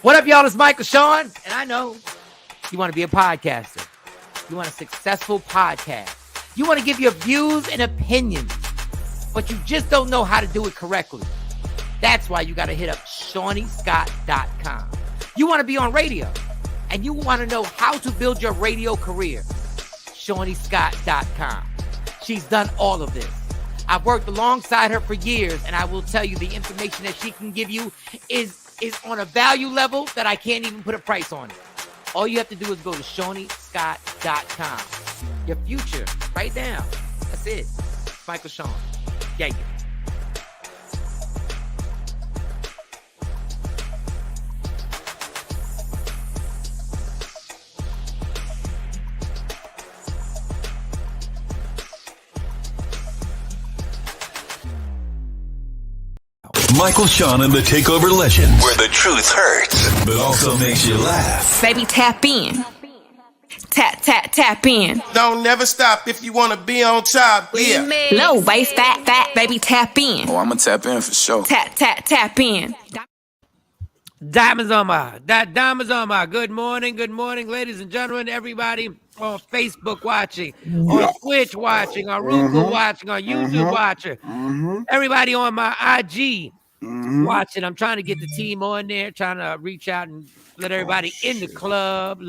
What up, y'all? It's Michael Shawn, and I know you want to be a podcaster. You want a successful podcast. You want to give your views and opinions, but you just don't know how to do it correctly. That's why you got to hit up ShawnyScott.com. You want to be on radio, and you want to know how to build your radio career. ShawnyScott.com. She's done all of this. I've worked alongside her for years, and I will tell you the information that she can give you is on a value level that I can't even put a price on it. All you have to do is go to ShawnyScott.com. Your future, right now. That's it. Michael Shawn. Yeah. Michael Shawn and the Takeover Legends, where the truth hurts, but also makes you laugh. Baby, tap in. Tap in. Don't never stop if you want to be on top. Yeah. Low waist, fat, baby, tap in. Oh, I'm going to tap in for sure. Tap in. Diamonds on my. Good morning, ladies and gentlemen, everybody on Facebook watching, on Twitch watching, on Roku watching, on YouTube watching, everybody on my IG watching. I'm trying to get the team on there, trying to reach out and let everybody in the club.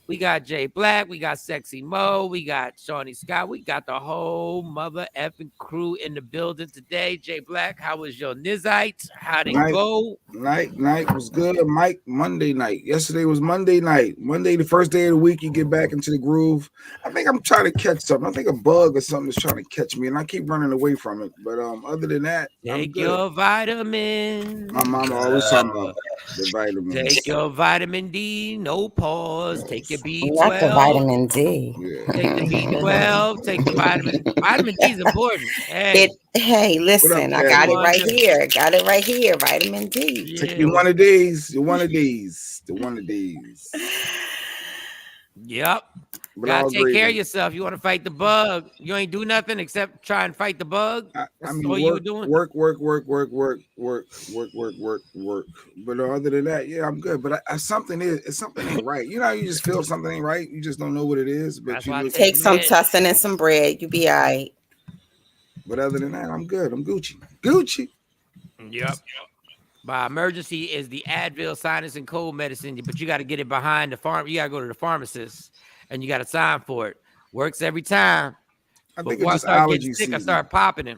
We got Jay Black, we got Sexy Mo, we got Shawnee Scott, we got the whole mother effing crew in the building today. Jay Black, how was your Nizite? How'd it go? Night was good. Mike, Monday night. Yesterday was Monday night. Monday, the first day of the week, you get back into the groove. I think I'm trying to catch something. I think a bug or something is trying to catch me, and I keep running away from it. But other than that, take your vitamin. My mama always talking about the vitamins. Take your vitamin D, no pause. Take your B12. Not the vitamin D. Yeah. Take the B12. Take the vitamin. Vitamin D is important. Hey, listen, I got it right here. Vitamin D. Yeah. Take you one of these. One of these. Yep. But gotta take care of yourself. You want to fight the bug. You ain't do nothing except try and fight the bug. I mean, what you were doing. Work. But other than that, yeah, I'm good. But something ain't right. You know, you just feel something ain't right. You just don't know what it is. But you take some tussin and some bread. You be all right. But other than that, I'm good. I'm Gucci. Yep. By emergency is the Advil sinus and cold medicine, but you got to get it behind the farm. You got to go to the pharmacist, and you got to sign for it. Works every time. I think it's just allergy season. I start popping it.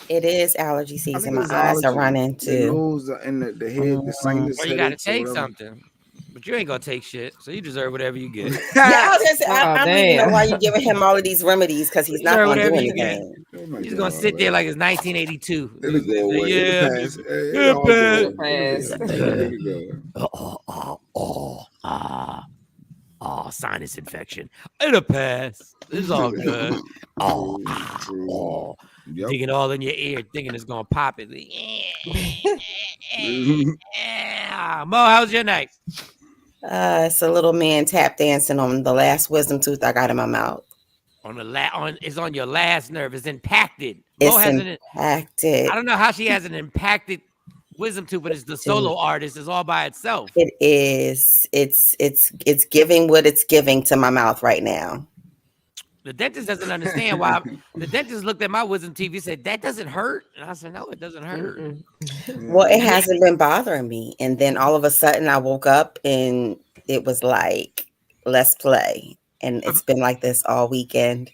It is allergy season. My eyes are running too. The nose and the head, the sinus. Well, you got to take something. But you ain't gonna take shit, so you deserve whatever you get. I don't even know why you're giving him all of these remedies, because he's not gonna do anything. He's gonna sit there like it's 1982. Sinus infection. It'll pass. It's all good. Yep. Digging all in your ear, thinking it's gonna pop it. Mo, how's your night? It's a little man tap dancing on the last wisdom tooth I got in my mouth. It's on your last nerve. It's impacted. It's impacted. I don't know how she has an impacted wisdom tooth, but it's the solo artist. It's all by itself. It is. It's giving what it's giving to my mouth right now. The dentist doesn't understand why. The dentist looked at my wisdom teeth. He said, "That doesn't hurt." And I said, "No, it doesn't hurt." Well, it hasn't been bothering me. And then all of a sudden I woke up and it was like, let's play. And it's been like this all weekend.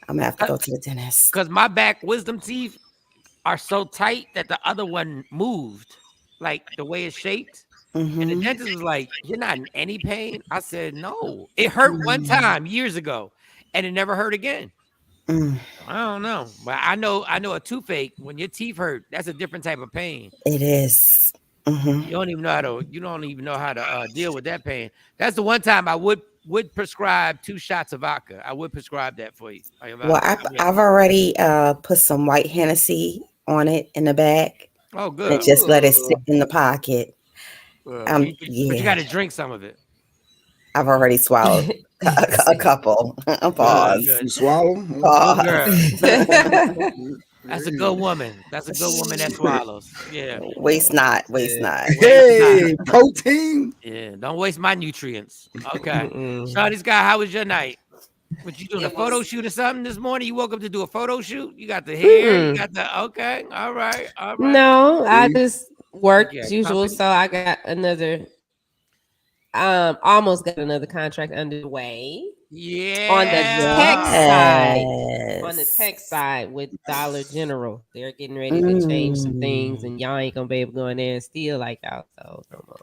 I'm gonna have to go to the dentist. Because my back wisdom teeth are so tight that the other one moved, like the way it's shaped. And the dentist was like, "You're not in any pain?" I said, "No. It hurt one time years ago. And it never hurt again." I don't know, but I know a toothache. When your teeth hurt, that's a different type of pain. It is. You don't even know how to deal with that pain. That's the one time I would prescribe 2 shots of vodka. I would prescribe that for you. Well, I've already put some white Hennessy on it in the back. Oh, good. And just let it sit in the pocket. But you got to drink some of it. I've already swallowed a couple. Pause. You swallow? Pause. That's a good woman. That's a good woman that swallows. Yeah. Waste not. Waste not. Hey, protein. Yeah. Don't waste my nutrients. Okay. Mm-mm. Shawty's guy, how was your night? What you doing? A It photo was shoot or something this morning? You woke up to do a photo shoot? You got the hair, you got the okay. All right. No, I See? just work Yeah, as usual. company. So I got another almost got another contract underway on the tech Yeah. side. On the yes. tech side with Dollar General. They're getting ready to change some things, and y'all ain't gonna be able to go in there and steal like y'all. So no more.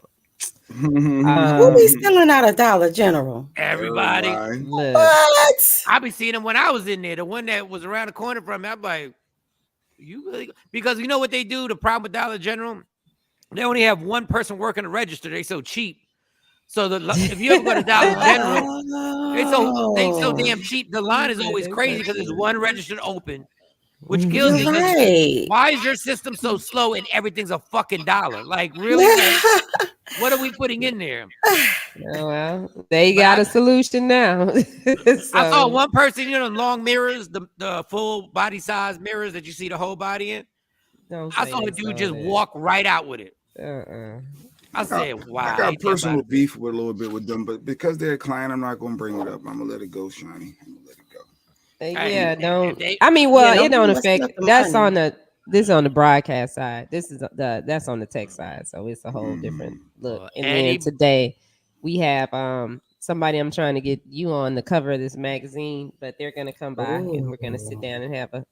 Who be stealing out of Dollar General? Everybody. Look, What? I be seeing them when I was in there. The one that was around the corner from me, I'm like, you really? Because you know what they do? The problem with Dollar General, they only have one person working the register. They so cheap. So if you ever go to Dollar General, they so damn cheap. The line is always crazy because there's one register open, which kills You're me. 'Cause right. why is your system so slow and everything's a fucking dollar? Like really? Like what are we putting in there? oh, well, they But got a solution now. I saw So, one person, you know, long mirrors, the full body size mirrors that you see the whole body in. don't I say saw a they dude saw just that. walk right out with it. I I said, wow, got ain't that personal about it? beef with a little bit with them, but because they're a client, I'm not gonna bring it up. I'm gonna let it go, Shiny. I'm gonna let it go. Hey, Yeah, if don't. they, I mean, well, Yeah, it don't don't mess affect. up the That's money. on the. This on the broadcast side. This is that's on the tech side. So it's a whole different look. Well, And then today we have somebody I'm trying to get you on the cover of this magazine, but they're gonna come by and we're gonna sit down and have a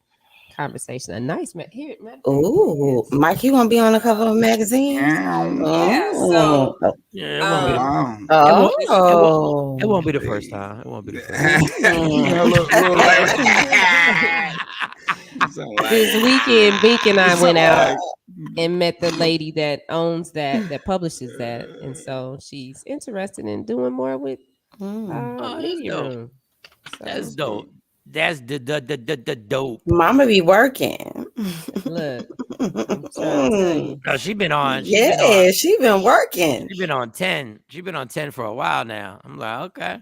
conversation. A nice here. Ooh, Mike, you gonna be on the cover of a magazine? Yeah. Oh, So yeah, it won't be. Wow. It won't be the first Hey. time. It won't be the first time. this weekend, Bink and I It's went out like- and met the lady that owns that publishes that, and so she's interested in doing more with Oh, that's media dope. room. So, That's dope. That's the dope. Mama be working. look, I'm trying to tell you. No, she been on. Yeah, she been working. She been on 10. She been on 10 for a while now. I'm like, okay.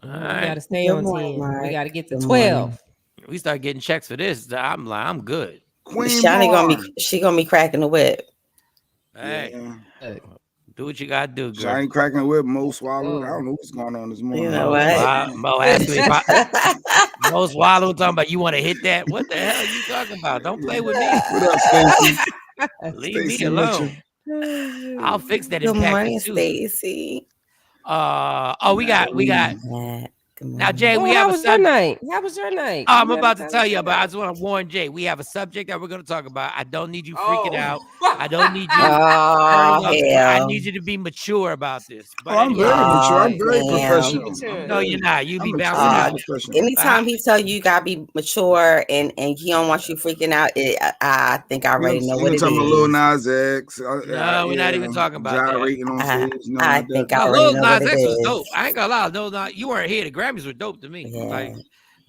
All We right. got to stay Good on morning, 10. We Mike. got to get to Good 12. We start getting checks for this. I'm like, I'm good. Queen Shani Barn. gonna be cracking the whip. Hey, Yeah. do what you gotta do, girl. Shiny cracking whip, Mo swallowed. I don't know what's going on this morning. You know what? Mo asked me if Mo Swallow talking about you want to hit that. What the hell are you talking about? Don't play with me. What up, Stacy? Leave me Stacy alone. Mitchell. I'll fix that Good impacted morning, too. Stacy. We got Good now, morning. Jay. We how have a was your subject. night? How was your night? I'm You about gotta to tell you us about. I your just want to warn Jay. We have a subject that we're going to talk about. I don't need you night. freaking out. I don't need you Oh, turning up. I hell. need you to be mature about this. But I'm very anyway, mature. I'm very damn. professional. Mature. no, you're not. You be I'm bouncing extremely out. professional. Anytime he tell you gotta be mature and he don't want you freaking out, I think I already know what it talking about Lil is. Nas X. No, we're not even talking about that. gyrating on stage. No, I not think that. I No, already Lil know what Nas it X was is. dope. I ain't gonna lie. Lil Nas, you weren't here. The Grammys were dope to me. Yeah. Like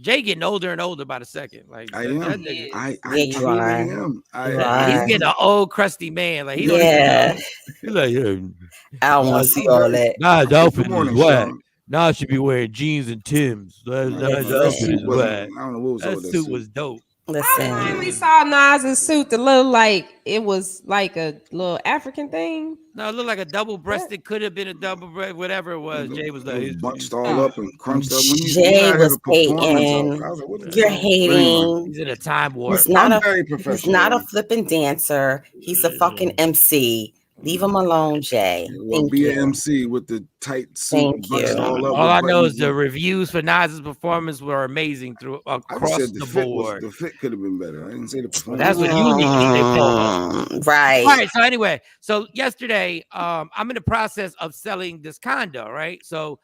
Jay getting older and older by the second. Like I that am. nigga, I Yeah, you truly are. am. You he's are. getting an old crusty man. Like he don't Yeah. even, he's like, yeah, I don't want to see all that. Nas outfit Good morning, is whack. Sean. Nas should be wearing jeans and Timbs. Nas Listen. outfit is wasn't. whack. I don't know what was That over that suit suit. was dope. I Listen. finally saw Nas's suit that looked like it was like a little African thing. No, it looked like a double-breasted. Could have been a double-breast, whatever it was. Jay was It like, was bunched all Oh. up and crunched up. When you Jay had was a performance hating. of, I was like, what is You're going on? But anyway, hating. he's in a time warp. He's not I'm very He's professional. not a flipping dancer. He's a fucking MC. Leave him alone, Jay. Well, Thank be you. an MC with the tight suit Thank bunched you. all up. All with I know is buttons the and- reviews for Nas's performance were amazing I across just said the fit board. the fit could have been better. I didn't say the performance. That's what you need to say, Paul. Right. All right. So anyway, so yesterday, I'm in the process of selling this condo, right? So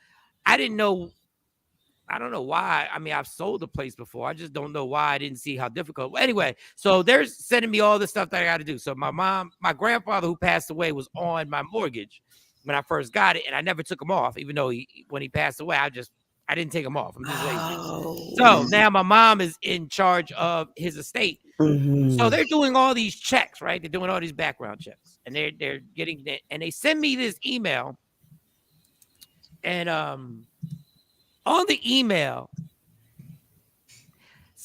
I didn't know. I don't know why. I mean, I've sold the place before. I just don't know why I didn't see how difficult. Well, anyway, so they're sending me all the stuff that I got to do. So my grandfather who passed away was on my mortgage when I first got it, and I never took him off, even though when he passed away, I didn't take him off. I'm just lazy. So now my mom is in charge of his estate. So they're doing all these checks, right? They're doing all these background checks, and they're getting it, and they send me this email, and on the email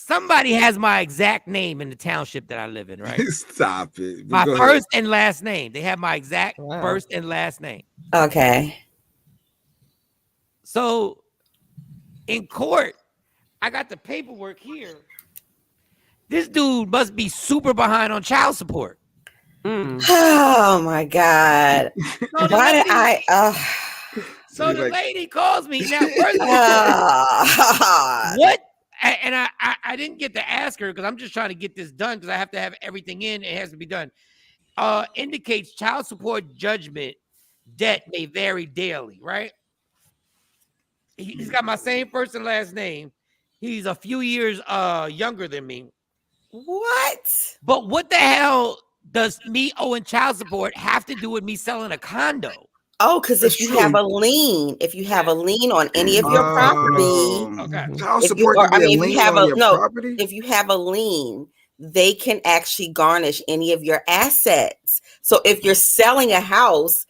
somebody has my exact name in the township that I live in, right? Stop it. But My go first and last name. They have my exact Wow. first and last name. Okay. So in court, I got the paperwork here. This dude must be super behind on child support. Oh my God. So the Why did lady, I? so the like- lady calls me. Now, first of all, what? And I didn't get to ask her because I'm just trying to get this done because I have to have everything in. It has to be done. Indicates child support judgment debt may vary daily, right? He's got my same first and last name. He's a few years younger than me. What? But what the hell does me owing child support have to do with me selling a condo? Oh, because That's if you true. have a lien, on any of your property, Okay. Child if you, support or, can I be a mean, if lien you have on a your no, property. if you have a lien, they can actually garnish any of your assets. So if you're selling a house,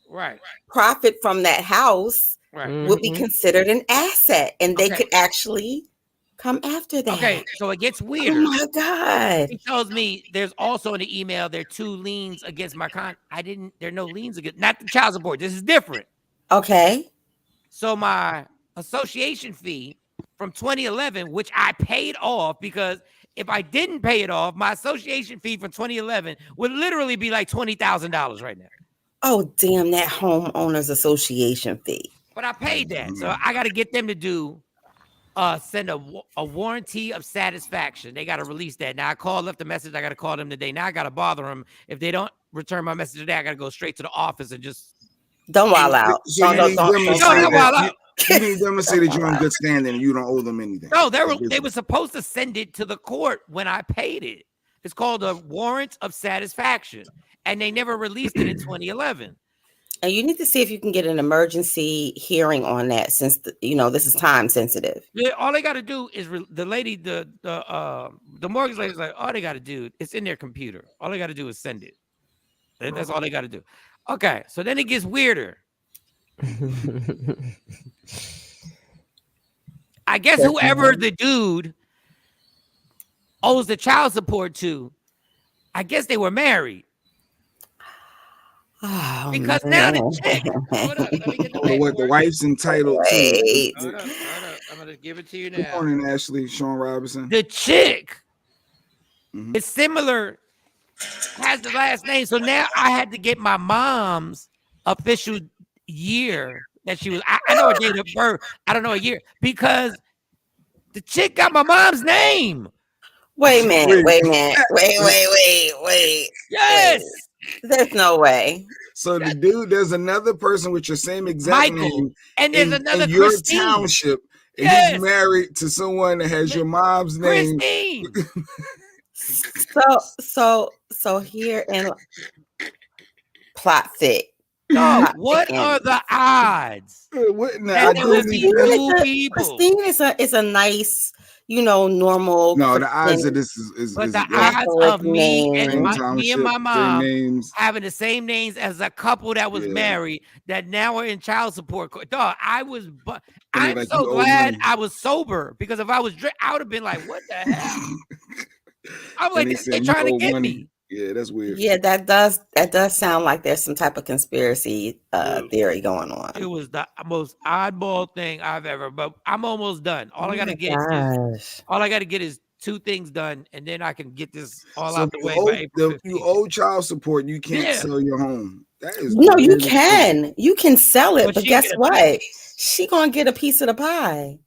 Right. profit from that house Right. would be considered an asset, and they Okay. could actually come after that. Okay. So it gets Oh weirder. my God. He tells me there's also in the email there are 2 liens against my there are no liens against, not the child support. This is different. Okay. So my association fee from 2011, which I paid off because if I didn't pay it off, my association fee from 2011 would literally be like $20,000 right now. Oh, damn, that homeowners association fee. But I paid that. So I got to get them to do send a warranty of satisfaction. They got to release that. Now I left a message. I got to call them today. Now I got to bother them. If they don't return my message today, I got to go straight to the office and just don't wild out. So you need them to say that you need them to say that you're in good standing and you don't owe them anything. No, they were supposed to send it to the court when I paid it. It's called a warrant of satisfaction, and they never released it in 2011. And you need to see if you can get an emergency hearing on that, since this is time sensitive. Yeah, all they got to do is the lady, the mortgage lady's like, all they got to do, it's in their computer. All they got to do is send it. That's all they got to do. Okay, so then it gets weirder. I guess whoever the dude owes the child support to, I guess they were married. Oh, because now the chick, hold up, let me get the what the wife's entitled Wait. to. Hold up. I'm gonna give it to you Good now. morning, Ashley. Shawn Robinson. The chick is similar, has the last name. So now I had to get my mom's official year that she was. I know her date of birth. I don't know a year because the chick got my mom's name. Wait a minute. Yes. Wait. There's no way. So the dude, there's another person with your same exact name, and there's another in your Christine. township, and he's married to someone that has your mom's name. Christine. So here in plot thick. No, what are the odds? That there would be 2 people. Christine is a nice, normal. No, the odds of this is but the odds of me and my mom having the same names as a couple that was married that now are in child support. Dog, I'm so glad I was sober, because if I was I would have been like, what the hell? I'm like, they're trying to get me. Yeah, that's weird. Yeah, that does sound like there's some type of conspiracy theory going on. It was the most oddball thing I've ever. But I'm almost done. All I got to get is 2 things done, and then I can get this all out the way. By April 15th. You owe child support. You can't sell your home. That is you can. You can sell it, but guess what? She gonna get a piece of the pie.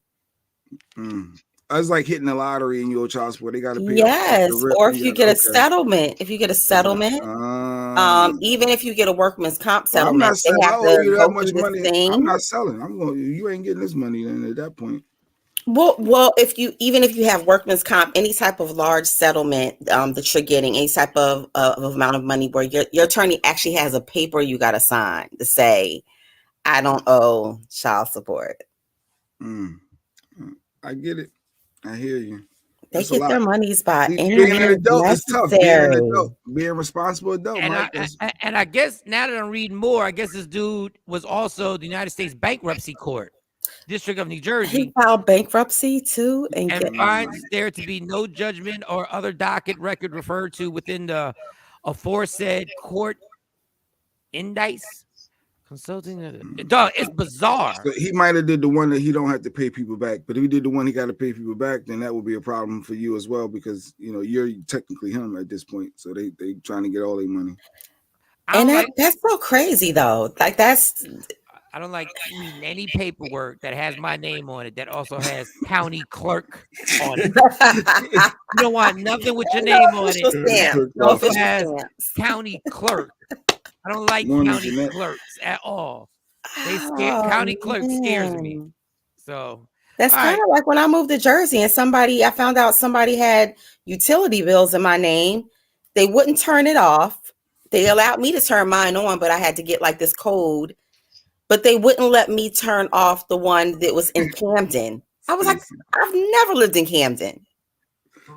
It's like hitting the lottery and you owe child support. They got to pay. Yes, or if you get a settlement. If you get a settlement, even if you get a workman's comp settlement, I'm not they have to go through this thing. I'm not selling. You ain't getting this money then at that point. Well, if you have workman's comp, any type of large settlement that you're getting, any type of amount of money where your attorney actually has a paper you got to sign to say, I don't owe child support. I get it. I hear you. They get their monies by any being an adult is tough. Being an adult, being a responsible adult. And I guess now that I'm reading more, I guess this dude was also the United States bankruptcy court. District of New He Jersey filed bankruptcy too, and and get finds there to be no judgment or other docket record referred to within the aforesaid court indice. Consulting, dog, it's bizarre. So he might have did the one that he don't have to pay people back, but if he did the one he got to pay people back, then that would be a problem for you as well because you're technically him at this point. So they trying to get all their money. and that's so crazy though. Like I don't like reading any paperwork that has my name on it that also has county clerk on it. You don't want nothing with your name on it. No Also official has stamps. county clerk. I don't like county clerks at all. County clerk scares me. So that's kind of like when I moved to Jersey and I found out somebody had utility bills in my name. They wouldn't turn it off. They allowed me to turn mine on, but I had to get like this code. But they wouldn't let me turn off the one that was in Camden. I was like, I've never lived in Camden.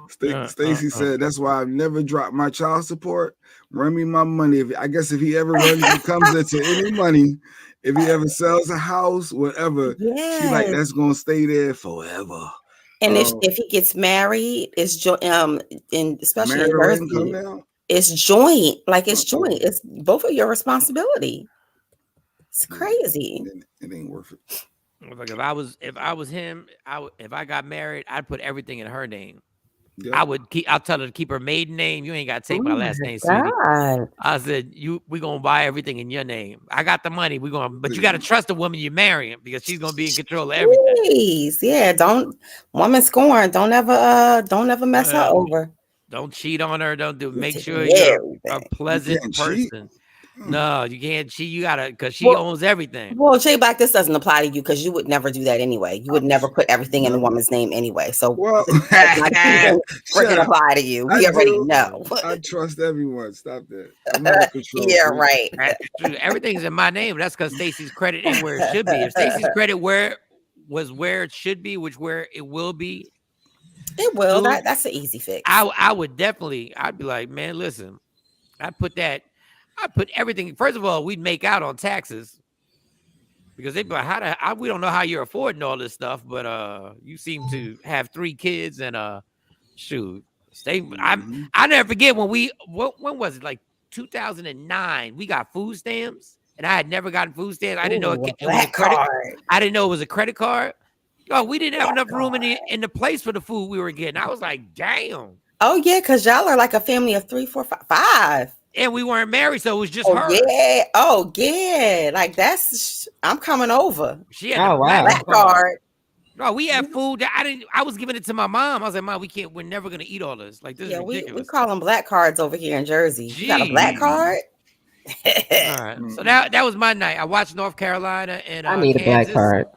Stacy said, that's why I've never dropped my child support. Run me my money. If he ever comes into any money, if he ever sells a house, whatever, she like, that's going to stay there forever. And if he gets married, it's joint, and especially in Jersey, it's joint. Like it's joint. It's both of your responsibility. It's crazy. It ain't worth it. Like if I was him, if I got married, I'd put everything in her name. Yeah. I'll tell her to keep her maiden name. You ain't got to take my last name, sweetie. I said, we gonna buy everything in your name. I got the money. But you gotta trust the woman you're marrying because she's gonna be in control of everything. Please. Yeah, woman scorn. Don't ever mess her over. Don't cheat on her. Make sure you're a pleasant person. Cheat. No, you can't cheat. You gotta, because she owns everything. Well, Jay Black, this doesn't apply to you because you would never do that anyway. You would never put everything in the woman's name anyway. So freaking apply to you. We already know. I trust everyone. Stop that. I'm out of control. Yeah, right. Everything's in my name. That's because Stacey's credit ain't where it should be. If Stacey's credit where it should be, where it will be, it will. That's an easy fix. I would definitely. I'd be like, man, listen. I put everything. First of all, we'd make out on taxes because they'd be like, we don't know how you're affording all this stuff, but you seem to have 3 kids and shoot. I never forget when when was it? Like 2009, we got food stamps, and I had never gotten food stamps. I didn't know it was a credit card. I didn't know it was a credit card. Yo, we didn't have enough room in the place for the food we were getting. I was like, damn. Oh yeah, because y'all are like a family of 3, 4, 5. And we weren't married, so it was just her. Yeah. Oh, yeah. Like I'm coming over. She had black card. No, we had food that I was giving it to my mom. I was like, Mom, we're never gonna eat all this. Like, this is ridiculous. We call them black cards over here in Jersey. Jeez. You got a black card? All right. So that was my night. I watched North Carolina and I need Kansas. a black card.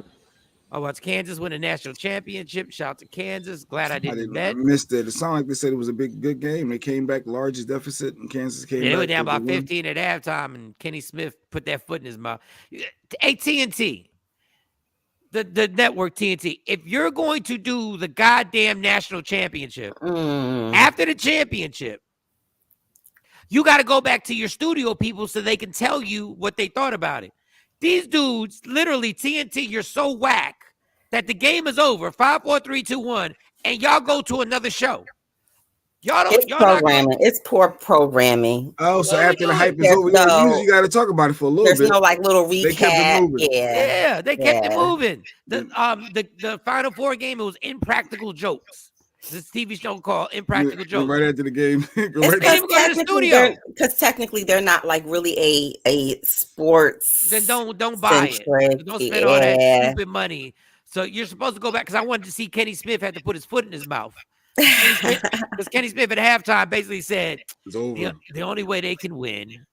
I watched Kansas win a national championship. Shout out to Kansas. Glad I didn't bet. I missed it. It sounded like they said it was a good game. They came back largest deficit, and Kansas came back. They were down by 15 at halftime, and Kenny Smith put that foot in his mouth. AT&T, the network TNT. If you're going to do the goddamn national championship, after the championship, you got to go back to your studio people so they can tell you what they thought about it. These dudes, literally, TNT, you're so whack that the game is over. 5, 4, 3, 2, 1, and y'all go to another show. It's programming. It's poor programming. Oh, so after the hype is over, you got to talk about it for a little bit. There's no like little recap. They kept it moving. Yeah, they kept it moving. The Final Four game, it was Impractical Jokes. This TV show called Impractical Jokes. Right after the game. Because technically they're not like really a sports. Then don't buy it. Don't spend all that stupid money. So you're supposed to go back because I wanted to see Kenny Smith had to put his foot in his mouth. Because Kenny Smith at halftime basically said the only way they can win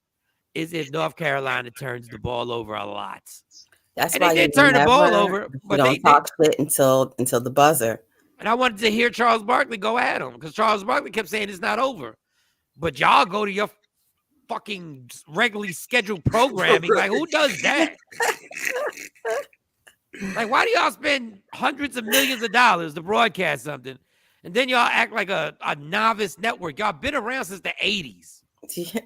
is if North Carolina turns the ball over a lot. That's and why they did turn the ball over. But don't talk shit until the buzzer. And I wanted to hear Charles Barkley go at him because Charles Barkley kept saying it's not over. But y'all go to your fucking regularly scheduled programming. Like, who does that? Like, why do y'all spend hundreds of millions of dollars to broadcast something? And then y'all act like a novice network. Y'all been around since the 80s.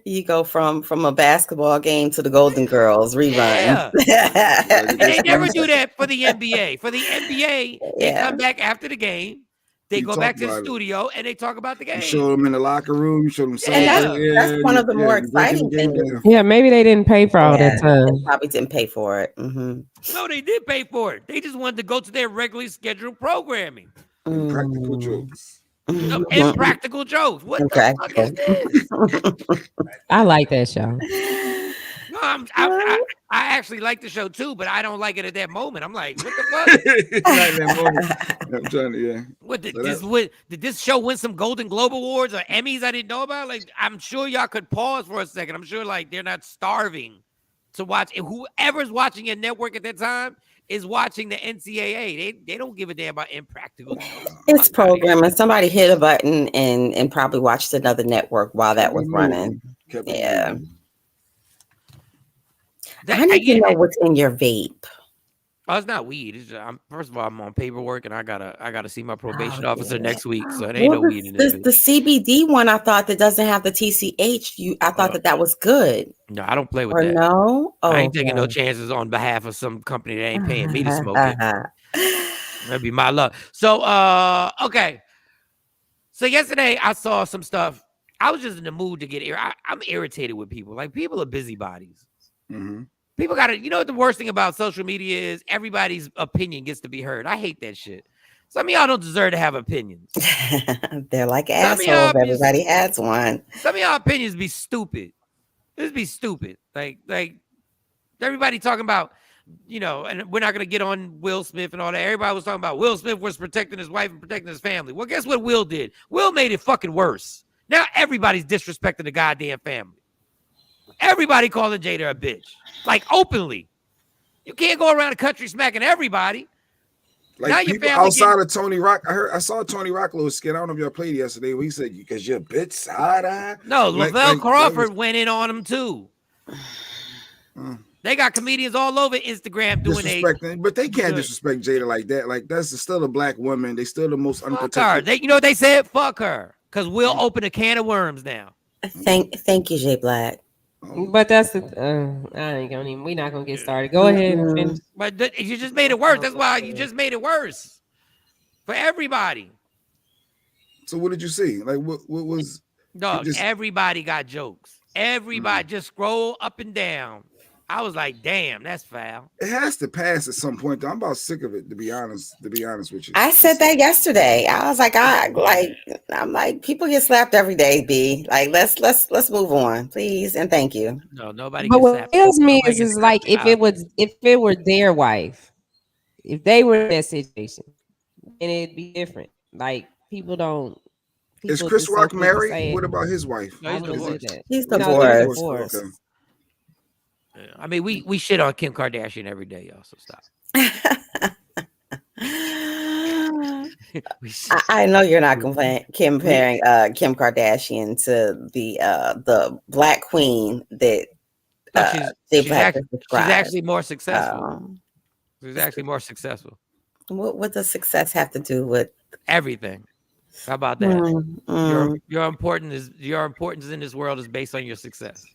You go from a basketball game to the Golden Girls rerun. Yeah. And they never do that for the NBA. For the NBA, they come back after the game. They go back to the studio and they talk about the game. You show them in the locker room. You show them That's one of the more exciting things. Yeah, maybe they didn't pay for all that time. They probably didn't pay for it. Mm-hmm. No, they did pay for it. They just wanted to go to their regularly scheduled programming. Practical jokes. Impractical jokes. What the fuck is this? I like that show. No, I actually like the show too, but I don't like it at that moment. I'm like, what the fuck? I'm trying to, What did this show win some Golden Globe Awards or Emmys I didn't know about? Like, I'm sure y'all could pause for a second. I'm sure like they're not starving to watch. And whoever's watching your network at that time is watching the NCAA. They don't give a damn about impractical. It's programming. Somebody hit a button and probably watched another network while that was running. Yeah. I need to know what's in your vape. Oh, it's not weed. It's just, first of all, I'm on paperwork and I gotta see my probation officer next week. So it ain't no weed in this. The CBD one, I thought that doesn't have the TCH. I thought that was good. No, I don't play with that. No, I ain't taking no chances on behalf of some company that ain't paying me to smoke it. That'd be my luck. So, okay. So yesterday I saw some stuff. I was just in the mood to get I'm irritated with people. Like, people are busybodies. Mm-hmm. People got to, you know what the worst thing about social media is? Everybody's opinion gets to be heard. I hate that shit. Some of y'all don't deserve to have opinions. They're like assholes. Everybody has one. Some of y'all opinions be stupid. This be stupid. Like everybody talking about, you know, and we're not going to get on Will Smith and all that. Everybody was talking about Will Smith was protecting his wife and protecting his family. Well, guess what Will did? Will made it fucking worse. Now everybody's disrespecting the goddamn family. Everybody calling Jada a bitch, like openly. You can't go around the country smacking everybody. Like, now people outside of Tony Rock. I saw Tony Rock little skit. I don't know if y'all played yesterday. Where he said, "Because you're a bitch side eye." No, Lavelle Crawford went in on him too. They got comedians all over Instagram doing but they can't disrespect Jada like that. Like, that's still a black woman. They still the most unprotected. Her. You know what they said? Fuck her, because we'll open a can of worms now. Thank you, Jay Black. But that's the I ain't gonna even. We're not gonna get started. Go ahead and finish. But you just made it worse. That's why you just made it worse for everybody. So what did you see? Like, what was? Dog, everybody got jokes. Everybody just scroll up and down. I was like, damn, that's foul. It has to pass at some point, though. I'm about sick of it, to be honest with you. I said that yesterday. I was like, I'm like, people get slapped every day, B. Like, let's move on, please, and thank you. No, nobody. But what kills me is like if it were their wife, if they were in that situation, then it'd be different. Like, people don't. Is Chris Rock married? What about his wife? No, he's divorced. He's divorced. Okay. I mean, we shit on Kim Kardashian every day, y'all. So stop. I know you're not comparing Kim Kardashian to the Black Queen that she's actually more successful. She's actually more successful. What does success have to do with everything? How about that? Your importance in this world is based on your success.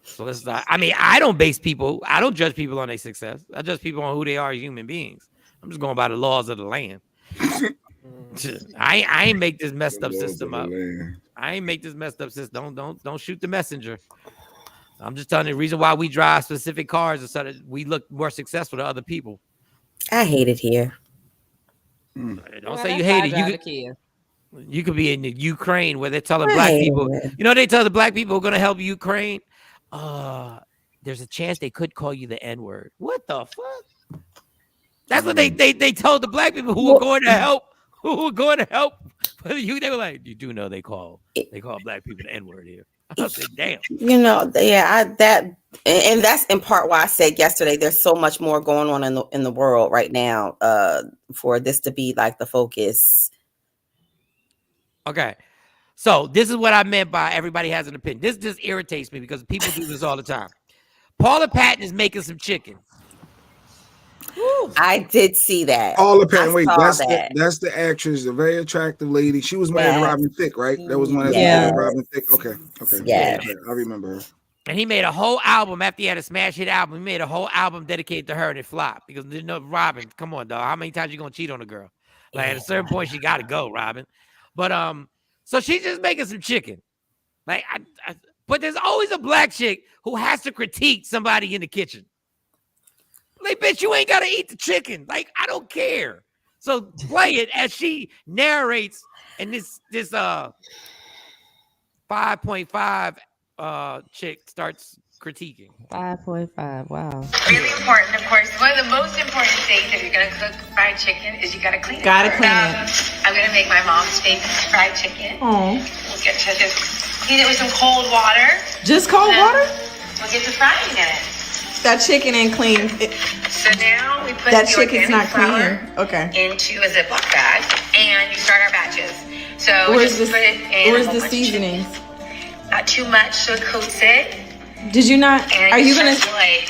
So let's not. I mean, I don't judge people on their success. I judge people on who they are as human beings. I'm just going by the laws of the land. I ain't make this messed up system up. I ain't make this messed up system. Don't shoot the messenger. I'm just telling you the reason why we drive specific cars is so that we look more successful to other people. I hate it here. Don't say you hate it. You could be in the Ukraine where they're telling black people. You know, they tell the black people who are going to help Ukraine. There's a chance they could call you the N-word. What the fuck? That's what they told the black people who were going to help. Who were going to help you? They were like, you do know they call black people the N-word here. I said, damn. You know, and that's in part why I said yesterday. There's so much more going on in the world right now. For this to be like the focus. Okay. So this is what I meant by everybody has an opinion. This just irritates me because people do this all the time. Paula Patton is making some chicken. I did see that. Paula I Patton. Wait, saw that's that. the actress, the very attractive lady. She was married to Yes. Robin Thicke, right? That was one that's Yeah. married to Robin Thicke. Okay. Yes. Okay. I remember her. And he made a whole album after he had a smash hit album. He made a whole album dedicated to her and it flopped because Robin, come on, dog. How many times you gonna cheat on a girl? Like at a certain point, she gotta go, Robin. But so she's just making some chicken. Like but there's always a black chick who has to critique somebody in the kitchen. Like, bitch, you ain't gotta eat the chicken. Like, I don't care. So play it as she narrates, and this 5.5 chick starts critiquing. 5.5. Wow. Really important, of course. One of the most important things if you're gonna cook fried chicken is you gotta clean it. Gotta clean it. I'm gonna make my mom's famous fried chicken. Oh. We'll get to just clean it with some cold water. Just cold water? We'll get to frying it. That chicken ain't clean. So now we put That the chicken's organic not flour clean. Okay. into a Ziploc bag, and you start our batches. So Where's just put it in. Where's a the whole bunch of seasonings? chicken. Not too much, so it coats it. Did you not? And Are you gonna? start to, like,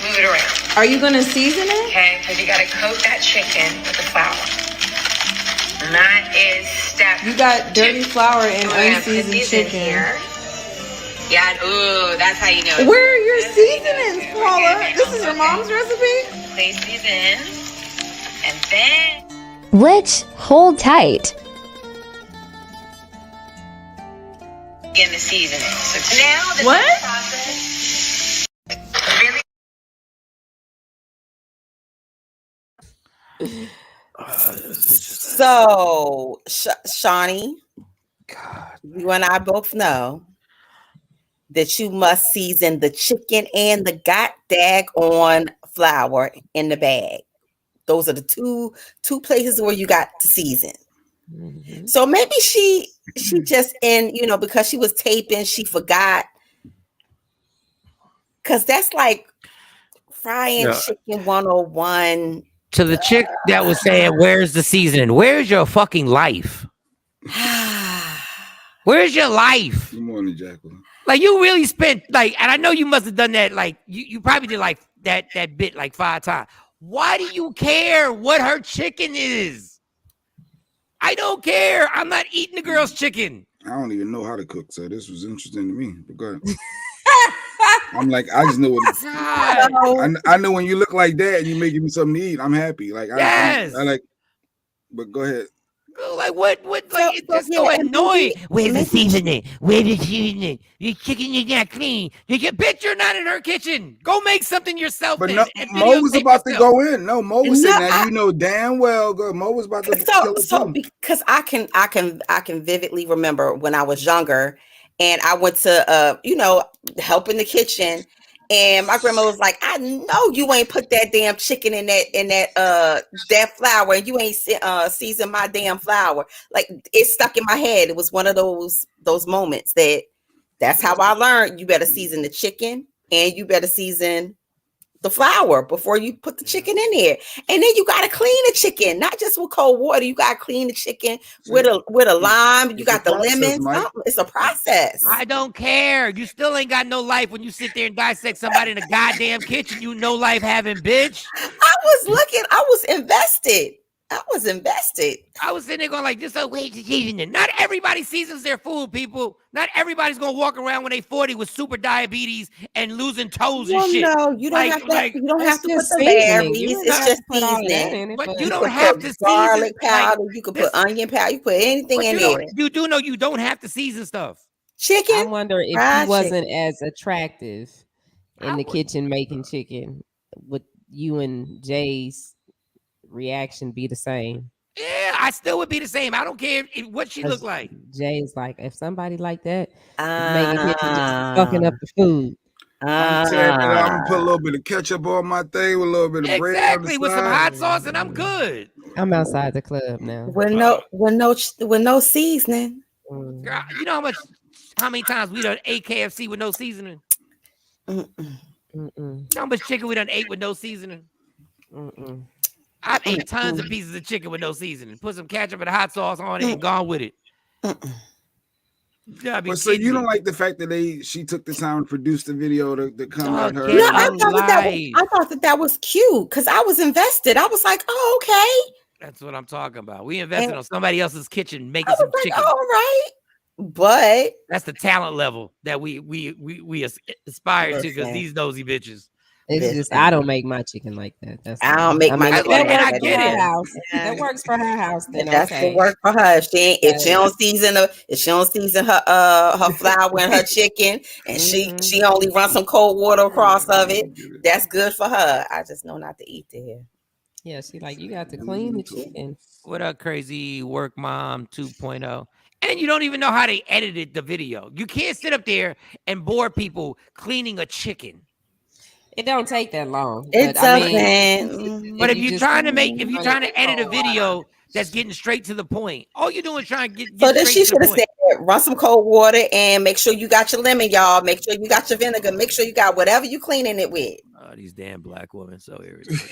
move it around? Are you gonna season it? Okay, because you gotta coat that chicken with the flour. And that is step. You got dirty flour and We're gonna put unseasoned these in chicken. here. Yeah, ooh, that's how you know it. Where are your That's how you know seasonings, it's Paula? organic. This is your Okay. mom's recipe? Place these in, and then Let's hold tight. begin the seasoning. So now this What? is the process. Really. So, Shawnee, you and I both know that you must season the chicken and the daggone flour in the bag. Those are the two places where you got to season. Mhm. So maybe she just because she was taping, she forgot. Cause that's like frying Yeah. chicken 101. To the chick that was saying, "Where's the seasoning? Where's your fucking life? Where's your life? Good morning, Jacqueline. Like you really spent like, and I know you must have done that. Like you probably did like that bit like 5 times. Why do you care what her chicken is? I don't care. I'm not eating the girl's chicken. I don't even know how to cook, so this was interesting to me. But go ahead. I'm like, I just know what God. I know when you look like that and you're making me something to eat, I'm happy. Like Yes. I like, but go ahead. Like what like it's just so annoying. Where's the seasoning? Where's the seasoning? Your chicken is not clean. Bitch, you're not in her kitchen. Go make something yourself. But then, no, and Mo was videotape about to yourself. go in. No, Mo was saying No, that. You know damn well, good. Mo was about to kill it So too. because I can vividly remember when I was younger and I went to help in the kitchen, and my grandma was like, I know you ain't put that damn chicken in that flour, and you ain't seasoned my damn flour. Like it stuck in my head. It was one of those moments that's how I learned you better season the chicken and you better season the flour before you put the chicken in there. And then you got to clean the chicken, not just with cold water. You got to clean the chicken with a lime. You got the lemons. It's a process. I don't care. You still ain't got no life when you sit there and dissect somebody in a goddamn kitchen. You no life having, bitch. I was looking. I was invested. I was sitting there going like, this is way to season it. Not everybody seasons their food, people. Not everybody's gonna walk around when they 40 with super diabetes and losing toes and shit. No, you don't have to. You don't have to put the berries. It's just seasoning. But you don't have to season garlic powder. You can put onion powder. You put anything in there. You do know you don't have to season stuff. Chicken. I wonder if fried he wasn't as attractive in the kitchen making chicken, would you and Jay's reaction be the same? Yeah, I still would be the same. I don't care what she looked like. Jay's like, if somebody like that making kitchen, just fucking up the food. I'm saying that I'm gonna put a little bit of ketchup on my thing with a little bit of bread. Exactly, with some hot sauce, and I'm good. I'm outside the club now. With no seasoning. Girl, you know how many times we done ate KFC with no seasoning? How much chicken we done ate with no seasoning? I've ate tons of pieces of chicken with no seasoning. Put some ketchup and hot sauce on it and gone with it. But so you don't like the fact that she took the time to produce the video to come at her? No, I thought that was cute because I was invested. I was like, oh, okay. That's what I'm talking about. We invested on somebody else's kitchen making some chicken. All right. But that's the talent level that we aspire to because these nosy bitches. It's just I don't make my chicken like that. I don't make my chicken. That I get it. House. That works for her house. Then that's what works for her. If she don't season her flour and her chicken, and she only runs some cold water across of it, that's good for her. I just know not to eat there. Yeah, she like you got to clean the chicken. What a crazy work mom 2.0. And you don't even know how they edited the video. You can't sit up there and bore people cleaning a chicken. It don't take that long. It's but if you're trying to edit a video that's getting straight to the point, all you're doing is trying to get so then she should have said, run some cold water and make sure you got your lemon, y'all. Make sure you got your vinegar. Make sure you got whatever you cleaning it with. Oh, these damn black women, so irritating.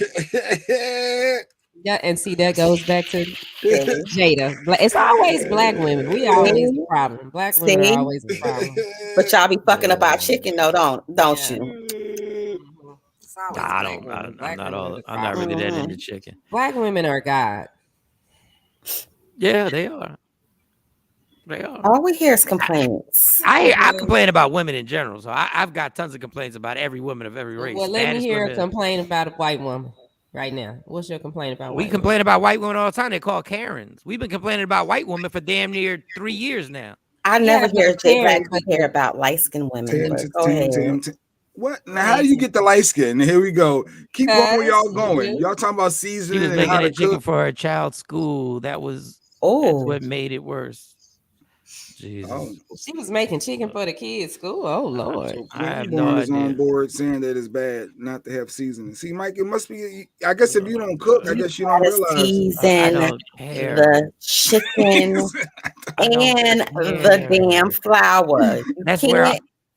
Yeah, and see that goes back to Jada. It's always black women. We always the problem. Black women are always the problem. But y'all be fucking up our chicken, though, don't you? I'm not really that into chicken. Black women are God. Yeah, they are. They are. All we hear is complaints. I complain about women in general, so I've got tons of complaints about every woman of every race. Well, let me hear a complaint about a white woman right now. What's your complaint about? We complain about white women all the time. They're called Karens. We've been complaining about white women for damn near 3 years now. I never hear Jay Black care about light-skinned women. Go ahead. What? Now, how do you get the light skin? Here we go. Keep going where y'all going. Y'all talking about seasoning. She was making a chicken for her child's school. That's what made it worse. Jesus. Oh. She was making chicken for the kids' school. Oh Lord. I have no idea. On board saying that it's bad not to have seasoning. See, Mike, it must be. I guess if you don't cook, I guess you don't realize. Season the chicken and the damn flour.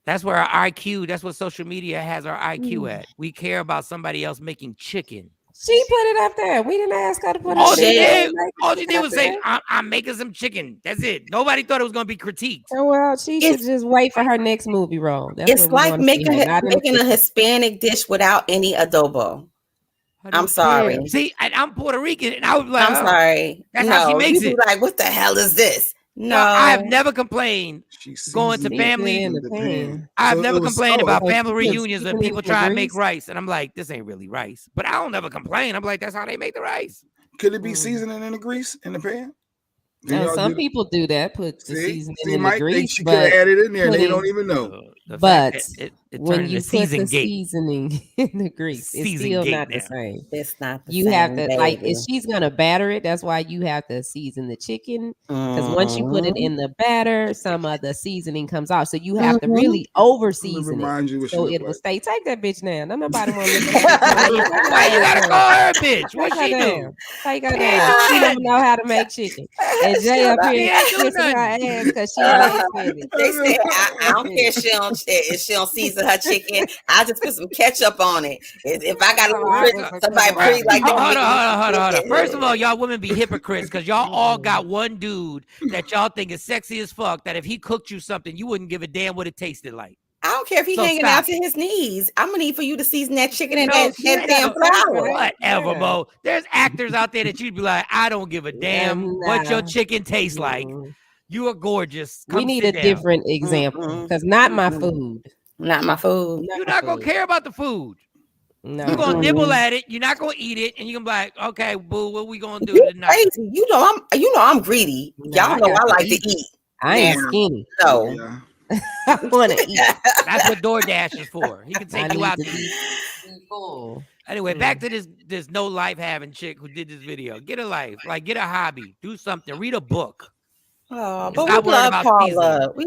That's where our IQ, that's what social media has our IQ at. We care about somebody else making chicken. She put it up there. We didn't ask her to put it up there. All she did was say, I'm making some chicken. That's it. Nobody thought it was going to be critiqued. Well, she should just wait for her next movie role. It's like making a Hispanic dish without any adobo. I'm sorry. See, I'm Puerto Rican, and I was like, I'm sorry. That's how she makes it. Like, what the hell is this? No, I've never complained going to family. I've never complained about family reunions when people try to make rice, and I'm like, this ain't really rice. But I don't never complain. I'm like, that's how they make the rice. Could it be seasoning in the grease in the pan? Some people do that. Put the seasoning in the grease. She could have added in there. They don't even know. But when you put the seasoning in the grease, it's still not the same. It's not the same. You have to if she's gonna batter it. That's why you have to season the chicken, because once you put it in the batter, some of the seasoning comes off. So you have to really over season it, so it will stay. Take that bitch now. Nobody want to. Why you gotta call her a bitch? What she do? Take her down. She don't know how to make chicken. And Jay up here kissing her ass because she likes it. They said, I don't care if she don't season her chicken. I just put some ketchup on it. If I got somebody pretty like that. Hold on. First of all, y'all women be hypocrites because y'all all got one dude that y'all think is sexy as fuck, that if he cooked you something, you wouldn't give a damn what it tasted like. I don't care if he's hanging out to his knees. I'm gonna need for you to season that chicken and that damn flour. Whatever, Bo. There's actors out there that you'd be like, I don't give a damn what your chicken tastes like. You are gorgeous. We need a different example because not my food. Not my food. You're not gonna care about the food. No. You're gonna nibble at it. You're not gonna eat it, and you're gonna be like, "Okay, boo, what we gonna do tonight?" Crazy. You know I'm greedy. Y'all know I like to eat. I ain't skinny. No. Yeah. I want to eat. That's what DoorDash is for. He can take you out to eat. Anyway, back to this no life having chick who did this video. Get a life, like get a hobby, do something, read a book. Oh, but we love Paula. We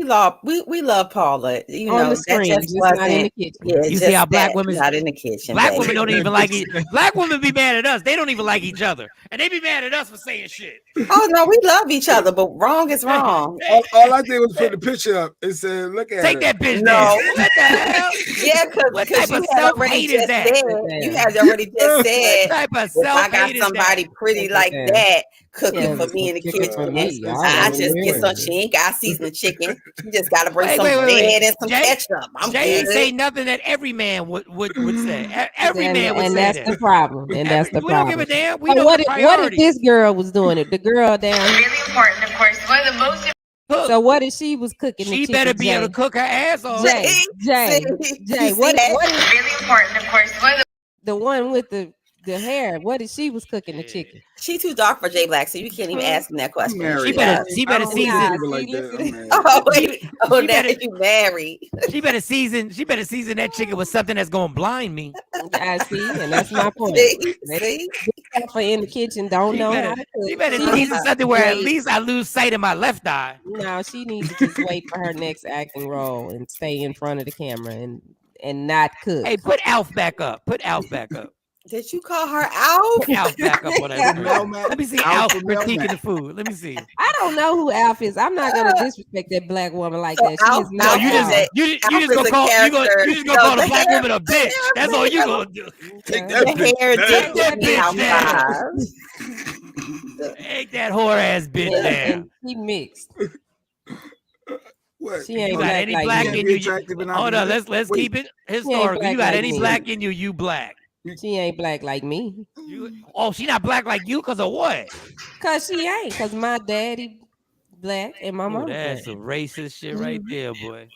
love Paula. You know, on the screen, just not in the kitchen. Yeah, you see how black women not in the kitchen. Black women don't even like it. Black women be mad at us. They don't even like each other, and they be mad at us for saying shit. Oh no, we love each other, but wrong is wrong. All I did was put the picture up and said, "Look at Take that bitch." No, what the hell? Yeah, because you had already just said. You had already just said. If I got somebody pretty like that cooking for me in the kitchen, I just just get some. She ain't got to season the chicken. She just got to bring some bread and some ketchup. I'm Jay good. say nothing that every man would say. Every man would say that. And that's the problem. And that's the problem. We don't give a damn. We so know what the if this girl was doing it? The girl down. Really important, of course. One of the most. So what if she was cooking? She the better chicken, be able to cook her ass off. Jay. What is really important, of course? The one with the hair? What if she was cooking the chicken? She too dark for Jay Black, so you can't even ask him that question. She better season. Now you married. She better season that chicken with something that's gonna blind me. I see, and that's my point. See? For in the kitchen, don't know how to cook. She better season something where at least I lose sight of my left eye. No, she needs to just wait for her next acting role and stay in front of the camera and not cook. Hey, put Alf back up. Put Alf back up. Did you call her Alf? Put Alf back up on that screen. Let me see Alf critiquing the food. Let me see. I don't know who Alf is. I'm not gonna disrespect that black woman like that. She is not. You just gonna call the black woman a bitch. That's all you gonna do. Take that bitch down. Take that whore ass bitch down. He mixed. What? She ain't you got any black in you? Hold on, let's keep it historical. You got any black in you? You black. She ain't black like me. She not black like you because of what? Cause she ain't. Cause my daddy black and my mom. That's some racist shit right there, boy.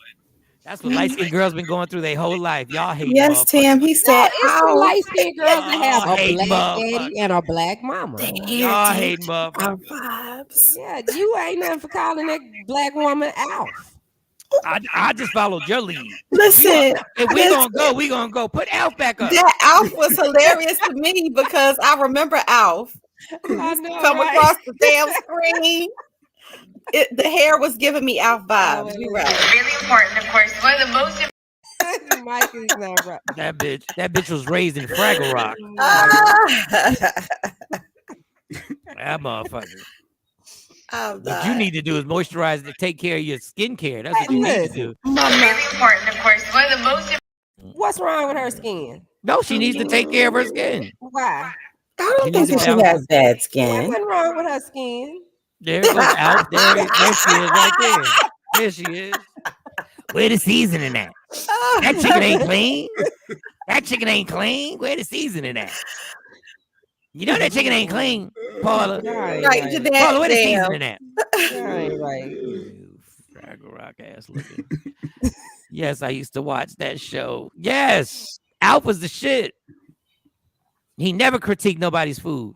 That's what light-skinned girls been going through their whole life. Y'all hate. Yes, Tim. He said, it's some light-skinned girls that have a black daddy and a black mama. Y'all hate motherfuckers. Yeah, you ain't nothing for calling that black woman Alf. I just followed your lead. Listen, if we gonna go. Put Alf back up. That Alf was hilarious to me because I remember Alf come across the damn screen. The hair was giving me Alf vibes. You're right. Really important, of course. One of the most. Mike is not right. That bitch was raised in Fraggle Rock. That motherfucker. What you need to do is moisturize to take care of your skincare. That's what you need to do. Really important, of course. One of the most. What's wrong with her skin? No, she needs to take care of her skin. Why? I don't think she has bad skin. What's wrong with her skin? There goes Alf. There she is right there. There she is. Where the seasoning at? That chicken ain't clean. That chicken ain't clean. Where the seasoning at? You know that chicken ain't clean, Paula. Right, Paula, where the seasoning at? Right. Fraggle Rock ass looking. Yes, I used to watch that show. Yes, Alf was the shit. He never critiqued nobody's food.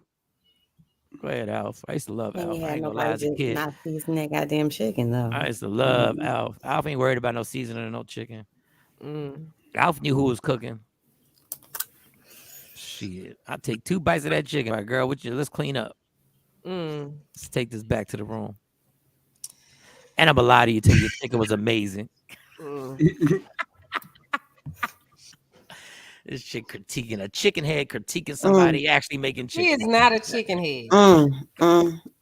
Go ahead, Alf. I used to love Alf. I ain't gonna lie, as a kid. Not seasoning that goddamn chicken though. I used to love Alf. Alf ain't worried about no seasoning or no chicken. Alf knew who was cooking. Shit, I'll take 2 bites of that chicken. All right, girl, let's clean up. Let's take this back to the room. And I'm gonna lie to you till your chicken was amazing. This chick critiquing a chicken head, critiquing somebody actually making chicken. She is not a chicken head.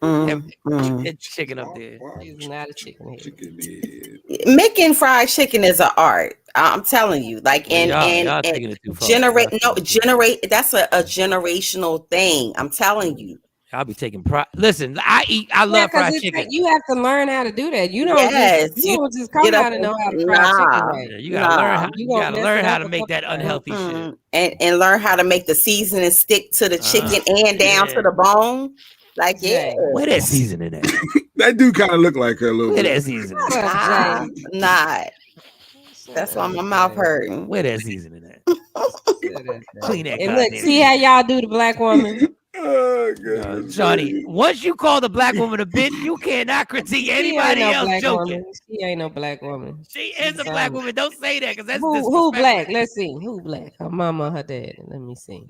That chicken up there. She's not a chicken head. Making fried chicken is an art. I'm telling you, like, y'all taking it too far. generate. That's a generational thing. I'm telling you. I'll be taking pride. Listen, I love fried chicken. You have to learn how to do that. You don't just come out and know how to fry chicken. Right? Yeah, you gotta learn how to make that unhealthy shit. And learn how to make the seasoning stick to the chicken and down to the bone. Like, where that seasoning at? That dude kind of look like her a little bit. Where that seasoning? Not. That's why my mouth hurting. Where that seasoning at? Clean that. And look, see how y'all do the black woman. Johnny, once you call the black woman a bitch, you cannot critique anybody else joking. She ain't no black woman. She is a black woman. Don't say that because that's who black. Let's see who black. Her mama, her dad. Let me see.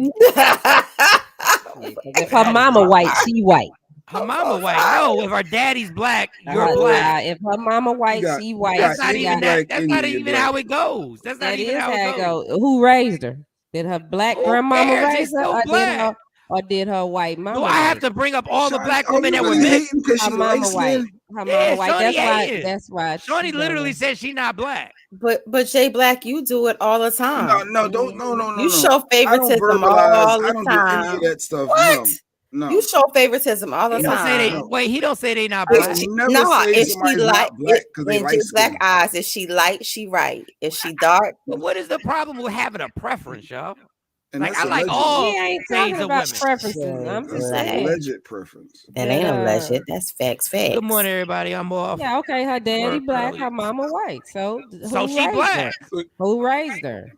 If her mama white, she white. Her mama white. No, if her daddy's black, you're black. If her mama white, she white. That's not even that. That's not even how it goes. That's not even how it goes. Who raised her? Did her black grandmama raise her, or did her white mama? Do I have to bring up all the black women that were mixed? Her mama white. Her mama white. That's why. Shawnee literally said she's not black. But Jay Black, you do it all the time. No. You show favoritism all the time. I don't do any of that stuff. What? No. You show favoritism all the He don't say time. they. Wait, he don't say they not I black. never No, say if she somebody's light, not black because they in light just black skin. eyes, if she light, she right. If she dark, But what is the problem with having a preference, y'all? And Like that's I like alleged. all We ain't shades talking of about women. preferences. I'm That's just an saying. alleged preference. that ain't alleged. That's facts. Good morning, everybody. I'm off. Yeah, okay. Her daddy work black, early. her mama white. So So who she raised black. her? Who raised her?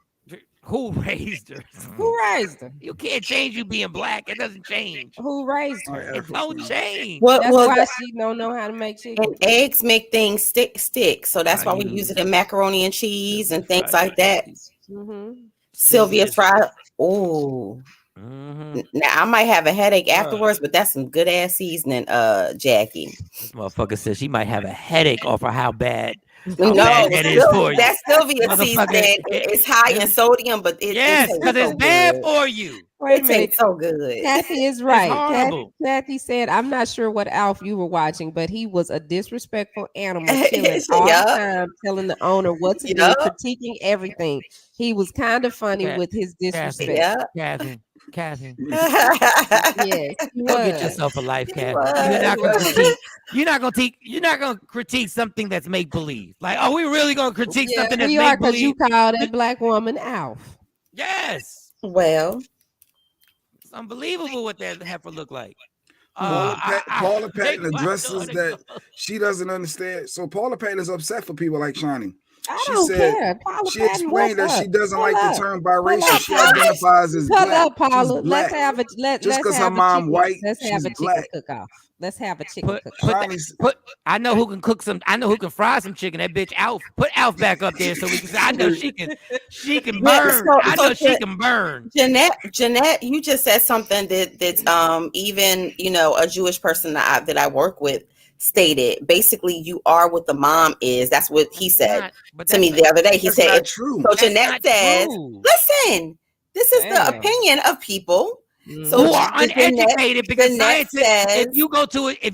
Who raised her? Who raised her? You can't change you being black. It doesn't change. Who raised her? It don't change. Well, That's well, why she don't know how to make chicken. and eggs make things stick. So that's why we use use it in macaroni and cheese and things like that. Mm-hmm. Sylvia's fried. Oh. Mm-hmm. Now I might have a headache afterwards, but that's some good ass seasoning, Jackie. This motherfucker says she might have a headache off of how bad No, that is for you. that Sylvia Motherfucker, seasoning is high in sodium, but it yes, tastes because so it's bad good. for you. Wait a It minute. tastes so good. Kathy is right. horrible. Kathy said, I'm not sure what Alf you were watching, but he was a disrespectful animal, chilling all the Yup. time, telling the owner what to do, Yup. critiquing everything. He was kind of funny Kat- with his disrespect. Yep. Kathy. Yes, he Go get was. yourself a life, Kathy. was. You're not gonna critique. You're not gonna critique something that's make believe. Like, are we really gonna critique Yeah, something that's we are make because you believe? called that black woman Alf. Yes, Well, it's unbelievable what that heifer look like. Paula Patton make my addresses daughter that she doesn't understand. So Paula Patton is upset for people like Shawnee. I She don't said care. Paula she Patton, explained that what's she up? doesn't Pull like up. the term Pull biracial. up, She Paula. identifies as Pull black. up, Paula. She's black. Let's Just because her have a mom chicken. white, Let's have she's a chicken black. cook off. Let's have a chicken cook off. Shawnee's I know who can cook some. I know who can fry some chicken. That bitch Alf. Put Alf back up there so we can say. I know she can. She can burn. I know she can burn. Jeanette, you just said something that's even a Jewish person that I work with stated. Basically, you are what the mom is. That's what he said to me the other day. He said, true. So Jeanette says, listen, this is the opinion of people. So Who are uneducated because Jeanette scientists. says, If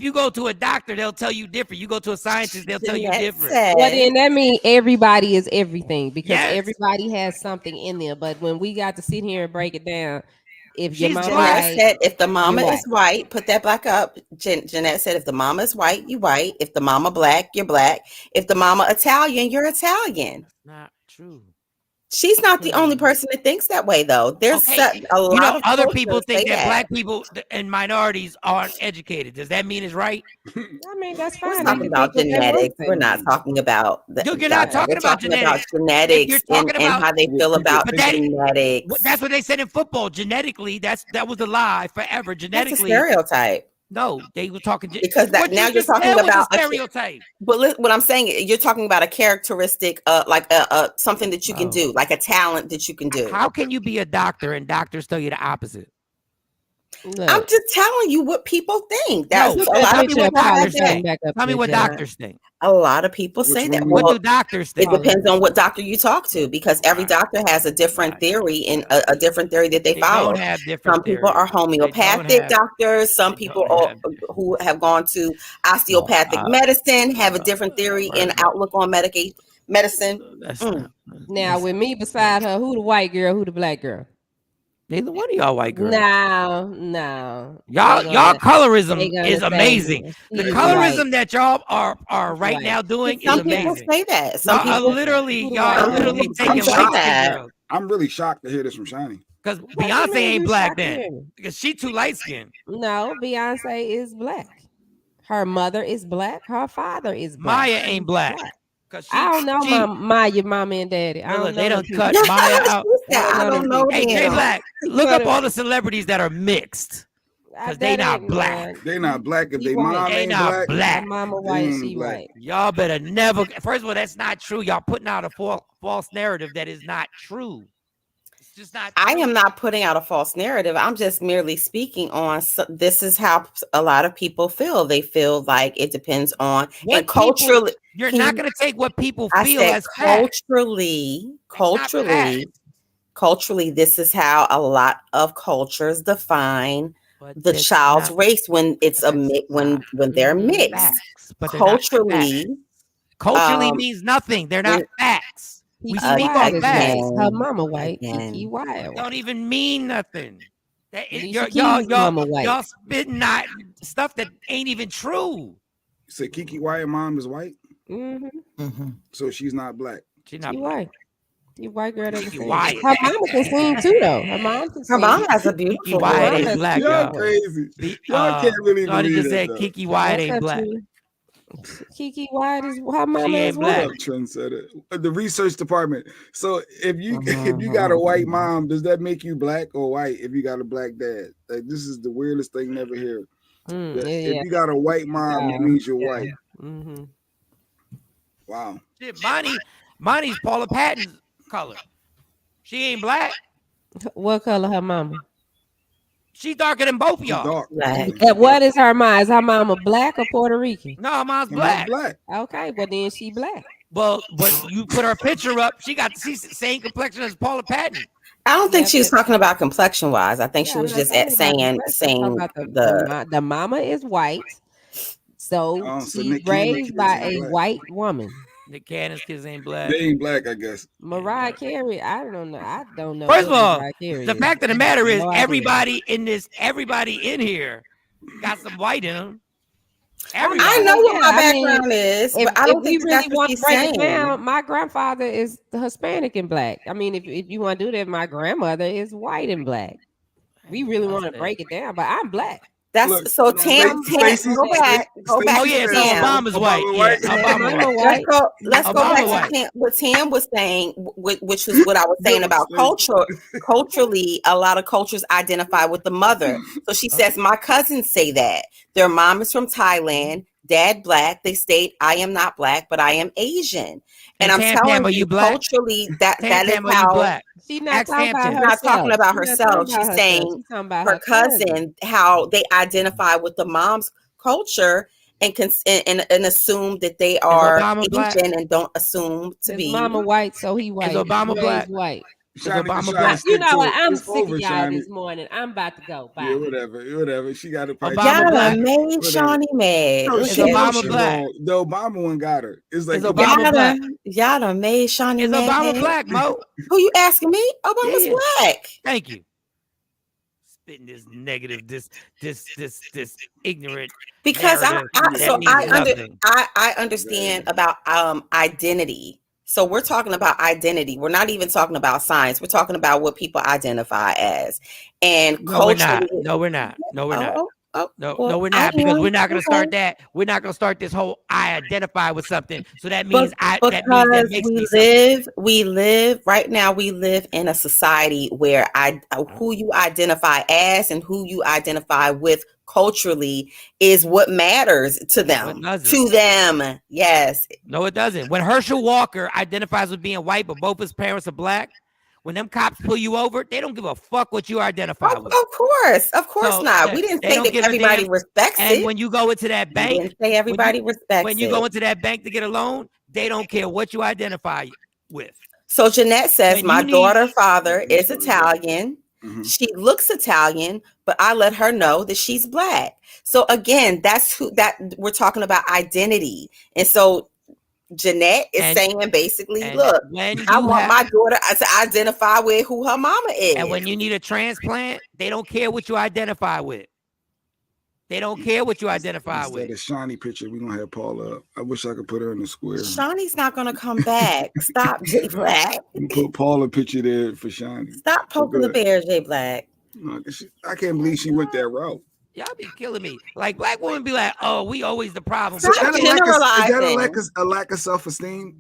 you go to a doctor, they'll tell you different. You go to a scientist, they'll tell you different. Well, then that means everybody is everything because Yes. everybody has something in there. But when we got to sit here and break it down, if your mama Jeanette white, said, if the mama you're is white, put that black up. Jeanette said, if the mama is white, you white. If the mama black, you're black. If the mama Italian, you're Italian. Not true. She's not the only person that thinks that way, though. There's a lot of other people cultures think say that black people and minorities aren't educated. Does that mean it's right? I mean, that's We're fine. talking about genetics. We're not talking about You're not talking about genetics. Genetics You're talking and how they feel about genetics. That's what they said in football. Genetically, that was a lie forever. Genetically, that's a stereotype. No, they were talking because that now you're talking about a stereotype. But what I'm saying, you're talking about a characteristic, like something that you can do, like a talent that you can do. How can you be a doctor and doctors tell you the opposite? Look. I'm just telling you what people think. That's No, a lot of people doctors think. think. Tell me what doctors think. A lot of people say that. What do doctors think? It depends on what doctor you talk to, because every doctor has a different theory and a different theory that they follow. Don't have different some people are homeopathic doctors. Some people who have gone to osteopathic medicine have a different theory and outlook on medicine. Now, with me beside her, who the white girl, who the black girl? Neither one of y'all white girls. No. Y'all colorism is amazing. The She's colorism white. that y'all are right now doing is Some people amazing. say that. Y'all are literally taking light skin. I'm really shocked to hear this from Shani. Because Beyonce ain't black then. Because she too light skinned. No, Beyonce is black. Her mother is black. Her father is black. Maya ain't black. I don't know Maya, mama and daddy. I don't know. They don't cut Maya out. I don't know. Hey, Jay Black, look up all the celebrities that are mixed. Because they not black. They not black. If they mom ain't not black. My mama white, she white. Y'all better never. First of all, that's not true. Y'all putting out a false narrative that is not true. It's just not true. I am not putting out a false narrative. I'm just merely speaking on. This is how a lot of people feel. They feel like it depends on and culturally. You're not going to take what people feel as culturally. Culturally, this is how a lot of cultures define the child's race when it's when they're mixed. Culturally means nothing. They're not facts. We speak on facts. Her mama white. Kiki white. Don't even mean nothing. Y'all spitting not stuff that ain't even true. So Kiki Wyatt mom is white. So she's not black. She's white. You white girl doesn't sing. Wyatt. Her mama can sing too, though. Her mom can sing. Her mom has a beautiful Kiki Wyatt ain't black, y'all crazy. Y'all can't really believe just it. said Kiki Wyatt ain't black. Kiki Wyatt is her mama is black. white. Trendsetter. The research department. So if you got a white mom, does that make you black or white? If you got a black dad, like this is the weirdest thing never heard. If you got a white mom, it means you're white. Wow. Shit, Monty's Paula Patton's color. She ain't black. What color her mama? She's darker than both of y'all. What is her mom? Is her mama black or Puerto Rican? No, her mom's black. Okay, well then she black. Well, but you put her picture up, she's the same complexion as Paula Patton. I don't think she was talking about complexion wise. I think she was just saying the mama is white, so she's raised by a white woman. Nick Cannon's kids ain't black. They ain't black, I guess. Mariah Carey, I don't know. First of all, the fact of the matter is, everybody in here got some white in them. Everybody. I know what my background is, but I don't think really want to break it down. My grandfather is Hispanic and black. I mean, if you want to do that, my grandmother is white and black. We really want to break it down, but I'm black. Tam, go back. Oh yeah, so Obama's white. Let's go back to what Tam was saying, which was what I was saying about culture. Culturally, a lot of cultures identify with the mother. So she says, my cousins say that their mom is from Thailand, dad black. They state, I am not black, but I am Asian. And I'm telling you, culturally, that is how. She's not talking about herself. She's saying her cousin, how they identify with the mom's culture and assume that they are Asian and don't assume to be. Mama white, so he white. Is Obama black? White. Shiny, you know what? I'm it's sick of y'all Shiny. this morning. I'm about to go. Bye. Yeah, whatever. She got a price. Y'all made Shawnee mad. Is Obama black? The Obama one got her. It's like Obama black. Y'all done made Shawnee mad. Is Obama black, Mo? Who you asking me? Obama's black. Thank you. Spitting this negative, this ignorant. Because I understand about identity. So we're talking about identity. We're not even talking about science. We're talking about what people identify as. And No, we're not. No, we're not. We're not, because we're not going to start that. We're not going to start this whole I identify with something. So that means we live right now. We live in a society where who you identify as and who you identify with culturally is what matters to them. Yes. No, it doesn't. When Herschel Walker identifies with being white, but both his parents are black, when them cops pull you over, they don't give a fuck what you identify with. Of course not. We didn't say that everybody respects it. And when you go into that bank, we didn't say everybody respects when you go into that bank to get a loan, they don't care what you identify with. So Jeanette says, my daughter's father is Italian. Mm-hmm. She looks Italian, but I let her know that she's black. So again, that's we're talking about identity. And so Jeanette is saying basically, look, I want my daughter to identify with who her mama is. And when you need a transplant, they don't care what you identify with. They don't care what you identify with. A Shawnee picture, we're going to have Paula up. I wish I could put her in the square. Shawnee's not going to come back. Stop, J Black. Put Paula picture there for Shawnee. Stop poking the bear, J Black. No, I can't believe she went that route. Y'all be killing me. Like, black women be like, oh, we always the problem. Is that a lack of self-esteem?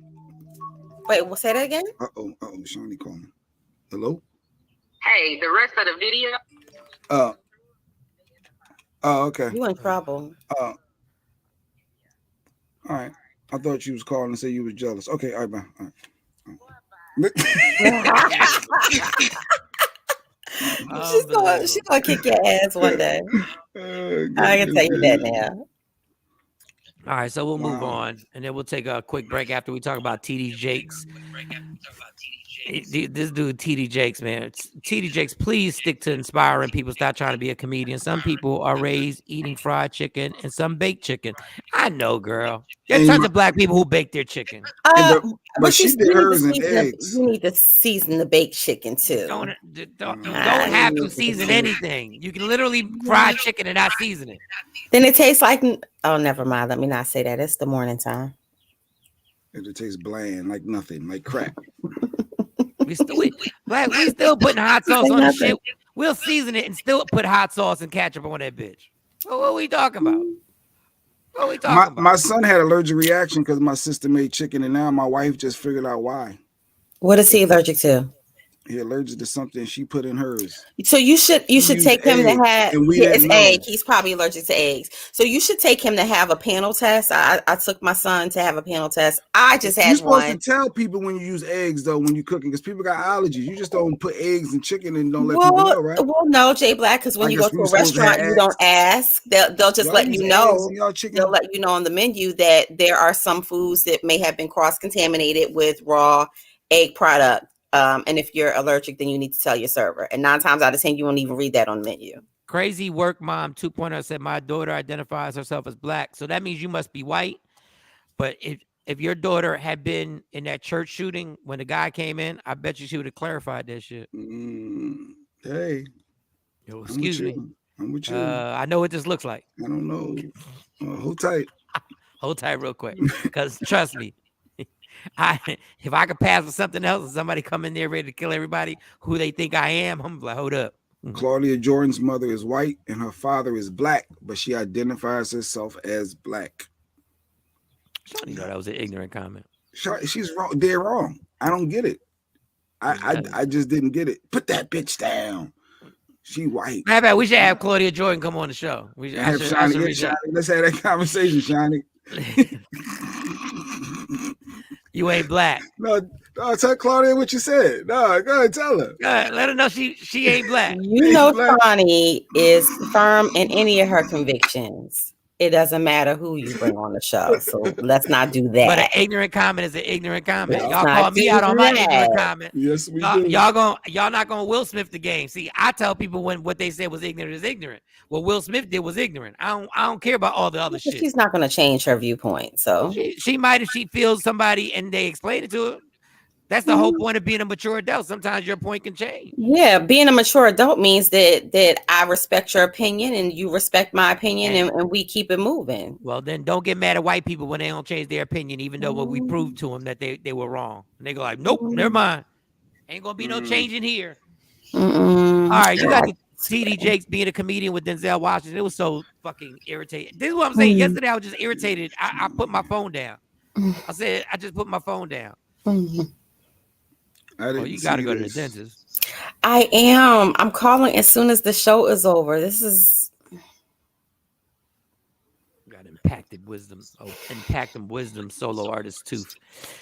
Wait, we'll say that again? Uh-oh, Shawnee calling. Hello? Hey, the rest of the video. Oh, okay. You in trouble. All right. I thought you was calling and say you was jealous. Okay, all right, bye. All right. She's gonna kick your ass one day. I can tell you that now. All right, so we'll move on, and then we'll take a quick break after we talk about TD Jakes. This dude, TD Jakes, man. TD Jakes, please stick to inspiring people. Stop trying to be a comedian. Some people are raised eating fried chicken and some baked chicken. I know, girl. There's tons of black people who bake their chicken. But she did hers in eggs. You need to season the baked chicken too. Don't have to season anything. You can literally fry chicken and not season it. Then it tastes like, oh, never mind. Let me not say that. It's the morning time. It tastes bland, like nothing, like crap. We still putting hot sauce on the shit. We'll season it and still put hot sauce and ketchup on that bitch. What are we talking about? What are we talking about? My son had allergic reaction because my sister made chicken, and now my wife just figured out why. What is he allergic to? He allergic to something she put in hers. So you should take him to have it's egg. He's probably allergic to eggs. So you should take him to have a panel test. I took my son to have a panel test. I just had one. You're supposed to tell people when you use eggs though when you're cooking because people got allergies. You just don't put eggs and chicken and don't let people know, right? Well, no, Jay Black, because when you go to a restaurant, you don't ask. They'll just let you know. They'll let you know on the menu that there are some foods that may have been cross-contaminated with raw egg product. And if you're allergic, then you need to tell your server. And 9 times out of 10, you won't even read that on the menu. Crazy Work Mom 2.0 said, my daughter identifies herself as black. So that means you must be white. But if your daughter had been in that church shooting when the guy came in, I bet you she would have clarified that shit. Hey. Yo, excuse me. I'm with you. I know what this looks like. I don't know. Hold tight. Hold tight real quick. Because trust me. If I could pass with something else and somebody come in there ready to kill everybody who they think I am, I'm like, hold up. Claudia Jordan's mother is white and her father is black, but she identifies herself as black. Shawn, you know that was an ignorant comment. She's wrong. They're wrong. I don't get it. I just didn't get it. Put that bitch down. She white. How about we should have Claudia Jordan come on the show? We should have Shawnee. Let's have that conversation, Shawnee. You ain't black. No, tell Claudia what you said. No, go ahead, tell her. Let her know she ain't black. You know, Shawnee is firm in any of her convictions. It doesn't matter who you bring on the show. So let's not do that. But an ignorant comment is an ignorant comment. Y'all call me out on my ignorant comment. Yes, we do. Y'all not gonna Will Smith the game. See, I tell people when what they said was ignorant is ignorant. What Will Smith did was ignorant. I don't care about all the other shit. She's not gonna change her viewpoint. So she might if she feels somebody and they explain it to her. That's the whole point of being a mature adult. Sometimes your point can change. Yeah, being a mature adult means that I respect your opinion and you respect my opinion and we keep it moving. Well, then don't get mad at white people when they don't change their opinion, even though what we proved to them that they were wrong. And they go like, nope, never mind. Ain't gonna be no change in here. All right, you got the TD Jakes being a comedian with Denzel Washington. It was so fucking irritating. This is what I'm saying. Yesterday I was just irritated. I put my phone down. I said I just put my phone down. Oh, you gotta go to the dentist. I am. I'm calling as soon as the show is over. This is got impacted wisdom solo artist tooth.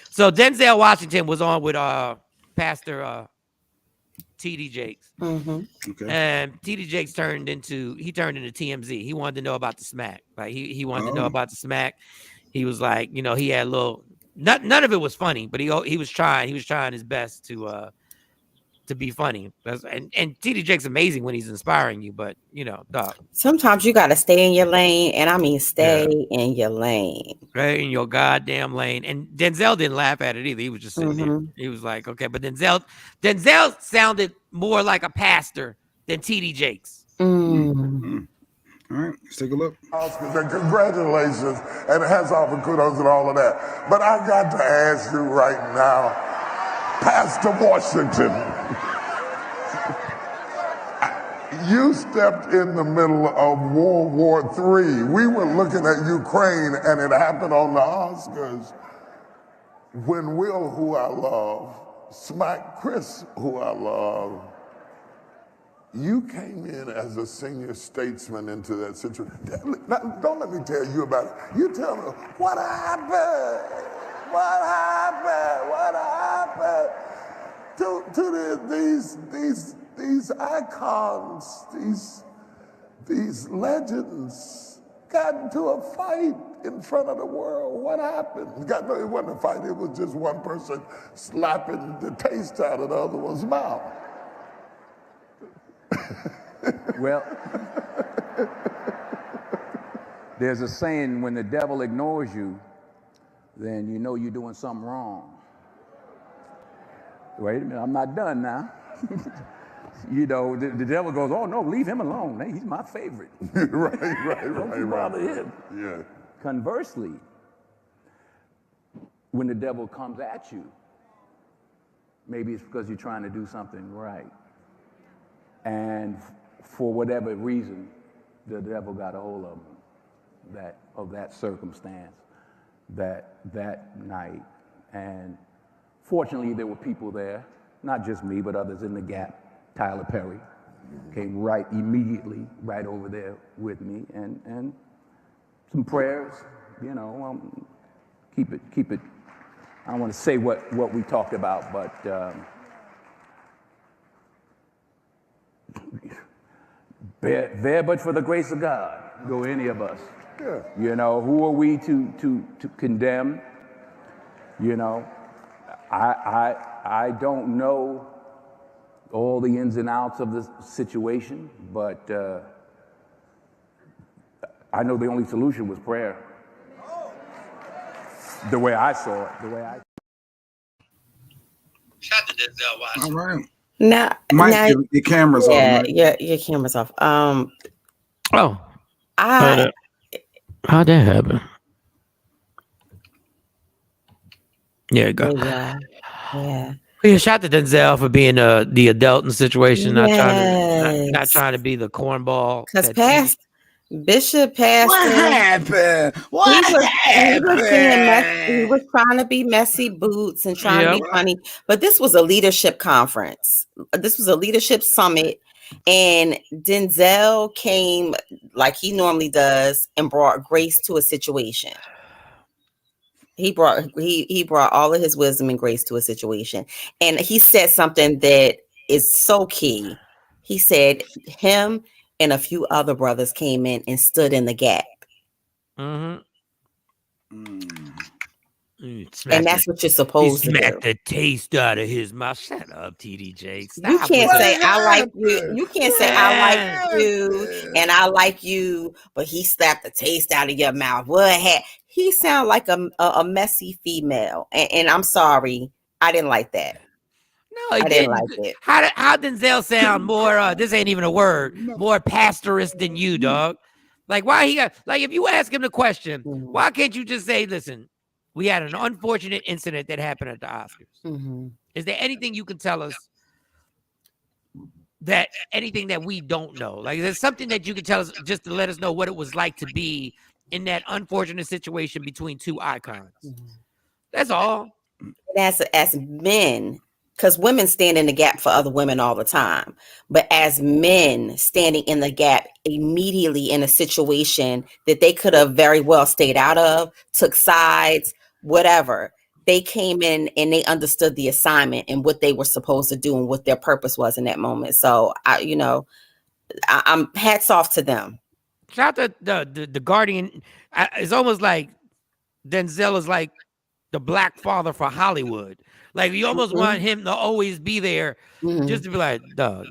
So Denzel Washington was on with Pastor TD Jakes. Okay. And TD Jakes turned into TMZ. He wanted to know about the smack. Like he wanted to know about the smack. He was like, you know, he had a little. None of it was funny, but he was trying his best to be funny. And TD Jake's amazing when he's inspiring you, but you know, dog. Sometimes you gotta stay in your lane, and I mean stay in your lane. Right in your goddamn lane. And Denzel didn't laugh at it either. He was just sitting there. He was like, okay, but Denzel sounded more like a pastor than TD Jakes. All right, let's take a look. Oscars and congratulations and hats off and kudos and all of that. But I got to ask you right now, Pastor Washington, you stepped in the middle of World War III. We were looking at Ukraine and it happened on the Oscars when Will, who I love, smacked Chris, who I love. You came in as a senior statesman into that situation. Don't let me tell you about it. You tell me, what happened? What happened? What happened? To these icons, these legends got into a fight in front of the world. What happened? It wasn't a fight. It was just one person slapping the taste out of the other one's mouth. Well, there's a saying, when the devil ignores you, then you know you're doing something wrong. Wait a minute, I'm not done now. You know, the devil goes, oh no, leave him alone. Hey, he's my favorite. Don't you bother him. Yeah. Conversely, when the devil comes at you, maybe it's because you're trying to do something right. And for whatever reason, the devil got a hold of that circumstance, that night. And fortunately, there were people there, not just me, but others in the Gap. Tyler Perry came immediately right over there with me, and some prayers, you know, keep it. I don't want to say what we talked about, but there, but for the grace of God, go any of us. Yeah. You know, who are we to condemn? You know, I don't know all the ins and outs of the situation, but I know the only solution was prayer. The way I saw it, Shout to Denzel Washington. All right. Now, Mike, your camera's off. yeah, Mike. your camera's off. How'd that happen? There you go. Yeah. Yeah, shout to Denzel for being the adult in the situation, not Yes. trying to be the cornball. Because Bishop passed. What happened? What happened? He was trying to be messy boots and trying to be funny. But this was a leadership conference. This was a leadership summit. And Denzel came like he normally does and brought grace to a situation. He brought all of his wisdom and grace to a situation. And he said something that is so key. He said him and a few other brothers came in and stood in the gap. Mm-hmm. And that's what you're supposed to do. Smack the taste out of his mouth. Shut up, TDJ. Stop. You can't say I like you. You can't say I like you and I like you, but he slapped the taste out of your mouth. He sound like a messy female, and I'm sorry, I didn't like that. No, I didn't like it. How Denzel sound more? This ain't even a word. More pastorist than you, dog. Like why he got like if you ask him the question, why can't you just say, listen? We had an unfortunate incident that happened at the Oscars. Mm-hmm. Is there anything you can tell us anything that we don't know? Like, there's something that you can tell us just to let us know what it was like to be in that unfortunate situation between two icons. Mm-hmm. That's all. And as men, because women stand in the gap for other women all the time, but as men standing in the gap immediately in a situation that they could have very well stayed out of, took sides, whatever, they came in and they understood the assignment and what they were supposed to do and what their purpose was in that moment. So I'm hats off to them. Shout out to the Guardian. It's almost like Denzel is like the black father for Hollywood. Like you almost want him to always be there, just to be like, dog,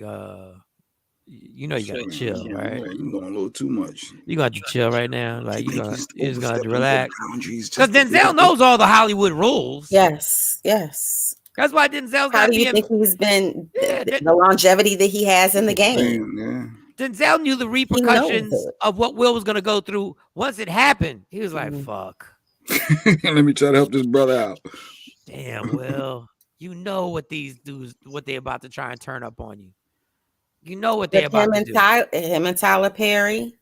you know you gotta chill, right? You're going a little too much. You got to chill right now. Like you just gotta relax. Because Denzel knows all the Hollywood rules. Yes. That's why Denzel's. How do you think he's been the longevity that he has in the game? Yeah. Denzel knew the repercussions of what Will was gonna go through once it happened. He was like, "Fuck." Let me try to help this brother out. Damn, Will, you know what these dudes, what they're about to try and turn up on you. You know what they're about to do. Him and Tyler Perry,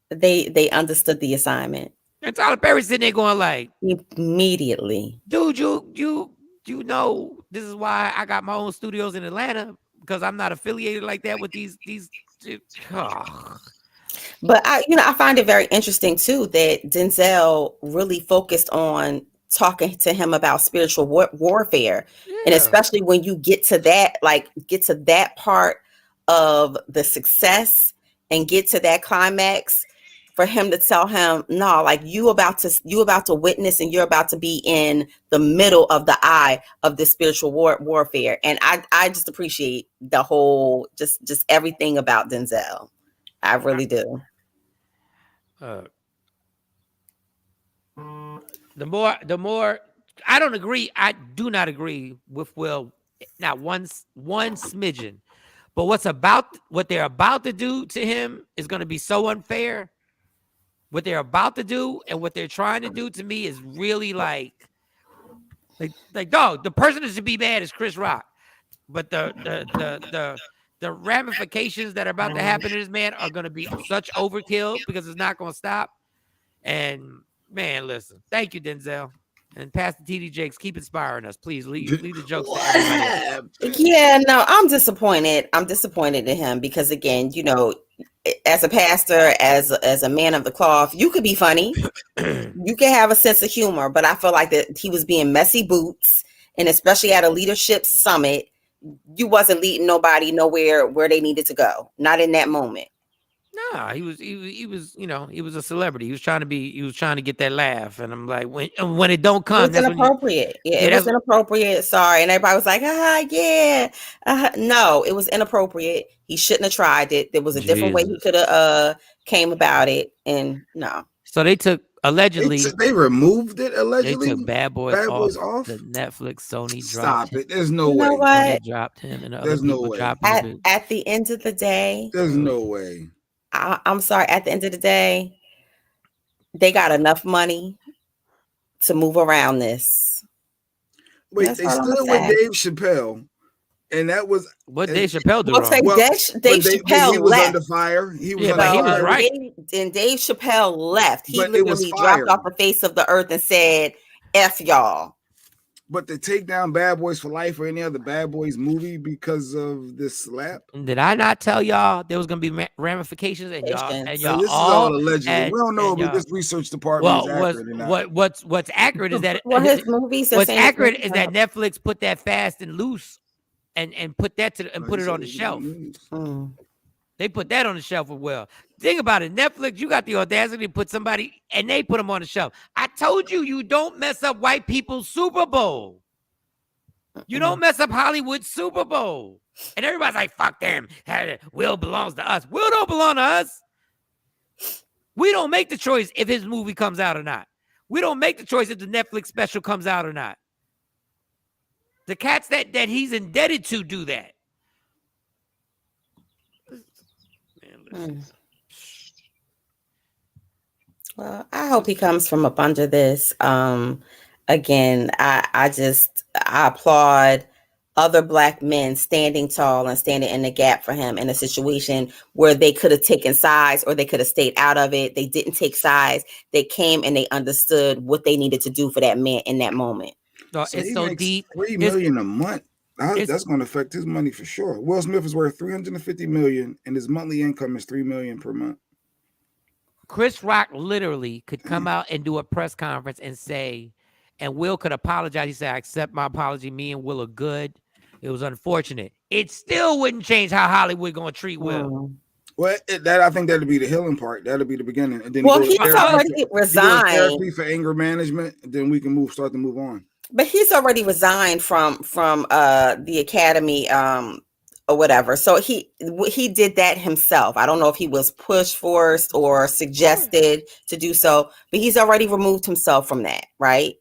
they understood the assignment. And Tyler Perry's sitting there going like, immediately, dude, you know, this is why I got my own studios in Atlanta, because I'm not affiliated like that with these. But I find it very interesting too that Denzel really focused on talking to him about spiritual warfare, and especially when you get to that part of the success and get to that climax, for him to tell him, no, like you about to witness, and you're about to be in the middle of the eye of this spiritual warfare. And I just appreciate the whole, just everything about Denzel. I really do. The more I don't agree. I do not agree with Will, not one smidgen. But what they're about to do to him is going to be so unfair. What they're about to do and what they're trying to do to me is really like dog. The person that should be mad is Chris Rock, but the ramifications that are about to happen to this man are going to be such overkill because it's not going to stop. And man, listen, thank you, Denzel. And Pastor TD Jakes, keep inspiring us. Please leave the jokes to everybody else. Yeah, no, I'm disappointed. I'm disappointed in him because, again, you know, as a pastor, as a man of the cloth, you could be funny. You can have a sense of humor, but I feel like that he was being messy boots, and especially at a leadership summit, you wasn't leading nobody nowhere where they needed to go. Not in that moment. No, he was, you know, he was a celebrity. He was trying to get that laugh. And I'm like, when it don't come, it was inappropriate. It was inappropriate. Sorry. And everybody was like, yeah. No, it was inappropriate. He shouldn't have tried it. There was a different way he could have came about it. And no. So they took, allegedly, they removed it. Allegedly, they took Bad Boys off the Netflix. Sony dropped. Stop it. There's no way. Know what? They dropped him, and there's no way. At the end of the day, there's no way. I'm sorry. At the end of the day, they got enough money to move around this. Wait, they stood with Dave Chappelle, and that was what Dave Chappelle did. Dave Chappelle he was left. under fire. He was he was right. And Dave Chappelle left. He literally dropped off the face of the earth and said, "F y'all." But to take down Bad Boys for Life or any other Bad Boys movie because of this slap? Did I not tell y'all there was going to be ramifications? And y'all this is all allegedly. We don't know if this research department is accurate or not. What's accurate is that his movies. What's accurate is that Netflix put that Fast and Loose and put that put it on the shelf. They put that on the shelf as well. Think about it. Netflix, you got the audacity to put somebody, and they put them on the shelf. I told you don't mess up white people's Super Bowl. You don't mess up Hollywood's Super Bowl. And everybody's like, fuck them. Will belongs to us. Will don't belong to us. We don't make the choice if his movie comes out or not. We don't make the choice if the Netflix special comes out or not. The cats that he's indebted to do that. Well, I hope he comes from up under this. Again, I applaud other Black men standing tall and standing in the gap for him in a situation where they could have taken sides or they could have stayed out of it. They didn't take sides. They came and they understood what they needed to do for that man in that moment. So it's so deep. $3 million a month. That's going to affect his money for sure. Will Smith is worth $350 million, and his monthly income is $3 million per month. Chris Rock literally could come out and do a press conference and say, and Will could apologize. He said, "I accept my apology. Me and Will are good. It was unfortunate." It still wouldn't change how Hollywood going to treat Will. Well, I think that'll be the healing part. That'll be the beginning. And then he's already resigned. Therapy for anger management. And then we can start to move on. But he's already resigned from the Academy or whatever. So he did that himself. I don't know if he was pushed, forced, or suggested to do so, but he's already removed himself from that, right?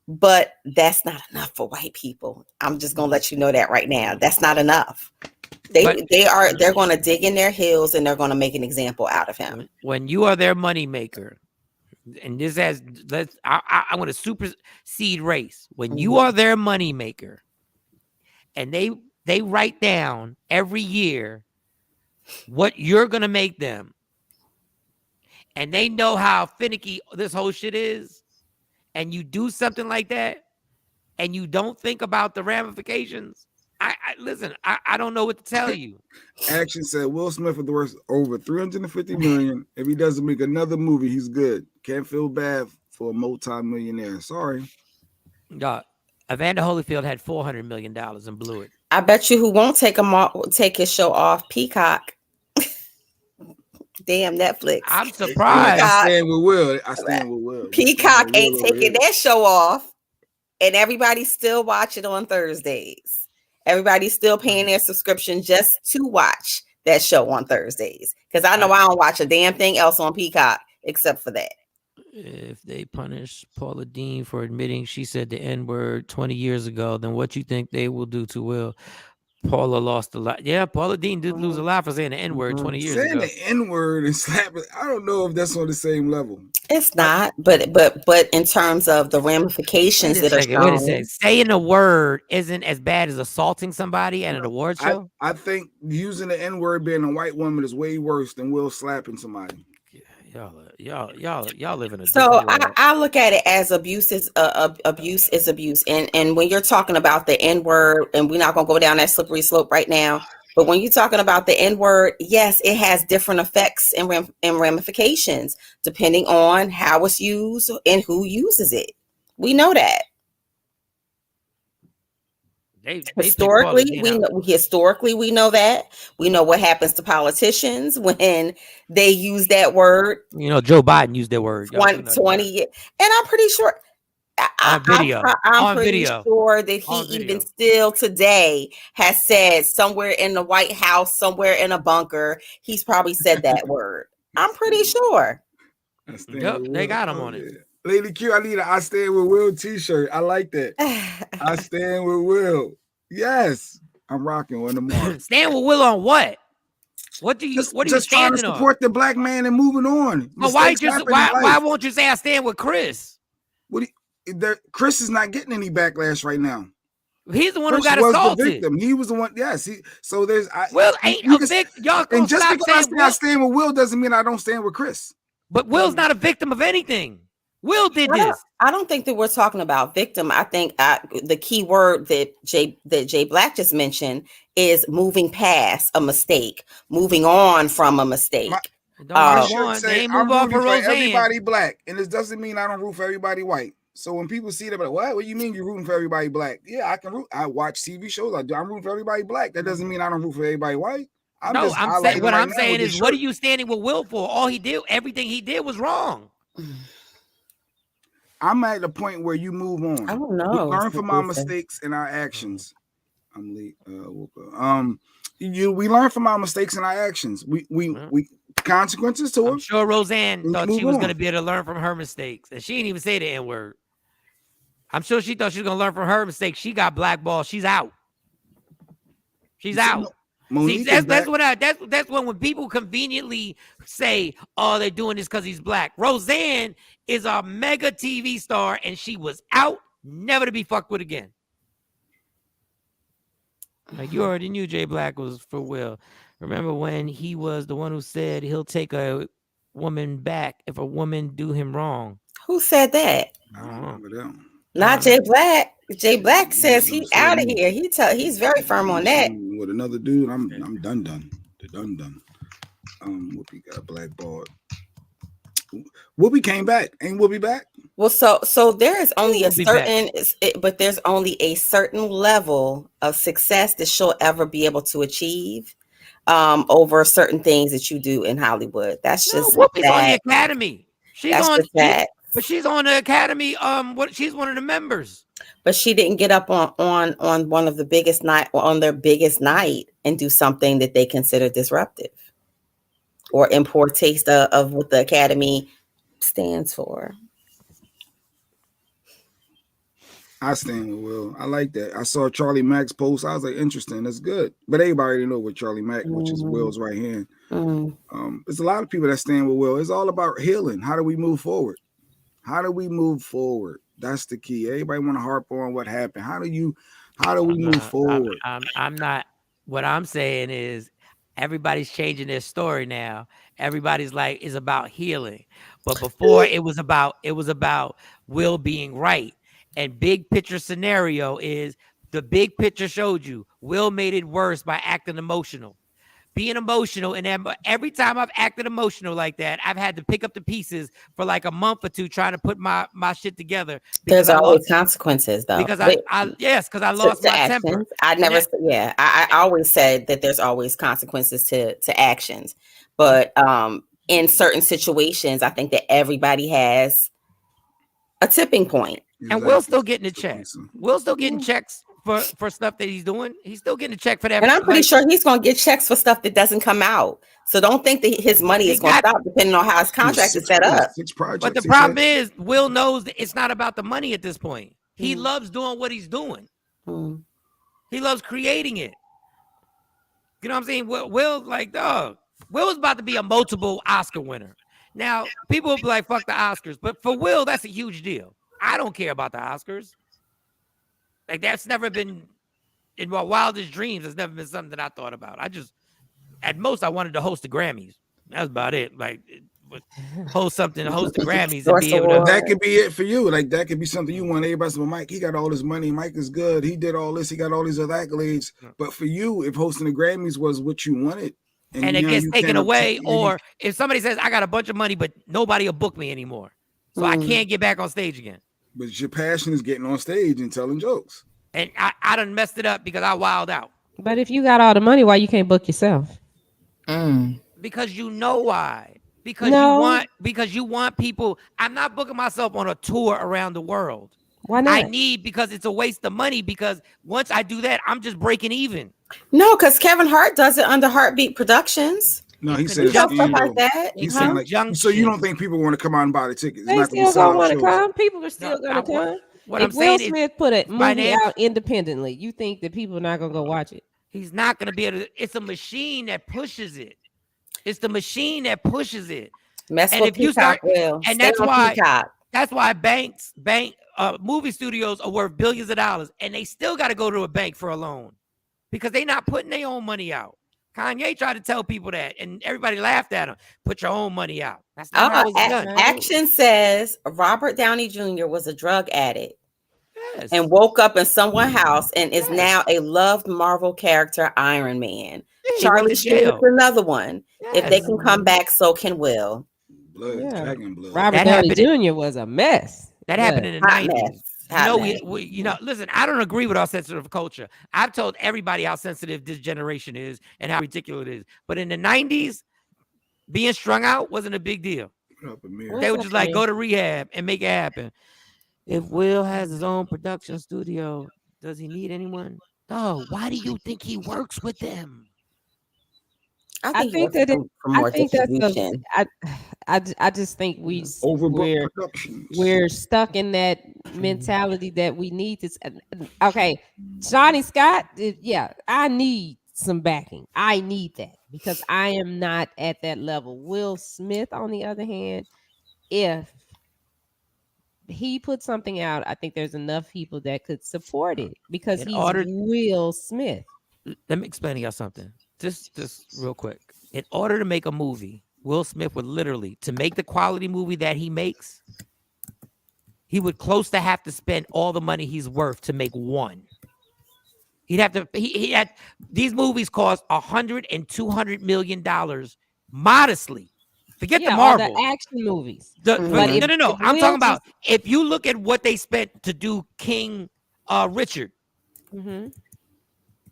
But that's not enough for white people. I'm just gonna let you know that right now. That's not enough. They're going to dig in their heels and they're going to make an example out of him. When you are their moneymaker, and this has, I want to supersede race. When you are their moneymaker, and they write down every year what you're gonna make them, and they know how finicky this whole shit is, and you do something like that, and you don't think about the ramifications. Listen, I don't know what to tell you. Action said Will Smith is worth over $350 million. If he doesn't make another movie, he's good. Can't feel bad for a multi-millionaire. Sorry. Evander Holyfield had $400 million and blew it. I bet you who won't take his show off, Peacock. Damn Netflix. I'm surprised. I stand with Will. Peacock ain't taking that show off, and everybody's still watching on Thursdays. Everybody's still paying their subscription just to watch that show on Thursdays. Because I know I don't watch a damn thing else on Peacock except for that. If they punish Paula Deen for admitting she said the N-word 20 years ago, then what you think they will do to Will? Paula lost a lot. Yeah, Paula Deen did lose a lot for saying the N-word 20 years ago. Saying the N-word and slapping, I don't know if that's on the same level. It's not, but in terms of the ramifications that are shown. Wait a second. Saying the word isn't as bad as assaulting somebody at an award show? I think using the N-word being a white woman is way worse than Will slapping somebody. Y'all live in a so I look at it as abuse is abuse, and when you're talking about the N-word, and we're not gonna go down that slippery slope right now, but when you're talking about the N-word, yes, it has different effects and ramifications depending on how it's used and who uses it. We know that. Historically, we know that. We know what happens to politicians when they use that word. You know, Joe Biden used that word 20 years, and I'm pretty sure I'm pretty sure that he even still today has said somewhere in the White House, somewhere in a bunker, he's probably said that word. I'm pretty sure. Yep, they got him on it. Lady Q, I need a I Stand With Will t-shirt. I like that. I stand with Will. Yes. I'm rocking one tomorrow. Stand with Will on what? What are you trying to support the black man and moving on? But why won't you say I stand with Chris? Chris is not getting any backlash right now. He's the one who got assaulted. The victim. He was the one. Yes. Will ain't a victim. Y'all and just because I stand with Will doesn't mean I don't stand with Chris. But Will's not a victim of anything. Will did this. I don't think that we're talking about victim. I think the key word that Jay Black just mentioned is moving past a mistake, moving on from a mistake. I should say I'm rooting for everybody black, and this doesn't mean I don't root for everybody white. So when people see that, like, what do you mean you're rooting for everybody black? Yeah, I can root. I watch TV shows. I'm rooting for everybody black. That doesn't mean I don't root for everybody white. I'm saying is, what are you standing with Will for? Everything he did was wrong. I'm at the point where you move on. I don't know. We learn from our mistakes and our actions. I'm late. We learn from our mistakes and our actions. We consequences to it. I'm sure Roseanne thought she was going to be able to learn from her mistakes, and she didn't even say the N-word. I'm sure she thought she was going to learn from her mistakes. She got blackballed. She's out. She's out. See, that's when people conveniently say, "Oh, they're doing this because he's black." Roseanne is a mega TV star, and she was out, never to be fucked with again. Like, you already knew Jay Black was for Will. Remember when he was the one who said he'll take a woman back if a woman do him wrong? Who said that? I don't remember that. Not Jay Black. Jay Black says he's out of here. He's very firm on that. With another dude, I'm done. They're done. Whoopi got blackballed. Whoopi came back. Ain't Whoopi back? Well, so there is only there's only a certain level of success that she'll ever be able to achieve over certain things that you do in Hollywood. That's just Whoopi's on the Academy. But she's on the Academy. She's one of the members. But she didn't get up on one of the biggest night on their biggest night and do something that they consider disruptive or in poor taste of what the Academy stands for. I stand with Will. I like that. I saw Charlie Mack's post. I was like, interesting. That's good. But everybody already know what Charlie Mack, which is Will's right hand. There's a lot of people that stand with Will. It's all about healing. How do we move forward? That's the key. Everybody want to harp on what happened. How do we move forward? I'm not. What I'm saying is everybody's changing their story now. Everybody's like, it's about healing. But before it was about Will being right. And big picture scenario is the big picture showed you Will made it worse by acting emotional. Being emotional, and every time I've acted emotional like that, I've had to pick up the pieces for like a month or two trying to put my shit together. There's always consequences, though. Because I lost my temper. I always said that there's always consequences to actions, but in certain situations, I think that everybody has a tipping point. And Will's still getting a check. Will's still getting checks for stuff that he's doing. He's still getting a check for that. And I'm pretty sure he's going to get checks for stuff that doesn't come out. So don't think that his money is going to stop depending on how his contract is set up. But the problem is, Will knows that it's not about the money at this point. He loves doing what he's doing. He loves creating it. You know what I'm saying? Will like, dog, Will's about to be a multiple Oscar winner. Now, people will be like, fuck the Oscars. But for Will, that's a huge deal. I don't care about the Oscars. Like, that's never been, in my wildest dreams, it's never been something that I thought about. At most, I wanted to host the Grammys. That's about it. Like, host the Grammys and be able to. That could be it for you. Like, that could be something you want. Everybody says, well, Mike, he got all this money. Mike is good. He did all this. He got all these other accolades. But for you, if hosting the Grammys was what you wanted, and it gets taken away, or if somebody says, I got a bunch of money, but nobody will book me anymore. So I can't get back on stage again. But your passion is getting on stage and telling jokes. And I done messed it up because I wilded out. But if you got all the money, why you can't book yourself? Because you know why. Because you want people. I'm not booking myself on a tour around the world. Why not? Because it's a waste of money, because once I do that, I'm just breaking even. No, because Kevin Hart does it under Heartbeat Productions. No, he said stuff like that. He said like, so you don't think people want to come out and buy the tickets? They still gonna want to come. People are still gonna come. What if I'm saying Will Smith put a movie finance, out independently, you think that people are not gonna go watch it? He's not gonna be able to. It's a machine that pushes it. It's the machine that pushes it. Mess and with if you Peacock, start, Will. and Stay that's on why Peacock. that's why movie studios are worth billions of dollars, and they still got to go to a bank for a loan because they're not putting their own money out. Kanye tried to tell people that, and everybody laughed at him. Put your own money out. That's not how it's done. Action says Robert Downey Jr. was a drug addict and woke up in someone's house and is now a loved Marvel character, Iron Man. Charlie Sheen is another one. If they can come back, so can Will. Dragon blood. Robert Downey Jr. was a mess. That happened in the 90s. Listen, I don't agree with our sensitive culture. I've told everybody how sensitive this generation is and how ridiculous it is. But in the 90s, being strung out wasn't a big deal. They would just like go to rehab and make it happen. If Will has his own production studio, does he need anyone? No. Why do you think he works with them? I think that's I just think we're stuck in that mentality that we need this. Okay, Johnny Scott, I need some backing. I need that because I am not at that level. Will Smith, on the other hand, if he put something out, I think there's enough people that could support it because he's Will Smith. Let me explain to y'all something. Just real quick. In order to make a movie, Will Smith would literally, to make the quality movie that he makes, he would close to have to spend all the money he's worth to make one. He'd have to, these movies cost $100 and $200 million modestly. Forget the Marvel. All the action movies. No. I'm talking about, if you look at what they spent to do King Richard,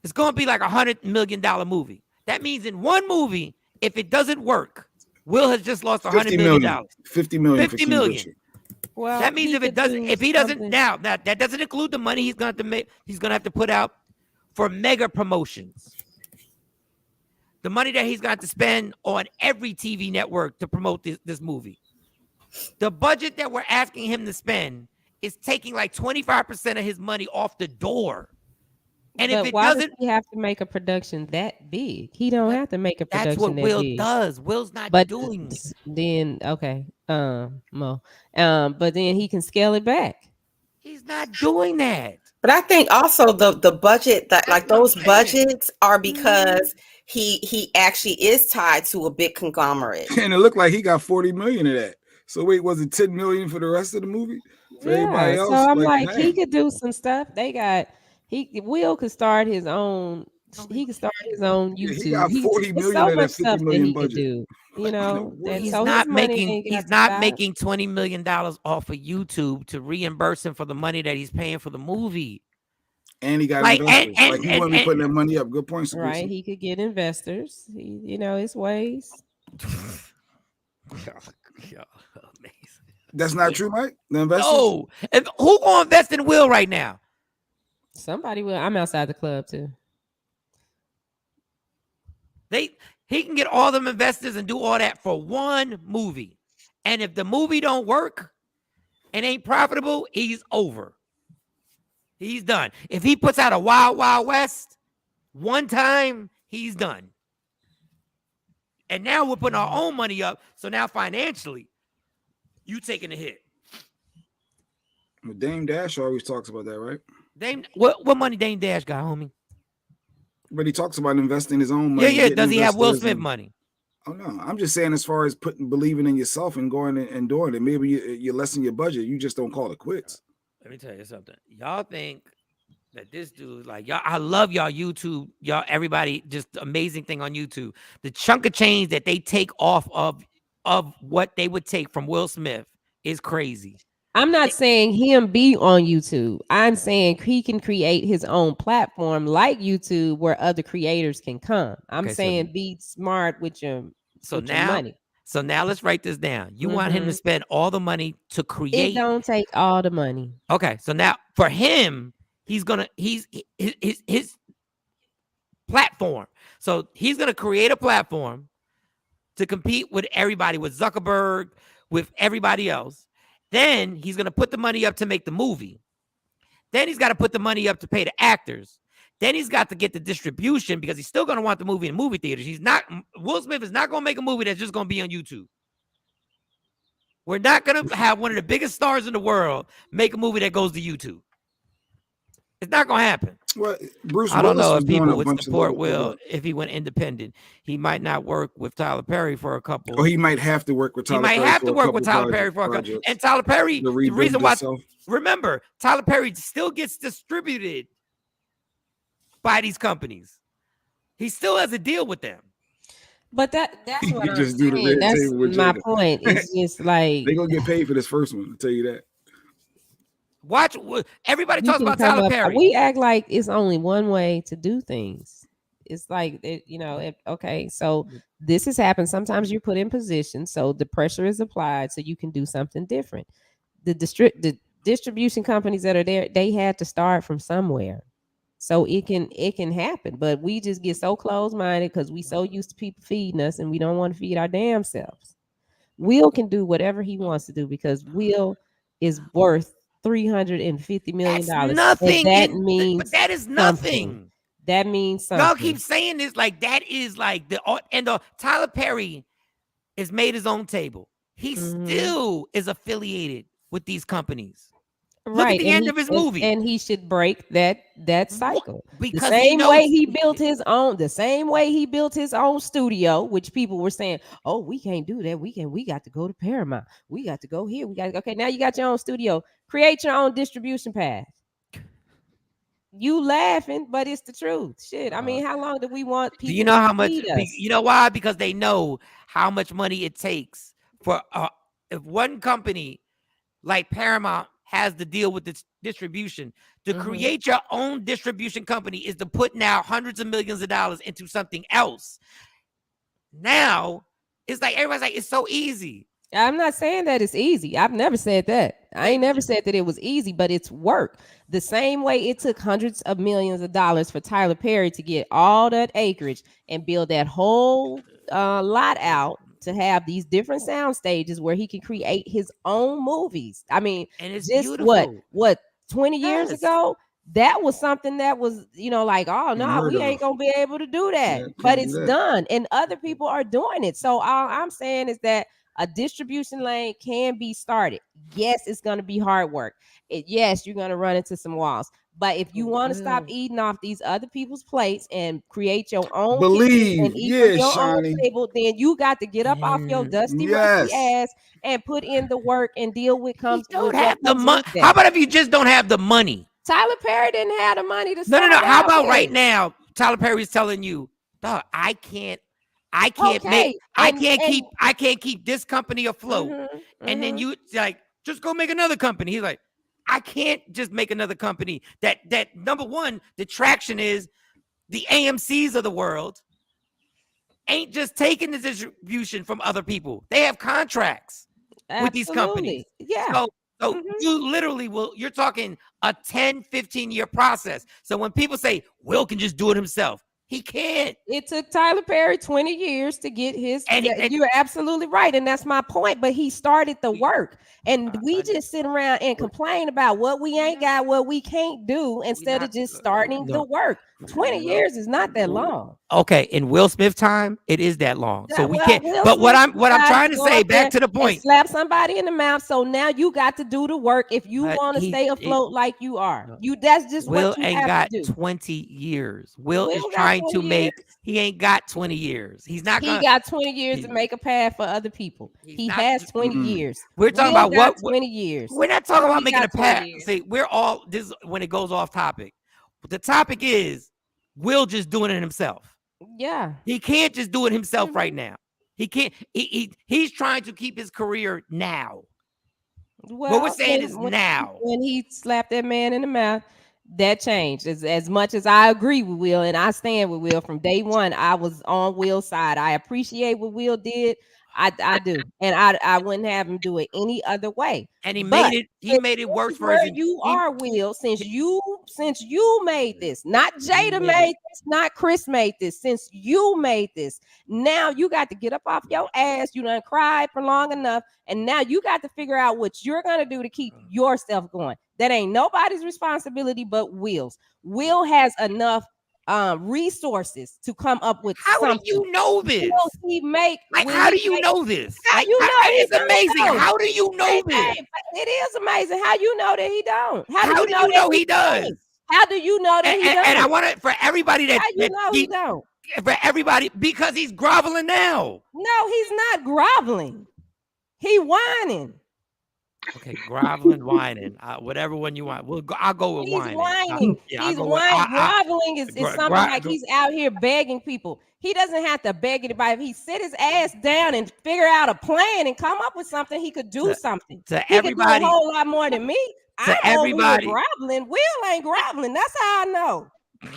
it's going to be like $100 million movie. That means in one movie, if it doesn't work, Will has just lost $100 million. $50 million. $50 million. Well, that means if he doesn't now, that doesn't include the money he's going to have to make. He's going to have to put out for mega promotions. The money that he's got to spend on every TV network to promote this movie. The budget that we're asking him to spend is taking like 25% of his money off the door. And if it doesn't, does he have to make a production that big? He don't have to make a production. That's what Will does. Will's not doing. Then Mo. But then he can scale it back. He's not doing that. But I think also the budget that like those budgets are because he actually is tied to a big conglomerate. And it looked like he got 40 million of that. So wait, was it 10 million for the rest of the movie? For everybody else? So I'm like he could do some stuff. Will could start his own. He could start his own YouTube. He got 40 million of that 50 million budget. Do, you know, he's not making $20 million off of YouTube to reimburse him for the money that he's paying for the movie. And he got investors. He wouldn't be putting that money up. Good point. Right, he could get investors. His ways. Amazing. That's not true, Mike. The investors. No, and who gonna invest in Will right now? Somebody will. I'm outside the club too. He can get all them investors and do all that for one movie, and if the movie don't work and ain't profitable, he's over. He's done. If he puts out a Wild Wild West one time, he's done. And now we're putting our own money up. So now financially, you taking a hit. Well, Dame Dash always talks about that, right? Dame, what money Dame Dash got, homie? But he talks about investing his own money. Yeah. Does he have Will Smith money? Oh no, I'm just saying as far as believing in yourself and going and doing it. Maybe you lessen your budget. You just don't call it quits. Let me tell you something. Y'all think that this dude, like y'all, I love y'all YouTube, y'all, everybody, just amazing thing on YouTube. The chunk of change that they take off of what they would take from Will Smith is crazy. I'm not saying him be on YouTube. I'm saying he can create his own platform like YouTube where other creators can come. I'm saying be smart with your money. So now let's write this down. You want him to spend all the money to create. It don't take all the money. Okay, so now for him, he's his platform. So he's gonna create a platform to compete with everybody, with Zuckerberg, with everybody else. Then he's going to put the money up to make the movie. Then he's got to put the money up to pay the actors. Then he's got to get the distribution because he's still going to want the movie in movie theaters. Will Smith is not going to make a movie that's just going to be on YouTube. We're not going to have one of the biggest stars in the world make a movie that goes to YouTube. It's not going to happen. Well, Bruce I don't Willis know was if people doing a would bunch support of Will if he went independent. He might not work with Tyler Perry for a couple. Or he might have to work with Tyler Perry. He might have to work with Tyler Perry for a couple. And Tyler Perry, the reason why, remember, Tyler Perry still gets distributed by these companies. He still has a deal with them. But that's what I'm saying. That's my point. It's just like they're gonna get paid for this first one. I'll tell you that. Watch, everybody talks about Tyler Perry. We act like it's only one way to do things. It's like, okay, so this has happened. Sometimes you're put in position, so the pressure is applied so you can do something different. The distribution companies that are there, they had to start from somewhere. So it can happen. But we just get so closed-minded because we so used to people feeding us and we don't want to feed our damn selves. Will can do whatever he wants to do because Will is worth $350 million. That's nothing. That means but that is nothing. Something. That means something. Y'all keep saying this like that is like the Tyler Perry has made his own table. He still is affiliated with these companies. Right. Look at the end of his movie. And he should break that cycle. Because the same way he built his own studio, which people were saying, oh, we can't do that. We got to go to Paramount. We got to go here. Okay, now you got your own studio. Create your own distribution path. You laughing, but it's the truth. Shit. I mean, how long do we want people? Do you know how much? Us? You know why? Because they know how much money it takes for if one company like Paramount has the deal with the distribution to create your own distribution company is to put now hundreds of millions of dollars into something else. Now it's like everybody's like, it's so easy. I'm not saying that it's easy. I've never said that. I ain't never said that it was easy, but it's work. The same way it took hundreds of millions of dollars for Tyler Perry to get all that acreage and build that whole lot out to have these different sound stages where he can create his own movies. I mean, and it's just beautiful. what 20 years ago, that was something that was, like, oh no, we ain't gonna be able to do that. But it's done, and other people are doing it. So all I'm saying is that a distribution lane can be started. Yes, it's gonna be hard work. Yes, you're gonna run into some walls. But if you want to stop eating off these other people's plates and create your own and eat from your own table, then you got to get up off your dusty, rusty ass and put in the work and deal with comes. Don't have the money. How about if you just don't have the money? Tyler Perry didn't have the money to. No. How about right now? Tyler Perry's telling you, dog, I can't keep this company afloat. And then you like, just go make another company. He's like, I can't just make another company that number one, the traction is the AMCs of the world ain't just taking the distribution from other people. They have contracts with these companies. Yeah. So you literally you're talking a 10, 15-year process. So when people say Will can just do it himself, he can't. It took Tyler Perry 20 years to get his. You're absolutely right. And that's my point. But he started the work. And we just sit around and complain about what we ain't got, what we can't do, instead of just starting the work. 20 years is not that long. Okay, in Will Smith time, it is that long. So we Well, can't. Will But what Smith I'm decided trying to go say, up back there to the point, and slap somebody in the mouth. So now you got to do the work if you want to stay afloat like you are. That's just Will what you ain't have got to do. 20 years. Will is got trying 20 to make. years. He ain't got 20 years. He's not gonna. He got 20 years to make a path for other people. He has 20 years. We're talking Will about got what 20 years. We're not talking about making a got 20 path. years. See, we're all this when it goes off topic. But the topic is Will just doing it himself. Yeah. He can't just do it himself right now. He can't. He's trying to keep his career now. Well, what we're saying is now. When he slapped that man in the mouth, that changed. As much as I agree with Will and I stand with Will from day one, I was on Will's side. I appreciate what Will did. I do. And I wouldn't have him do it any other way. And he made it worse for where his. You are, Will, since you made this, not Jada made this, not Chris made this, since you made this. Now you got to get up off your ass. You done cried for long enough. And now you got to figure out what you're going to do to keep yourself going. That ain't nobody's responsibility but Will's. Will has enough resources to come up with something. How do you know this? How do you know this? How you know? It's amazing. How do you know this? It is amazing. How you know that he don't? How do you know he does? How do you know that he does? And I want it for everybody that. How you know he don't? For everybody, because he's groveling now. No, he's not groveling. He whining. Okay, groveling, whining, whatever one you want. I'll go with whining. Whining. He's whining. Groveling is something like he's out here begging people. He doesn't have to beg anybody. If he sit his ass down and figure out a plan and come up with something, he could do something. To he everybody, could do a whole lot more than me. To everybody, groveling. Will ain't groveling. That's how I know.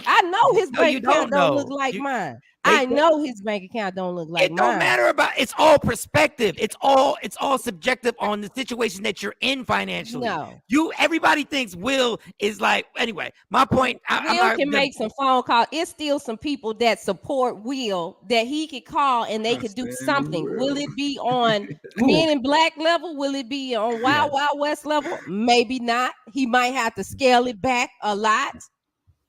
I know his bank account don't look like mine. I know his bank account don't look like mine. It don't matter about. It's all perspective. It's all subjective on the situation that you're in financially. No, everybody thinks Will is like. Anyway, my point. Will can make some phone calls. It's still some people that support Will that he could call and they could do something. Will it be on Men in Black level? Will it be on Wild Wild West level? Maybe not. He might have to scale it back a lot,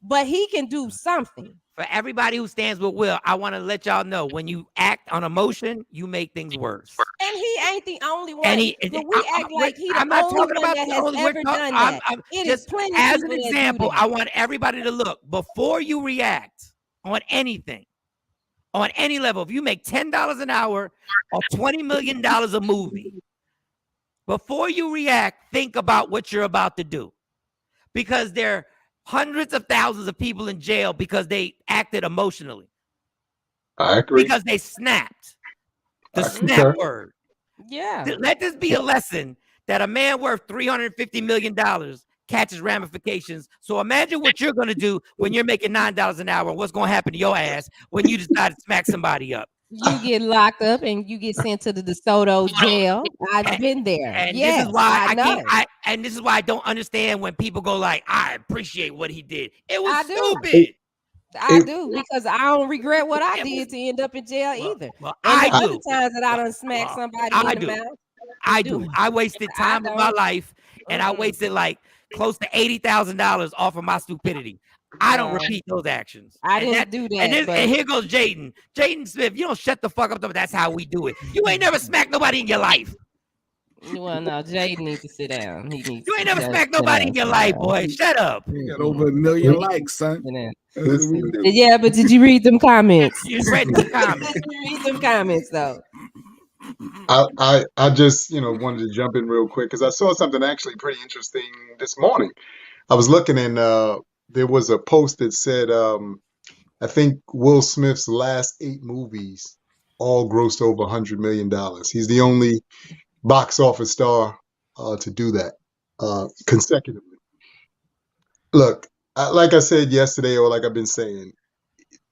but he can do something. For everybody who stands with Will, I want to let y'all know when you act on emotion, you make things worse. And he ain't the only one. And we act like he's the only one that has ever done that. It is plenty as of an people example, that do that. I want everybody to look before you react on anything, on any level. If you make $10 an hour or $20 million a movie, before you react, think about what you're about to do, because they're hundreds of thousands of people in jail because they acted emotionally. I agree. Because they snapped. The snap word. Yeah. Let this be a lesson that a man worth $350 million catches ramifications. So imagine what you're going to do when you're making $9 an hour and what's going to happen to your ass when you decide to smack somebody up. You get locked up and you get sent to the DeSoto jail. I've been there. And yes, this is why I know. And this is why I don't understand when people go like, I appreciate what he did. It was stupid. I do, because I don't regret what I did to end up in jail either. Well, and I the do. other times that I done smacked somebody in the mouth. I do. I wasted time of my life, and I wasted like close to $80,000 off of my stupidity. I don't repeat those actions. I didn't do that. And here goes Jaden. Jaden Smith, you don't shut the fuck up. That's how we do it. You ain't never smacked nobody in your life. Well, no, Jaden needs to sit down. You ain't never smacked nobody in your life, boy. Shut up. You got over 1 million likes, son. Yeah, but did you read them comments? You read the comments. Read them comments, though. I just wanted to jump in real quick because I saw something actually pretty interesting this morning. I was looking and there was a post that said I think Will Smith's last 8 movies all grossed over $100 million. He's the only box office star to do that consecutively. Look, like I said yesterday, or like I've been saying,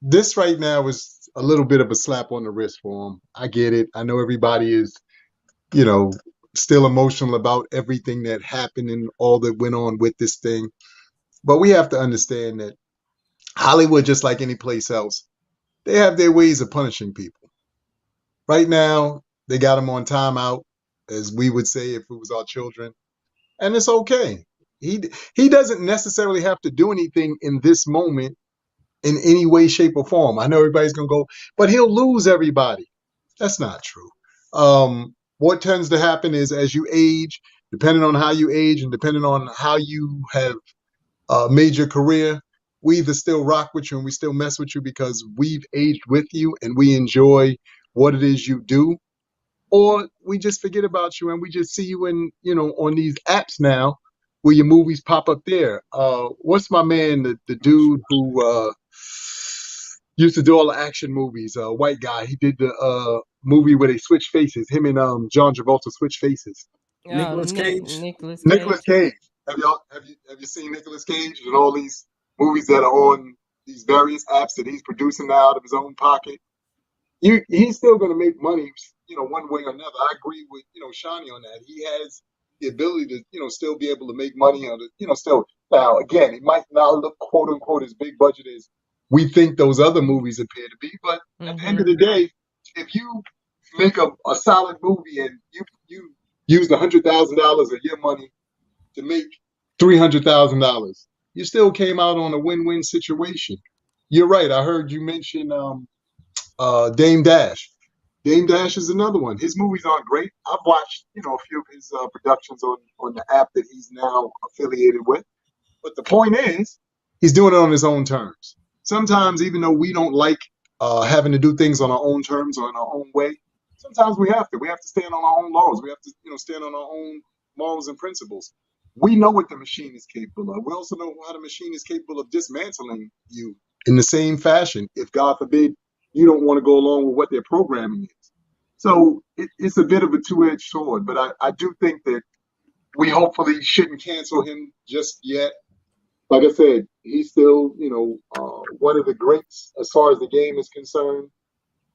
this right now is a little bit of a slap on the wrist for him. I get it. I know everybody is, you know, still emotional about everything that happened and all that went on with this thing. But we have to understand that Hollywood, just like any place else, they have their ways of punishing people. Right now, they got him on timeout, as we would say if it was our children, and it's okay. He doesn't necessarily have to do anything in this moment in any way, shape, or form. I know everybody's gonna go, but he'll lose everybody. That's not true. What tends to happen is as you age, depending on how you age and depending on how you have made your career, we either still rock with you and we still mess with you because we've aged with you and we enjoy what it is you do, or we just forget about you and we just see you in, you know, on these apps now where your movies pop up there. What's my man, the dude who used to do all the action movies, white guy, he did the movie where they switch faces, him and John Travolta switch faces. Nicolas Cage. Nicolas Cage. Have you seen Nicolas Cage and all these movies that are on these various apps that he's producing now out of his own pocket? He's still going to make money, you know, one way or another. I agree with, you know, Shawnee on that. He has the ability to, you know, still be able to make money on it, you know, still. Now, again, it might not look quote unquote as big budget as we think those other movies appear to be, but at the end of the day, if you make a solid movie and you use $100,000 of your money to make $300,000, you still came out on a win-win situation. You're right. I heard you mention Dame Dash. Dame Dash is another one. His movies aren't great. I've watched, you know, a few of his productions on the app that he's now affiliated with. But the point is, he's doing it on his own terms. Sometimes, even though we don't like having to do things on our own terms or in our own way, sometimes we have to. We have to stand on our own laws. We have to, you know, stand on our own morals and principles. We know what the machine is capable of. We also know how the machine is capable of dismantling you in the same fashion, if God forbid you don't want to go along with what their programming is. So it's a bit of a two-edged sword, but I do think that we hopefully shouldn't cancel him just yet. Like I said, he's still, you know, one of the greats as far as the game is concerned.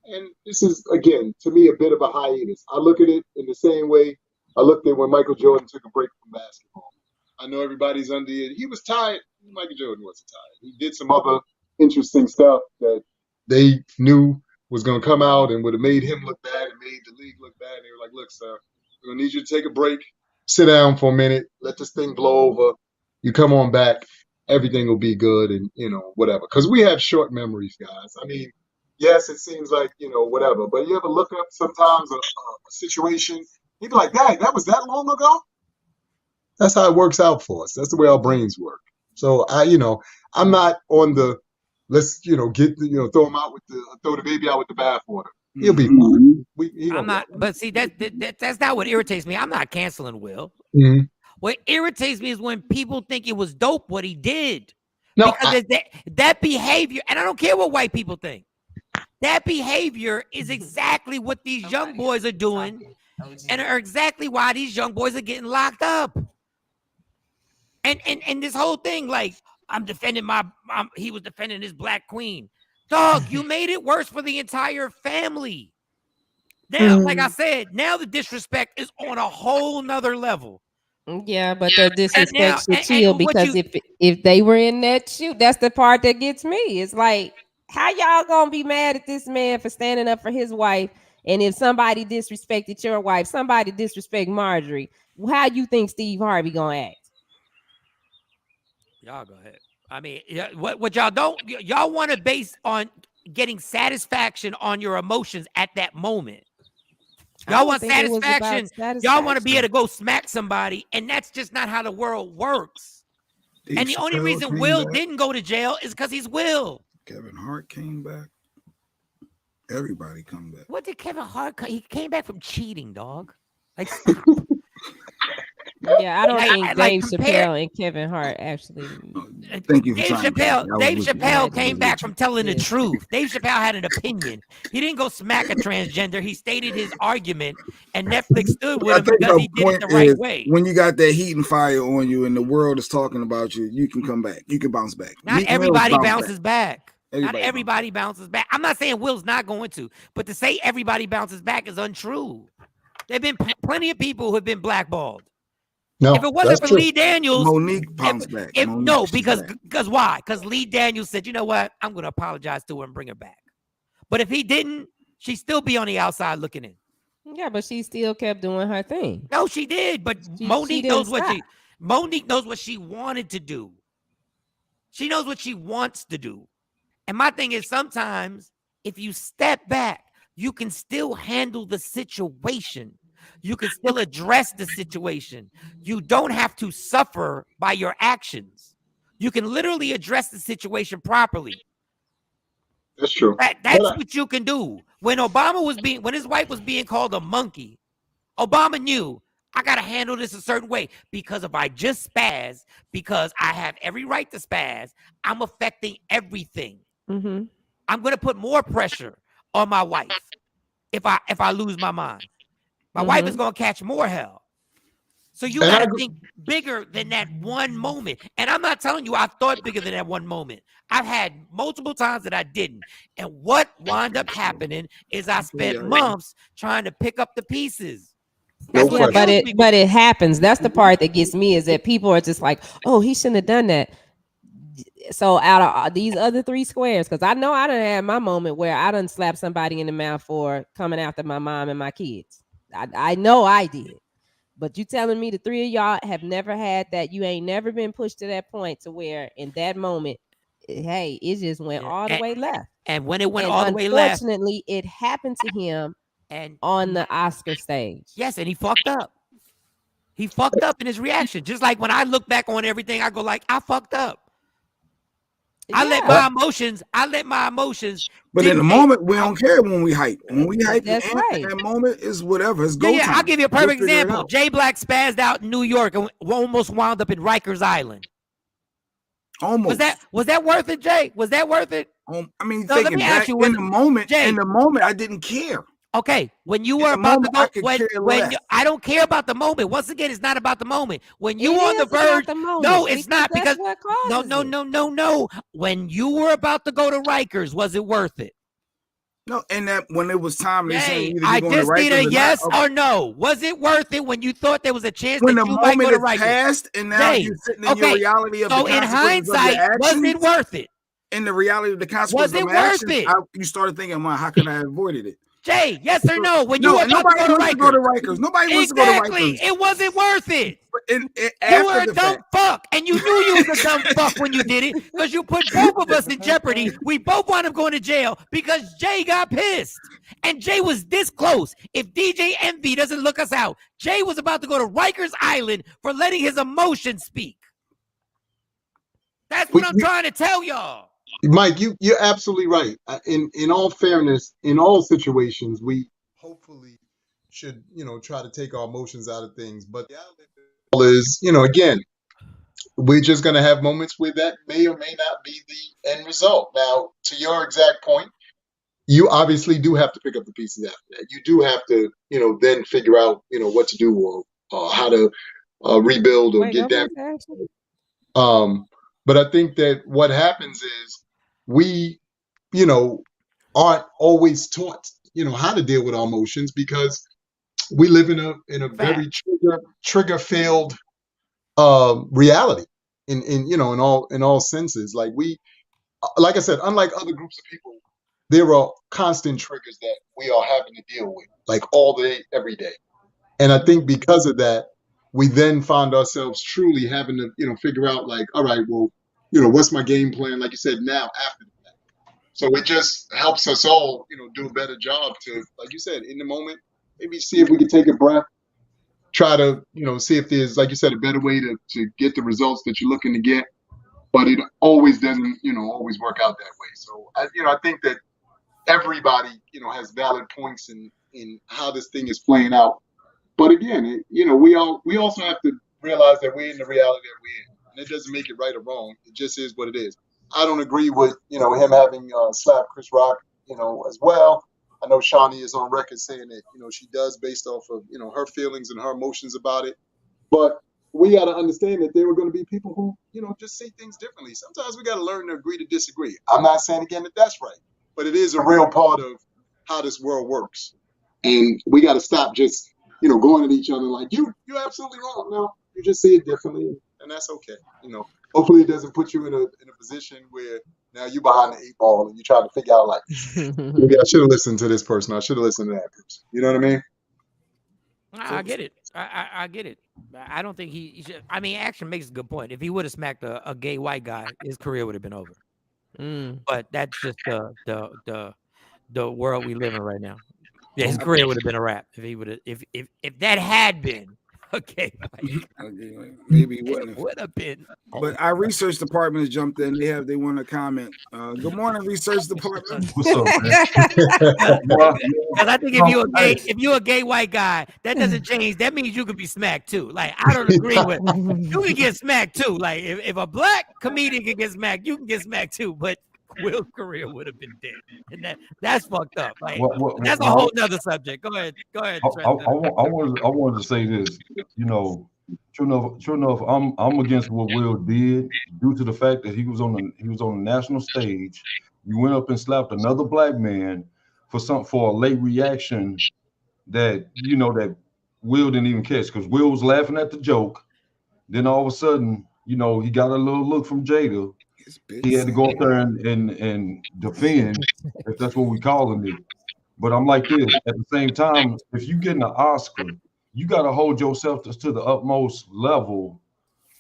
And this is, again, to me, a bit of a hiatus. I look at it in the same way I looked at when Michael Jordan took a break from basketball. I know everybody's under it. He was tired. Michael Jordan wasn't tired. He did some other interesting stuff that they knew was going to come out and would have made him look bad and made the league look bad. And they were like, look, sir, we're going to need you to take a break, sit down for a minute, let this thing blow over. You come on back, everything will be good and, you know, whatever. Because we have short memories, guys. I mean, yes, it seems like, you know, whatever. But you ever look up sometimes a situation, you'd be like, dang, that was that long ago? That's how it works out for us. That's the way our brains work. So, I'm not on the let's, throw him out throw the baby out with the bathwater. He'll be fine. I'm not, but see, that's not what irritates me. I'm not canceling Will. Mm-hmm. What irritates me is when people think it was dope what he did. No, because that behavior, and I don't care what white people think. That behavior is exactly what these young boys are doing, and are exactly why these young boys are getting locked up. And this whole thing, like, I'm defending he was defending his black queen. Dog, you made it worse for the entire family. Now, like I said, now the disrespect is on a whole nother level. Yeah, but the disrespect should chill, because if they were in that shoot, that's the part that gets me. It's like, how y'all gonna be mad at this man for standing up for his wife? And if somebody disrespected your wife, somebody disrespect Marjorie, how you think Steve Harvey gonna act? Y'all go ahead. I mean, what y'all want to base on getting satisfaction on your emotions at that moment. Y'all want satisfaction. Y'all want to be able to go smack somebody, and that's just not how the world works. And the only reason Will didn't go to jail is because he's Will. Kevin Hart came back. Everybody come back. What did Kevin Hart? He came back from cheating, dog. Like, stop. Yeah, I don't think Dave Chappelle and Kevin Hart actually. Thank you. Dave Chappelle came back from telling the truth. Dave Chappelle had an opinion. He didn't go smack a transgender. He stated his argument, and Netflix stood with him because he did it the right way. When you got that heat and fire on you, and the world is talking about you, you can come back. You can bounce back. Not everybody bounces back. Not everybody bounces back. I'm not saying Will's not going to, but to say everybody bounces back is untrue. There've been plenty of people who have been blackballed. No, if it wasn't for Lee Daniels, Monique bounced back. Because why? Because Lee Daniels said, you know what? I'm going to apologize to her and bring her back. But if he didn't, she'd still be on the outside looking in. Yeah, but she still kept doing her thing. No, she did. But Monique knows what Monique knows what she wanted to do. She knows what she wants to do. And my thing is, sometimes if you step back, you can still handle the situation. You can still address the situation. You don't have to suffer by your actions. You can literally address the situation properly. That's true. That's what you can do. When his wife was being called a monkey, Obama knew, I got to handle this a certain way, because if I just spaz, because I have every right to spaz, I'm affecting everything. Mm-hmm. I'm going to put more pressure on my wife if I lose my mind. My wife is going to catch more hell. So you got to think bigger than that one moment. And I'm not telling you I thought bigger than that one moment. I've had multiple times that I didn't. And what wound up happening is I spent months trying to pick up the pieces. But it happens. That's the part that gets me, is that people are just like, oh, he shouldn't have done that. So out of these other 3 squares, because I know I done had my moment where I done slapped somebody in the mouth for coming after my mom and my kids. I know I did. But you telling me the 3 of y'all have never had that? You ain't never been pushed to that point to where in that moment, hey, it just went all the way left. And when it went all the way left, unfortunately, it happened to him on the Oscar stage. Yes, and he fucked up. He fucked up in his reaction. Just like when I look back on everything, I go like, I fucked up. I let my emotions. But in the moment, we don't care when we hype. When we hype, that's right. That moment is whatever. It's go time. I'll give you a perfect example. Jay Black spazzed out in New York and almost wound up in Rikers Island. Almost. Was that worth it, Jay? Was that worth it? I mean, thinking back in the moment, I didn't care. Okay, when you were about to go, I don't care about the moment. Once again, it's not about the moment. When you on the verge, no, it's not, because no. When you were about to go to Rikers, was it worth it? No, and that when it was time, I just need a yes or no. Was it worth it when you thought there was a chance that you might go to Rikers? Passed, and now you're sitting in your reality of the consequences. So in hindsight, was it worth it? In the reality of the consequences, was it worth it? You started thinking, well, how could I have avoided it? Jay, yes or no? When you were about to go to Rikers. Nobody wants to go to Rikers. It wasn't worth it. You were a dumb fuck, and you knew you was a dumb fuck when you did it, because you put both of us in jeopardy. We both wound up going to jail because Jay got pissed, and Jay was this close. If DJ Envy doesn't look us out, Jay was about to go to Rikers Island for letting his emotions speak. That's what I'm trying to tell y'all. Mike, you're absolutely right. In all fairness, in all situations, we hopefully should, try to take our emotions out of things. But the reality is, again, we're just going to have moments where that may or may not be the end result. Now, to your exact point, you obviously do have to pick up the pieces after that. You do have to, then figure out, what to do or how to rebuild or get that. But I think that what happens is we, aren't always taught, how to deal with our emotions, because we live in a very trigger filled reality in all senses. Like I said, unlike other groups of people, there are constant triggers that we are having to deal with, like all day, every day. And I think because of that, we then find ourselves truly having to, figure out, like, all right, well, what's my game plan? Like you said, now after that. So it just helps us all, do a better job to, like you said, in the moment, maybe see if we can take a breath, try to, see if there's, like you said, a better way to get the results that you're looking to get. But it always doesn't, always work out that way. So I think that everybody, has valid points in how this thing is playing out. But again, we also have to realize that we're in the reality that we're in. And it doesn't make it right or wrong. It just is what it is. I don't agree with, him having slapped Chris Rock, as well. I know Shawn is on record saying that, she does based off of, her feelings and her emotions about it. But we got to understand that there were going to be people who, just see things differently. Sometimes we got to learn to agree to disagree. I'm not saying again that that's right, but it is a real part of how this world works. And we got to stop just, going at each other like, you're absolutely wrong. No, you just see it differently, and that's okay. Hopefully it doesn't put you in a position where now you're behind the 8 ball and you're trying to figure out like, maybe I should have listened to this person. I should have listened to that person. You know what I mean? I get it. I get it. I don't think he should. I mean, Action makes a good point. If he would have smacked a gay white guy, his career would have been over. But that's just the world we live in right now. Yeah, his career would have been a wrap if he would have. If that had been a gay white guy, maybe he wouldn't have. Would have been. But our research department has jumped in. They want to comment. Good morning, research department. What's up, man? Because I think if you're a gay white guy, that doesn't change. That means you could be smacked too. Like, I don't agree with you can get smacked too. Like, if a black comedian can get smacked, you can get smacked too. But Will's career would have been dead, and that's fucked up. Like, that's a whole nother subject. Go ahead. I wanted to say this. True enough, I'm against what Will did due to the fact that he was on the national stage. You went up and slapped another black man for a late reaction that that Will didn't even catch, because Will was laughing at the joke. Then all of a sudden, he got a little look from Jada. He had to go up there and defend, if that's what we calling it. But I'm like this, at the same time, if you getting an Oscar, you got to hold yourself to the utmost level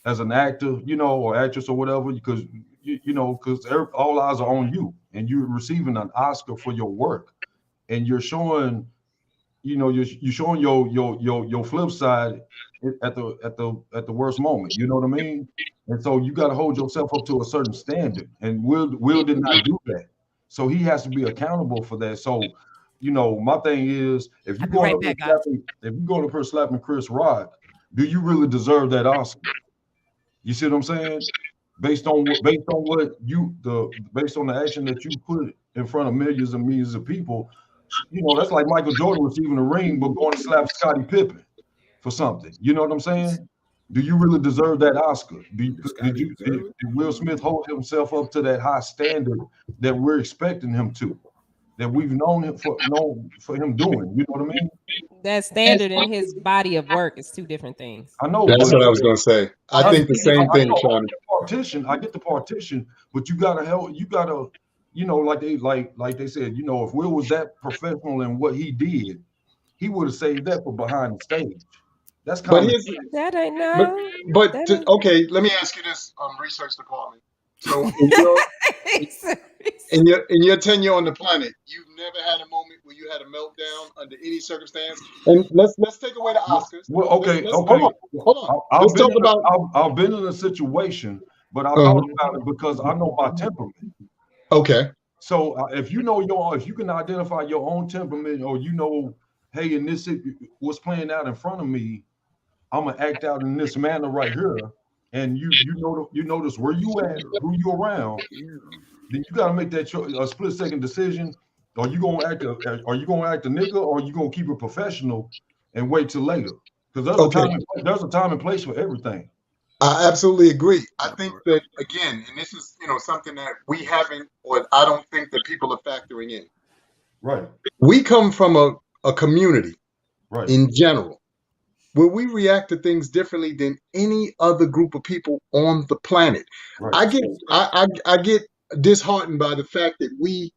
as an actor, or actress or whatever, because because all eyes are on you, and you're receiving an Oscar for your work, and you're showing, you're showing your flip side at the worst moment. You know what I mean? And so you got to hold yourself up to a certain standard, and Will did not do that, so he has to be accountable for that. So, my thing is, if you go up for slapping Chris Rock, do you really deserve that Oscar? You see what I'm saying? Based on the action that you put in front of millions and millions of people, that's like Michael Jordan receiving a ring but going to slap Scottie Pippen for something. You know what I'm saying? Do you really deserve that Oscar? Did Will Smith hold himself up to that high standard that we're expecting him to, that we've known him for him doing? You know what I mean? That standard and his body of work is two different things. I know. That's what I was going to say. I think the same thing, Shawn. I get the partition, but you gotta help. You gotta, like they said, if Will was that professional in what he did, he would have saved that for behind the stage. That's kind of that ain't no. Okay, let me ask you this, research department. So in your tenure on the planet, you've never had a moment where you had a meltdown under any circumstance. And let's take away the Oscars. Well, okay. Hold on. I've been in a situation, but I thought about it because I know my temperament. Okay. So if you can identify your own temperament, or hey, in this what's playing out in front of me, I'm gonna act out in this manner right here, and you notice where you at, who you around. Then you gotta make that a split second decision. Are you gonna act a nigga, or are you gonna keep it professional and wait till later? Because there's a time and place for everything. I absolutely agree. I think that, again, and this is something that we haven't, or I don't think that people are factoring in. Right. We come from a community, right, in general, where we react to things differently than any other group of people on the planet. Right. I get disheartened by the fact that we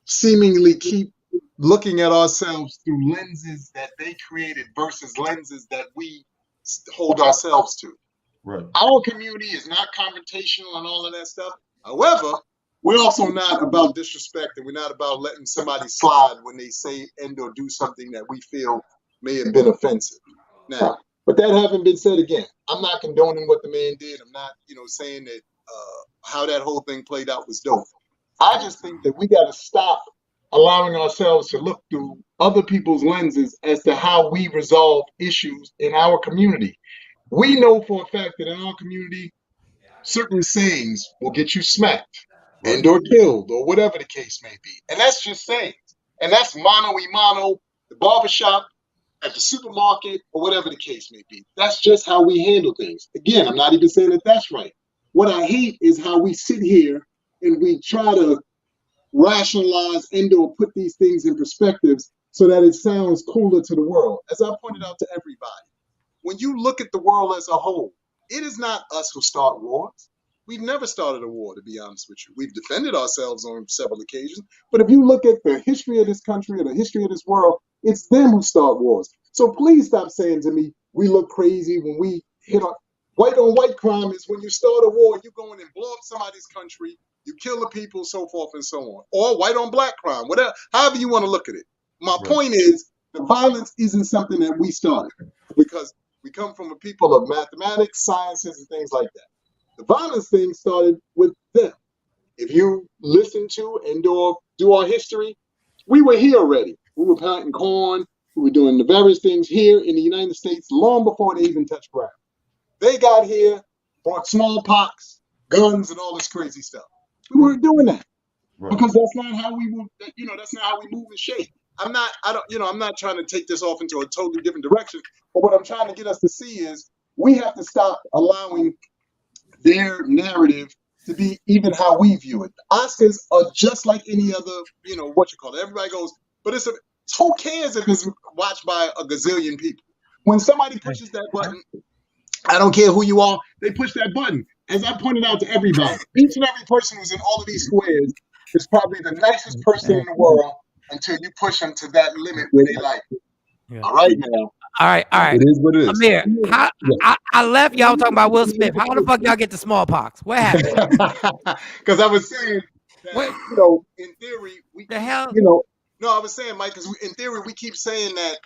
seemingly keep looking at ourselves through lenses that they created versus lenses that we hold ourselves to. Right. Our community is not confrontational and all of that stuff. However, we're also not about disrespect, and we're not about letting somebody slide when they say and or do something that we feel may have been offensive. Now, but that having been said, again, I'm not condoning what the man did. I'm not, saying that how that whole thing played out was dope. I just think that we got to stop allowing ourselves to look through other people's lenses as to how we resolve issues in our community. We know for a fact that in our community, certain sayings will get you smacked and or killed or whatever the case may be. And that's just sayings. And that's mano y mano, the barbershop, at the supermarket, or whatever the case may be. That's just how we handle things. Again, I'm not even saying that that's right. What I hate is how we sit here and we try to rationalize and or put these things in perspectives so that it sounds cooler to the world. As I pointed out to everybody, when you look at the world as a whole, it is not us who start wars. We've never started a war, to be honest with you. We've defended ourselves on several occasions. But if you look at the history of this country or the history of this world, it's them who start wars. So please stop saying to me, we look crazy when we hit on white crime is when you start a war, you go in and blow up somebody's country, you kill the people, so forth and so on. Or white on black crime, whatever, however you want to look at it. My point is, the violence isn't something that we started, because we come from a people of mathematics, sciences, and things like that. The violence thing started with them. If you listen to and do our history, we were here already. We were planting corn. We were doing the various things here in the United States long before they even touched ground. They got here, brought smallpox, guns, and all this crazy stuff. We weren't doing that because that's not how we move. That's not how we move and shake. I'm not trying to take this off into a totally different direction. But what I'm trying to get us to see is we have to stop allowing their narrative to be even how we view it. The Oscars are just like any other, everybody goes, but who cares if it's watched by a gazillion people? When somebody pushes that button, I don't care who you are, they push that button. As I pointed out to everybody, each and every person who's in all of these squares is probably the nicest person in the world until you push them to that limit where they like it. Yeah. All right, now. All right. It is what it is. Amir, I left y'all talking about Will Smith. How the fuck y'all get the smallpox? What happened? Because I was saying that, in theory, I was saying, Mike, because in theory, we keep saying that,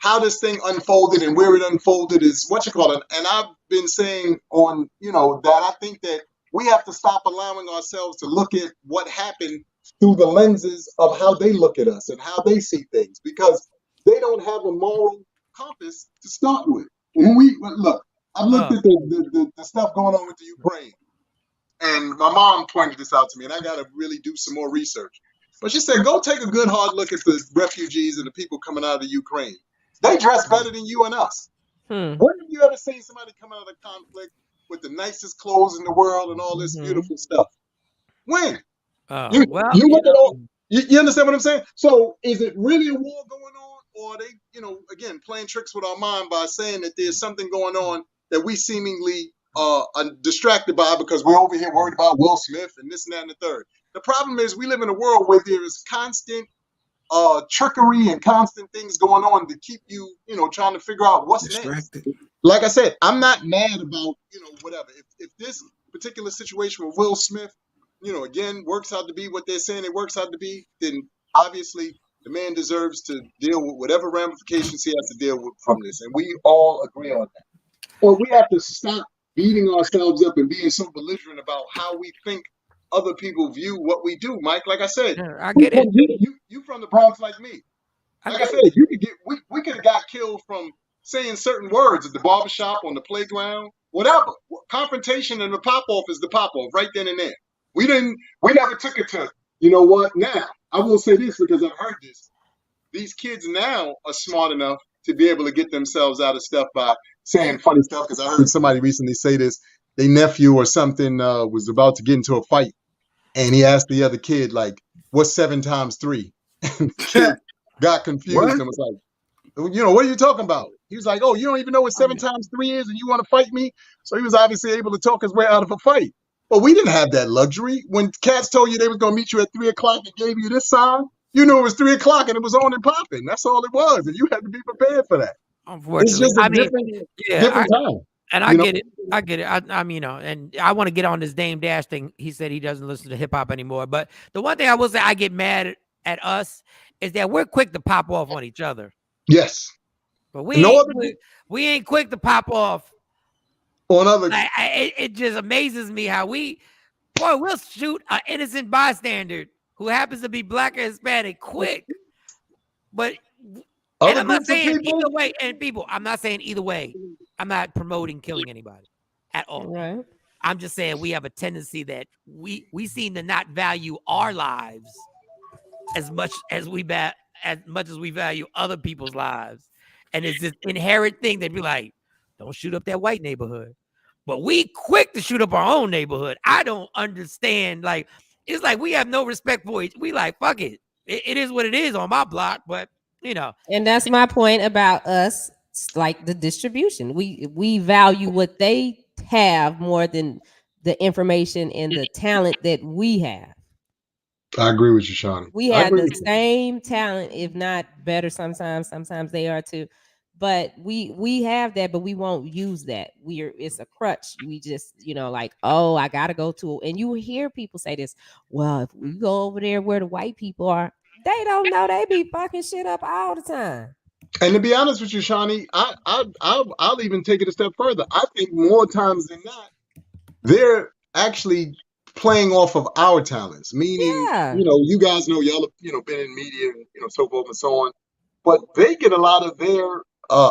how this thing unfolded and where it unfolded is and I've been saying on, that I think that we have to stop allowing ourselves to look at what happened through the lenses of how they look at us and how they see things, because they don't have a moral compass to start with. When I looked at the stuff going on with the Ukraine, and my mom pointed this out to me, and I got to really do some more research. But she said, go take a good hard look at the refugees and the people coming out of the Ukraine. They dress better than you and us. When have you ever seen somebody come out of the conflict with the nicest clothes in the world and all this beautiful stuff? When? You look at all. You understand what I'm saying? So is it really a war going on, or are they, again, playing tricks with our mind by saying that there's something going on that we seemingly are distracted by because we're over here worried about Will Smith and this and that and the third? The problem is we live in a world where there is constant trickery and constant things going on to keep you, trying to figure out what's distracted. Next. Like I said, I'm not mad about, whatever. If this particular situation with Will Smith, again, works out to be what they're saying it works out to be, then obviously the man deserves to deal with whatever ramifications he has to deal with from this. And we all agree on that. But we have to stop beating ourselves up and being so belligerent about how we think other people view what we do, Mike. Like I said, I get it. You from the Bronx like me. Like I said, we could have got killed from saying certain words at the barbershop, on the playground, whatever. Confrontation and the pop-off is the pop-off right then and there. We never took it to, now, I will say this because I've heard this. These kids now are smart enough to be able to get themselves out of stuff by saying funny stuff, because I heard somebody recently say this. Their nephew or something was about to get into a fight, and he asked the other kid, like, what's 7 times 3? And the kid got confused and was like, what are you talking about? He was like, oh, you don't even know what 7 times 3 is, and you want to fight me? So he was obviously able to talk his way out of a fight. But we didn't have that luxury. When cats told you they was going to meet you at 3 o'clock and gave you this sign, you knew it was 3 o'clock and it was on and popping. That's all it was, and you had to be prepared for that. Unfortunately, it's just a different time. And I get it. I get it. I'm, and I want to get on this Dame Dash thing. He said he doesn't listen to hip hop anymore. But the one thing I will say I get mad at us is that we're quick to pop off on each other. Yes. But we ain't quick to pop off on others. It just amazes me how we'll shoot an innocent bystander who happens to be black or Hispanic quick. But and I'm not saying either way. And people, I'm not saying either way. I'm not promoting killing anybody at all. Right. I'm just saying we have a tendency that we seem to not value our lives as much as we value other people's lives. And it's this inherent thing. They'd be like, don't shoot up that white neighborhood. But we quick to shoot up our own neighborhood. I don't understand. Like, it's like we have no respect for it. We like, fuck it. It is what it is on my block. But, you know. And that's my point about us, like the distribution. We value what they have more than the information and the talent that we have. I agree with you, Shawnee. We have the same talent, if not better sometimes. Sometimes they are too. But we have that, but we won't use that. It's a crutch. We just, like, oh, I gotta go to, and you hear people say this, well, if we go over there where the white people are, they don't know, they be fucking shit up all the time. And to be honest with you, Shawnee, I'll even take it a step further. I think more times than not, they're actually playing off of our talents. Meaning, you guys know y'all have, been in media and so forth and so on. But they get a lot of their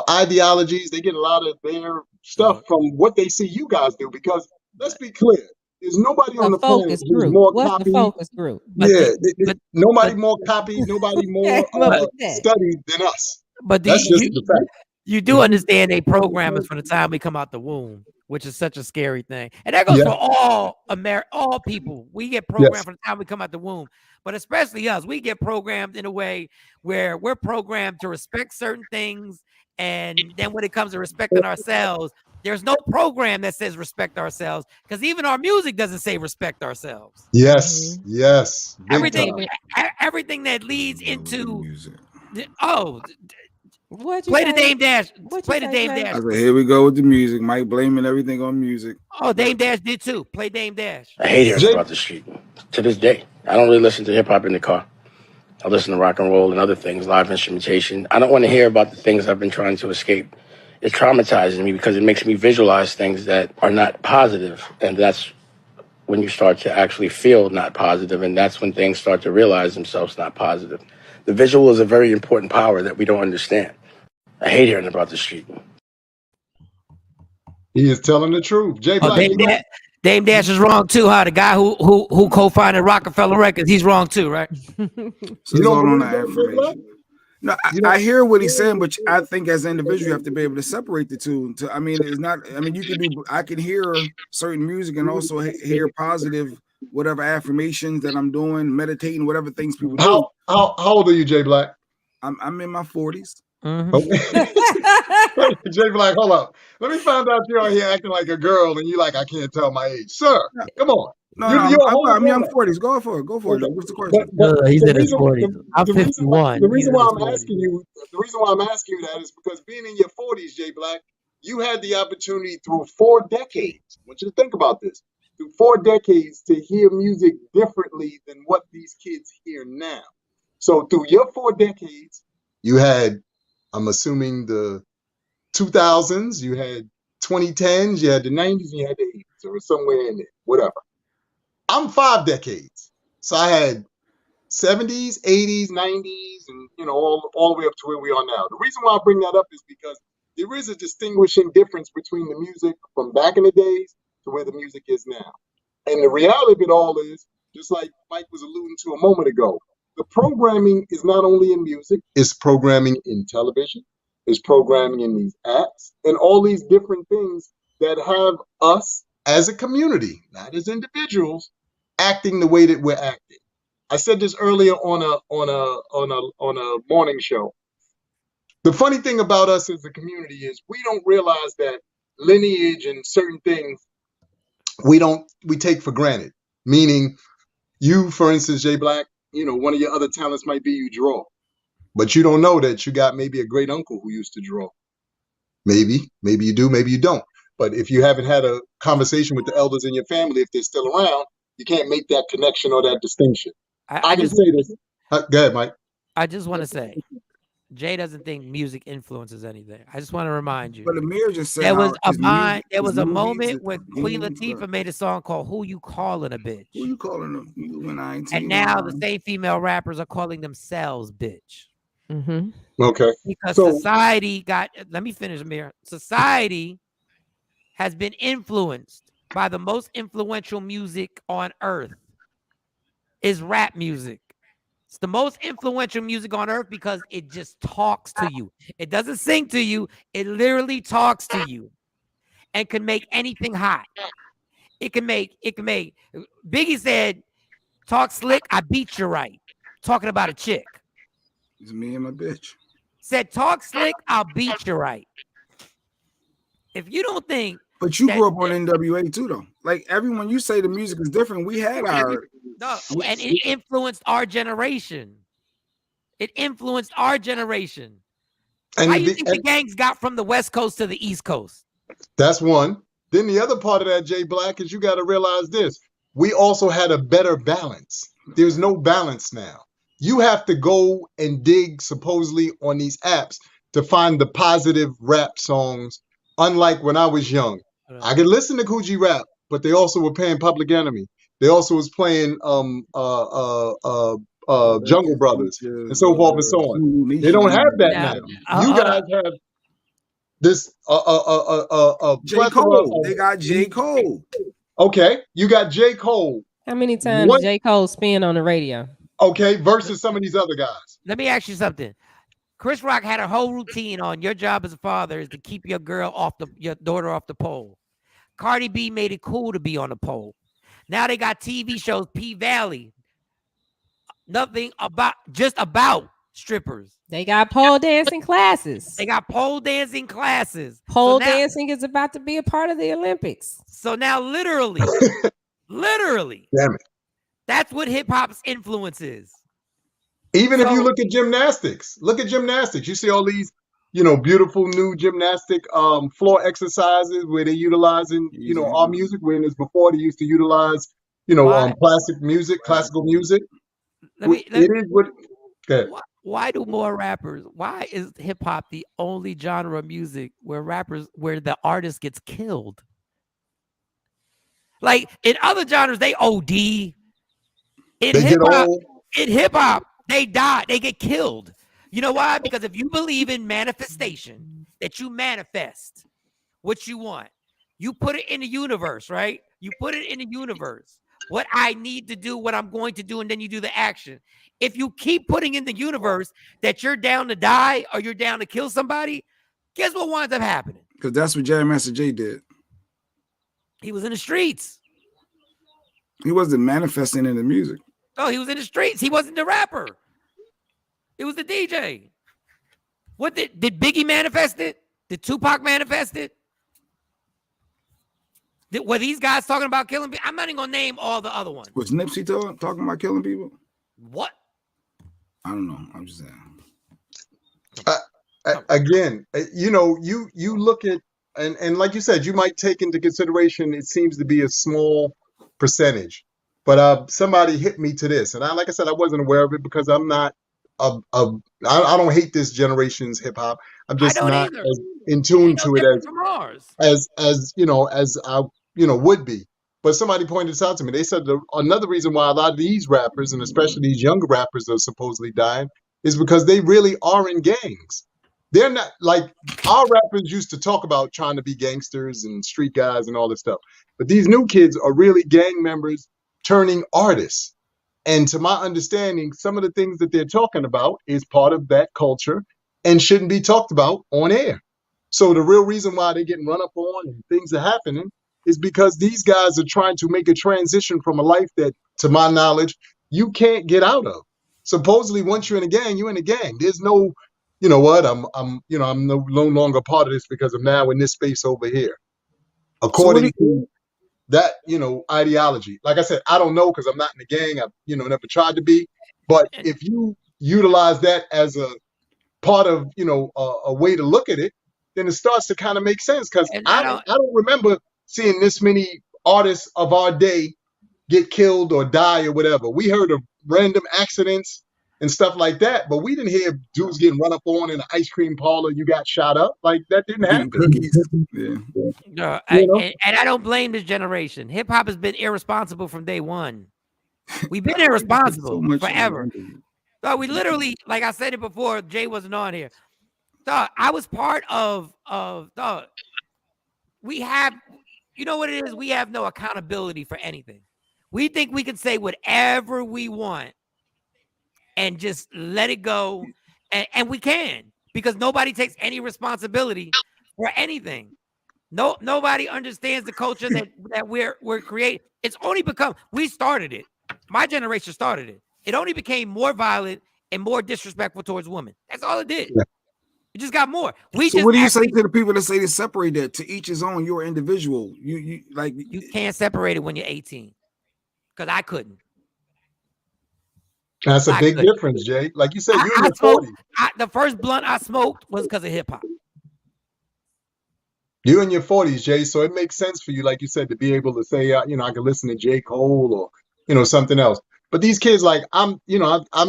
ideologies. They get a lot of their stuff from what they see you guys do. Because let's be clear, there's nobody on the planet who's more copied. The focus group? Nobody more copied, nobody more studied than us. But that's just the fact. You do understand they program us from the time we come out the womb, which is such a scary thing. And that goes for all people. We get programmed from the time we come out the womb. But especially us, we get programmed in a way where we're programmed to respect certain things. And then when it comes to respecting ourselves, there's no program that says respect ourselves, because even our music doesn't say respect ourselves. Yes, yes. Everything that leads into music. Play the Dame Dash. Play the Dame Dash. I said, here we go with the music. Mike blaming everything on music. Oh, Dame Dash did too. Play Dame Dash. I hate hearing about the street. To this day, I don't really listen to hip hop in the car. I listen to rock and roll and other things, live instrumentation. I don't want to hear about the things I've been trying to escape. It traumatizes me because it makes me visualize things that are not positive. And that's when you start to actually feel not positive. And that's when things start to realize themselves not positive. The visual is a very important power that we don't understand. I hate hearing about the street. He is telling the truth. Jay Black, Dame Dash is wrong too, huh? The guy who co-founded Rockefeller Records, he's wrong too, right? So you don't on that information. No, I hear what he's saying, but I think as an individual, you have to be able to separate the two. It's not. I mean, you can do. I can hear certain music and also hear positive, whatever affirmations that I'm doing, meditating, whatever things people do. How old are you, Jay Black? I'm in my 40s. Okay. Jay Black, hold up. Let me find out you're out here acting like a girl and you like, I can't tell my age. Sir, come on. I'm 40s. Go for it. What's the question? He's in his 40s. I'm 51. The reason why I'm asking you that is because being in your 40s, Jay Black, you had the opportunity through 4 decades. I want you to think about this. Through 4 decades to hear music differently than what these kids hear now. So through your 4 decades, you had, I'm assuming, the 2000s, you had 2010s, you had the 90s, and you had the 80s, or somewhere in there, whatever. I'm 5 decades. So I had 70s, 80s, 90s, and all the way up to where we are now. The reason why I bring that up is because there is a distinguishing difference between the music from back in the days to where the music is now. And the reality of it all is, just like Mike was alluding to a moment ago, the programming is not only in music, it's programming in television, it's programming in these apps, and all these different things that have us as a community, not as individuals, acting the way that we're acting. I said this earlier on a morning show. The funny thing about us as a community is we don't realize that lineage and certain things we take for granted. Meaning, you, for instance, Jay Black, one of your other talents might be you draw, but you don't know that you got maybe a great uncle who used to draw. Maybe you do, maybe you don't. But if you haven't had a conversation with the elders in your family, if they're still around, you can't make that connection or that distinction. I can say this. Go ahead, Mike. I just want to say, Jay doesn't think music influences anything. I just want to remind you. But Amir just said there was a moment when Queen Latifah made a song called "Who You Calling a Bitch." Who you calling them? You and I. And now the same female rappers are calling themselves bitch. Mm-hmm. Okay. Because society got. Let me finish, Amir. Society has been influenced by the most influential music on earth. Is rap music. It's the most influential music on earth because it just talks to you. It doesn't sing to you. It literally talks to you and can make anything hot. It can make, Biggie said, talk slick, I beat you right. Talking about a chick. It's me and my bitch. Said, talk slick, I'll beat you right. If you don't think. But you grew up on NWA too, though. Like everyone, you say the music is different. We had our. No, and it influenced our generation. It influenced our generation. And how do you think the gangs got from the West Coast to the East Coast? That's one. Then the other part of that, Jay Black, is you got to realize this. We also had a better balance. There's no balance now. You have to go and dig supposedly on these apps to find the positive rap songs. Unlike when I was young, I could listen to Coogee rap, but they also were playing Public Enemy. They also was playing Jungle Brothers and so forth and so on. They don't have that now. You guys have this J. Cole. They got J. Cole. Okay, you got J. Cole. How many times J. Cole spin on the radio? Okay, versus some of these other guys. Let me ask you something. Chris Rock had a whole routine on your job as a father is to keep your daughter off the pole. Cardi B made it cool to be on the pole. Now they got TV shows, P Valley. Nothing about, just about strippers. They got pole dancing classes. They got pole dancing classes. Pole dancing is about to be a part of the Olympics. So now literally, damn it. That's what hip hop's influence is. If you look at gymnastics, you see all these, beautiful new gymnastic floor exercises where they're utilizing, our music, whereas before they used to utilize, classical music. Why do more rappers? Why is hip hop the only genre of music where the artist gets killed? Like in other genres, they OD. In hip hop, they die. They get killed. You know why? Because if you believe in manifestation, that you manifest what you want, you put it in the universe, right? You put it in the universe. What I need to do, what I'm going to do, and then you do the action. If you keep putting in the universe that you're down to die or you're down to kill somebody, guess what winds up happening? Because that's what Jam Master Jay did. He was in the streets. He wasn't manifesting in the music. Oh, he was in the streets. He wasn't the rapper. It was the DJ. What did Biggie manifest it? Did Tupac manifest it? Were these guys talking about killing people? I'm not even gonna name all the other ones. Was Nipsey talking about killing people? What? I don't know. I'm just saying. Again, you look at and like you said, you might take into consideration. It seems to be a small percentage, but somebody hit me to this, and like I said, I wasn't aware of it because I'm not. I don't hate this generation's hip hop. I'm just not as in tune to it as I would be. But somebody pointed this out to me. They said another reason why a lot of these rappers, and especially these younger rappers, are supposedly dying, is because they really are in gangs. They're not like our rappers used to talk about trying to be gangsters and street guys and all this stuff. But these new kids are really gang members turning artists. And to my understanding, some of the things that they're talking about is part of that culture and shouldn't be talked about on air. So the real reason why they're getting run up on and things are happening is because these guys are trying to make a transition from a life that, to my knowledge, you can't get out of. Supposedly, once you're in a gang, you're in a gang. There's no, I'm no longer part of this because I'm now in this space over here. According to that, ideology. Like I said, I don't know because I'm not in the gang. I've, never tried to be. But if you utilize that as a part of, a way to look at it, then it starts to kind of make sense. Because I don't remember seeing this many artists of our day get killed or die or whatever. We heard of random accidents and stuff like that, but we didn't hear dudes getting run up on in an ice cream parlor. You got shot up. Like that didn't happen. No, and I don't blame this generation. Hip hop has been irresponsible from day one. We've been irresponsible forever. So we literally, like I said it before, Jay wasn't on here. So I was part of we have, you know what it is? We have no accountability for anything. We think we can say whatever we want and just let it go. And we can, because nobody takes any responsibility for anything. Nobody understands the culture that we're creating. It's only become, we started it. My generation started it. It only became more violent and more disrespectful towards women. That's all it did. Yeah. It just got more. So what do you say to the people that say to separate that? To each his own. You're individual. You can't separate it when you're 18. Because I couldn't. That's a big difference, Jay. Like you said, you in your 40s. The first blunt I smoked was because of hip hop. You're in your 40s, Jay, so it makes sense for you, like you said, to be able to say, I can listen to J. Cole or, something else. But these kids, like, I'm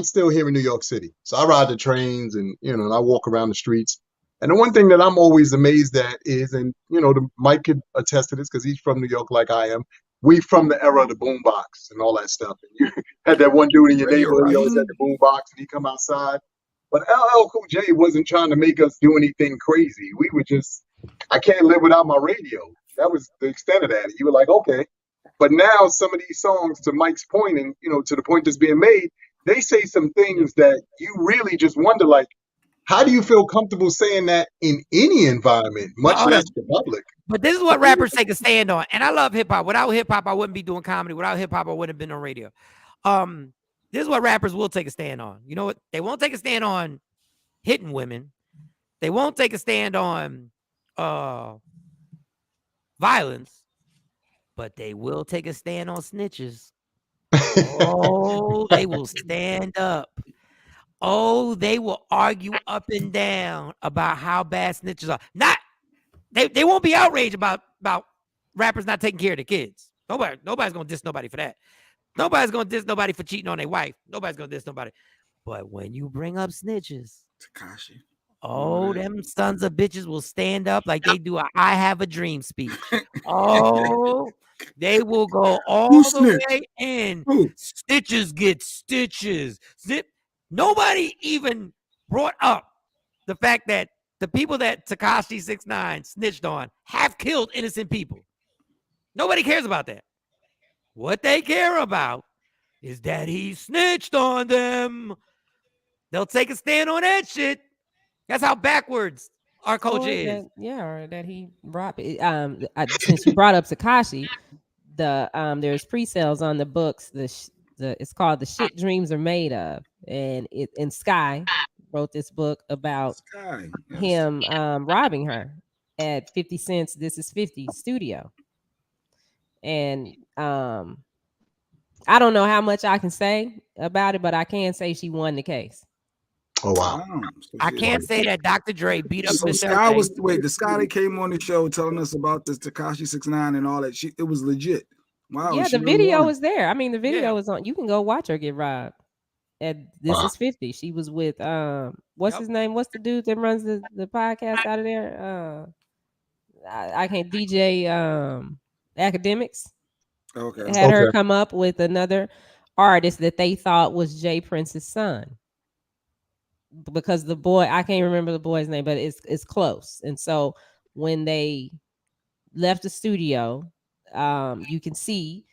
still here in New York City. So I ride the trains and, and I walk around the streets. And the one thing that I'm always amazed at is, and, Mike could attest to this because he's from New York like I am. We from the era of the boombox and all that stuff. And you had that one dude in your neighborhood, he always had the boombox and he come outside. But LL Cool J wasn't trying to make us do anything crazy. We were just, I can't live without my radio. That was the extent of that. You were like, okay. But now some of these songs, to Mike's point, and to the point that's being made, they say some things that you really just wonder, like, how do you feel comfortable saying that in any environment, much less the public? But this is what rappers take a stand on. And I love hip hop. Without hip hop, I wouldn't be doing comedy. Without hip hop, I wouldn't have been on radio. This is what rappers will take a stand on. You know what? They won't take a stand on hitting women. They won't take a stand on violence, but they will take a stand on snitches. Oh, they will stand up. Oh, they will argue up and down about how bad snitches are. They won't be outraged about rappers not taking care of the kids. Nobody's gonna diss nobody for that. Nobody's gonna diss nobody for cheating on their wife. Nobody's gonna diss nobody. But when you bring up snitches, Tekashi. Oh, them sons of bitches will stand up like they do a I Have a Dream speech. Oh, they will go all the way in. Stitches get stitches. Nobody even brought up the fact that the people that Tekashi 6ix9ine snitched on have killed innocent people. Nobody cares about that. What they care about is that he snitched on them. They'll take a stand on that shit. That's how backwards our culture is. Or that he robbed it. Since you brought up Tekashi, there's pre-sales on the books. It's called The Shit Dreams Are Made Of, and Sky wrote this book about him robbing her at 50 Cent's This Is 50 studio. And I don't know how much I can say about it, but I can say she won the case. Oh wow! I can't say that Dr. Dre beat up So Sky the Sky that came on the show telling us about this Tekashi 6ix9ine and all that. It was legit. Wow. Yeah, the video was there. I mean, the video was on. You can go watch her get robbed. At This Is 50. She was with what's his name? What's the dude that runs the podcast out of there? I can't DJ Academics. Okay. Had her come up with another artist that they thought was Jay Prince's son. Because the boy, I can't remember the boy's name, but it's close. And so when they left the studio, you can see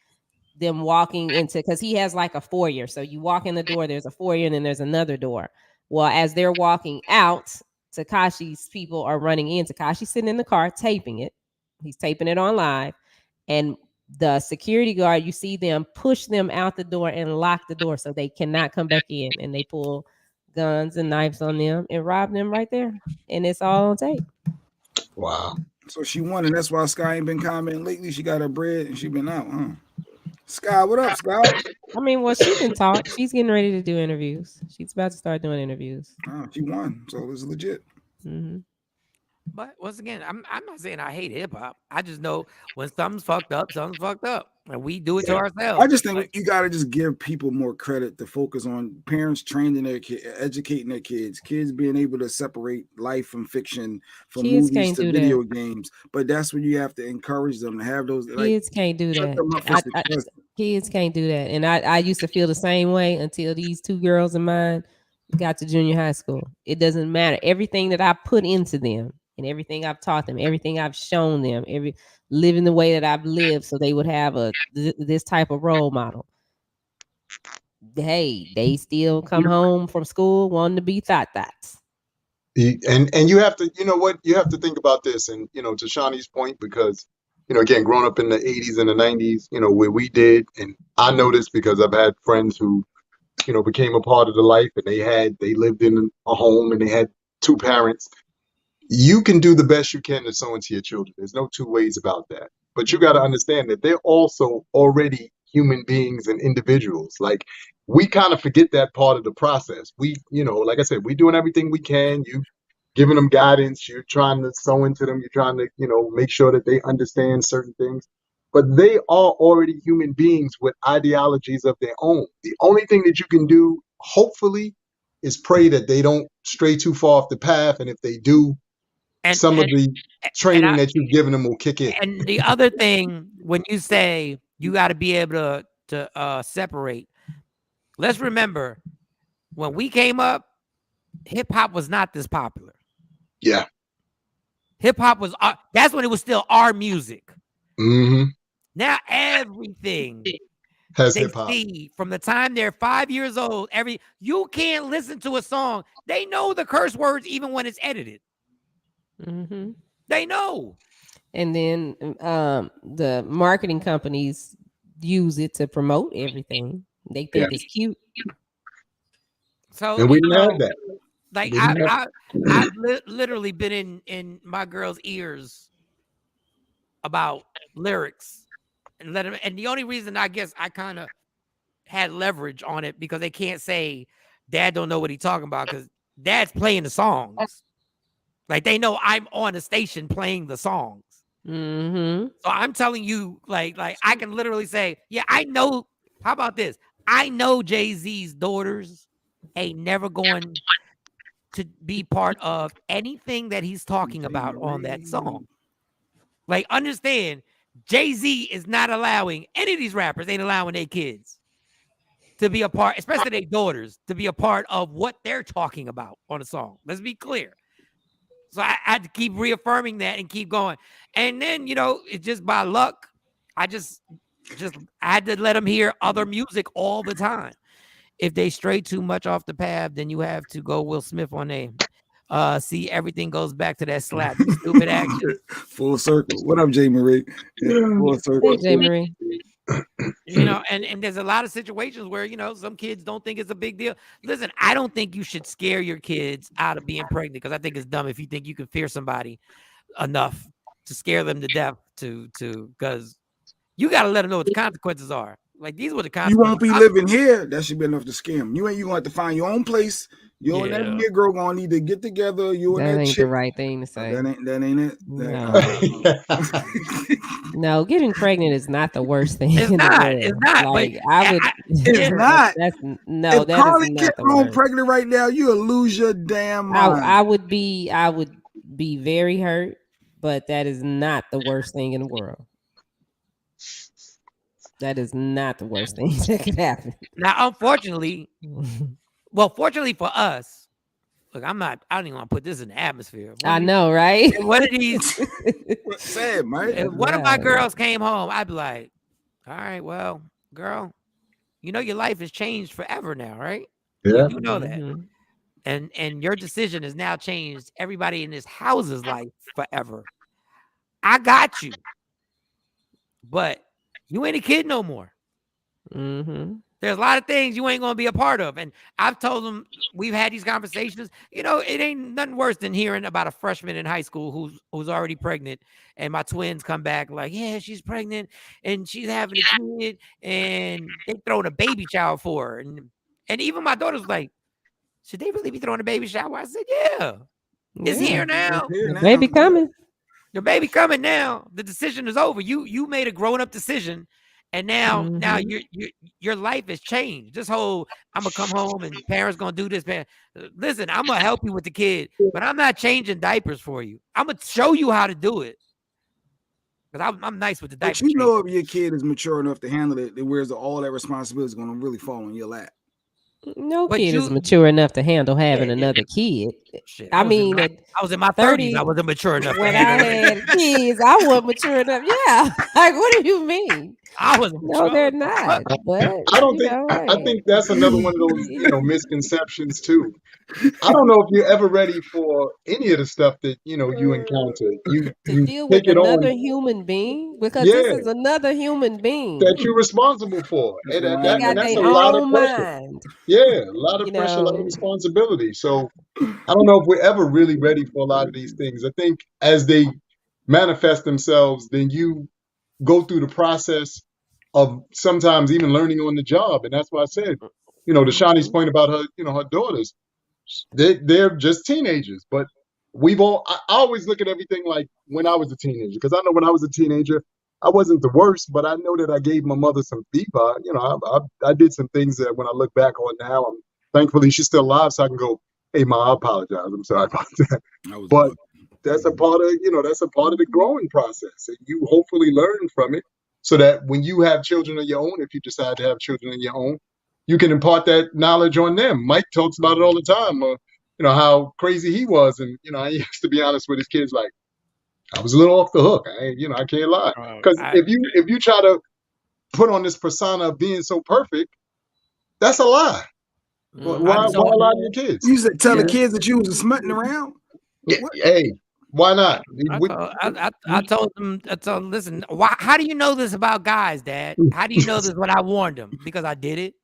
them walking into, because he has like a foyer. So you walk in the door, there's a foyer, and then there's another door. Well, as they're walking out, Tekashi's people are running in. Tekashi's sitting in the car taping it. He's taping it on live. And the security guard, you see them push them out the door and lock the door so they cannot come back in. And they pull guns and knives on them and rob them right there. And it's all on tape. Wow. So she won, and that's why Sky ain't been commenting lately. She got her bread and she been out, huh? Sky, what up, Sky? I mean, well, she can talk. She's getting ready to do interviews. She's about to start doing interviews. Oh, she won, so it's legit. Mm-hmm. But once again, I'm not saying I hate hip hop. I just know when something's fucked up, and we do it to ourselves. I just think you got to just give people more credit to focus on parents training their kids, educating their kids being able to separate life from fiction, from kids movies to video games. But that's when you have to encourage them to have those. Kids can't do that. Kids can't do that. And I used to feel the same way until these two girls of mine got to junior high school. It doesn't matter. Everything that I put into them, and everything I've taught them, everything I've shown them, living the way that I've lived, so they would have this type of role model. hey, they still come home from school wanting to be thoughts. And you have to, you know what, you have to think about this, and to Shawnee's point, because again, growing up in the 80s and the 90s, where we did, and I know this because I've had friends who became a part of the life, and they lived in a home, and they had two parents. You can do the best you can to sow into your children. There's no two ways about that. But you got to understand that they're also already human beings and individuals. Like, we kind of forget that part of the process. We, like I said, we're doing everything we can. You giving them guidance. You're trying to sow into them. You're trying to, make sure that they understand certain things. But they are already human beings with ideologies of their own. The only thing that you can do, hopefully, is pray that they don't stray too far off the path. And if they do, some of the training that you've given them will kick in. And the other thing, when you say you got to be able to separate, let's remember, when we came up, hip hop was not this popular. Yeah. Hip hop was, that's when it was still our music. Mm-hmm. Now everything has they hip hop. see from the time they're 5 years old, you can't listen to a song. They know the curse words even when it's edited. Mm-hmm. They know. And then the marketing companies use it to promote everything. They think it's cute. So and we didn't have that. Like I've literally been in my girls' ears about lyrics and let them. And the only reason I guess I kind of had leverage on it because they can't say Dad don't know what he's talking about because Dad's playing the songs. Like they know I'm on the station playing the songs. Mm-hmm. So I'm telling you, like I can literally say, yeah, I know. How about this? I know Jay-Z's daughters ain't never going to be part of anything that he's talking about on that song. Like, understand, Jay-Z is not allowing any of these rappers, ain't allowing their kids to be a part, especially their daughters, to be a part of what they're talking about on a song. Let's be clear. So I had to keep reaffirming that and keep going. And then, it's just by luck, I just had to let them hear other music all the time. If they stray too much off the path, then you have to go Will Smith on there. See, everything goes back to that slap. You stupid action. Full circle. What up, Jay Marie? Full circle. Hey, Jay Marie. And there's a lot of situations where, some kids don't think it's a big deal. Listen, I don't think you should scare your kids out of being pregnant because I think it's dumb if you think you can fear somebody enough to scare them to death because you got to let them know what the consequences are. Like, these were the consequences. You won't be living here. That should be enough to scare them. You gonna have to find your own place. You and that Negro gonna need to get together. You and that ain't chick. the right thing to say. That ain't it. No, getting pregnant is not the worst thing. It's not. It's not. Like, it's not. That's no. If that Carly is not kept the on worst. pregnant right now, you'll lose your damn mind. I would be very hurt, but that is not the worst thing in the world. That is not the worst thing that could happen. Now, unfortunately, fortunately for us, look, I don't even want to put this in the atmosphere. I know, right? One of these, sad, man. If one of my girls came home, I'd be like, all right, well, girl, your life has changed forever now, right? Yeah. You know that. And your decision has now changed everybody in this house's life forever. I got you. But you ain't a kid no more. Mm-hmm. There's a lot of things you ain't going to be a part of. And I've told them, we've had these conversations. It ain't nothing worse than hearing about a freshman in high school who's already pregnant. And my twins come back like, yeah, she's pregnant and she's having a kid and they throwing a baby shower for her. And even my daughter's like, should they really be throwing a baby shower? I said, yeah. It's here now. Baby coming. Your baby coming now. The decision is over. You made a grown-up decision, and now your life has changed. This whole I'm gonna come home and parents gonna do this. Listen, I'm gonna help you with the kid, but I'm not changing diapers for you. I'm gonna show you how to do it. Because I'm nice with the diapers. But if your kid is mature enough to handle it, whereas all that responsibility is gonna really fall on your lap. No kid is mature enough to handle having another kid. Shit, I was in my 30s. I wasn't mature enough. When I had kids, I wasn't mature enough. Yeah. Like, what do you mean? I was in No, trouble. they're not. But I don't you think. know, I hey. think that's another one of those, misconceptions too. I don't know if you're ever ready for any of the stuff that you encounter. You To you deal take with it another on, human being, because this yeah, is another human being. that you're responsible for, That's They right. got that's a their lot of own pressure. mind. Yeah, a lot of You pressure, a lot of know, responsibility. So I don't know if we're ever really ready for a lot of these things. I think as they manifest themselves, then you go through the process of sometimes even learning on the job. And that's why I said, to Shawnee's point about her, her daughters, they're just teenagers. But I always look at everything like when I was a teenager, because I know when I was a teenager, I wasn't the worst, but I know that I gave my mother some feedback. I did some things that when I look back on now, thankfully she's still alive, so I can go, hey, Ma, I apologize. I'm sorry about that. I was But bugging. that's a part of, that's a part of the growing process. And you hopefully learn from it so that when you have children of your own, if you decide to have children of your own, you can impart that knowledge on them. Mike talks about it all the time, how crazy he was. And, I used to be honest with his kids, like, I was a little off the hook. I can't lie. Because if you try to put on this persona of being so perfect, that's a lie. Why lie to your kids? You used to tell the Yeah. kids that you was smutting around. Yeah, hey, why not? I told them, listen, how do you know this about guys, Dad? How do you know this when I warned them? Because I did it.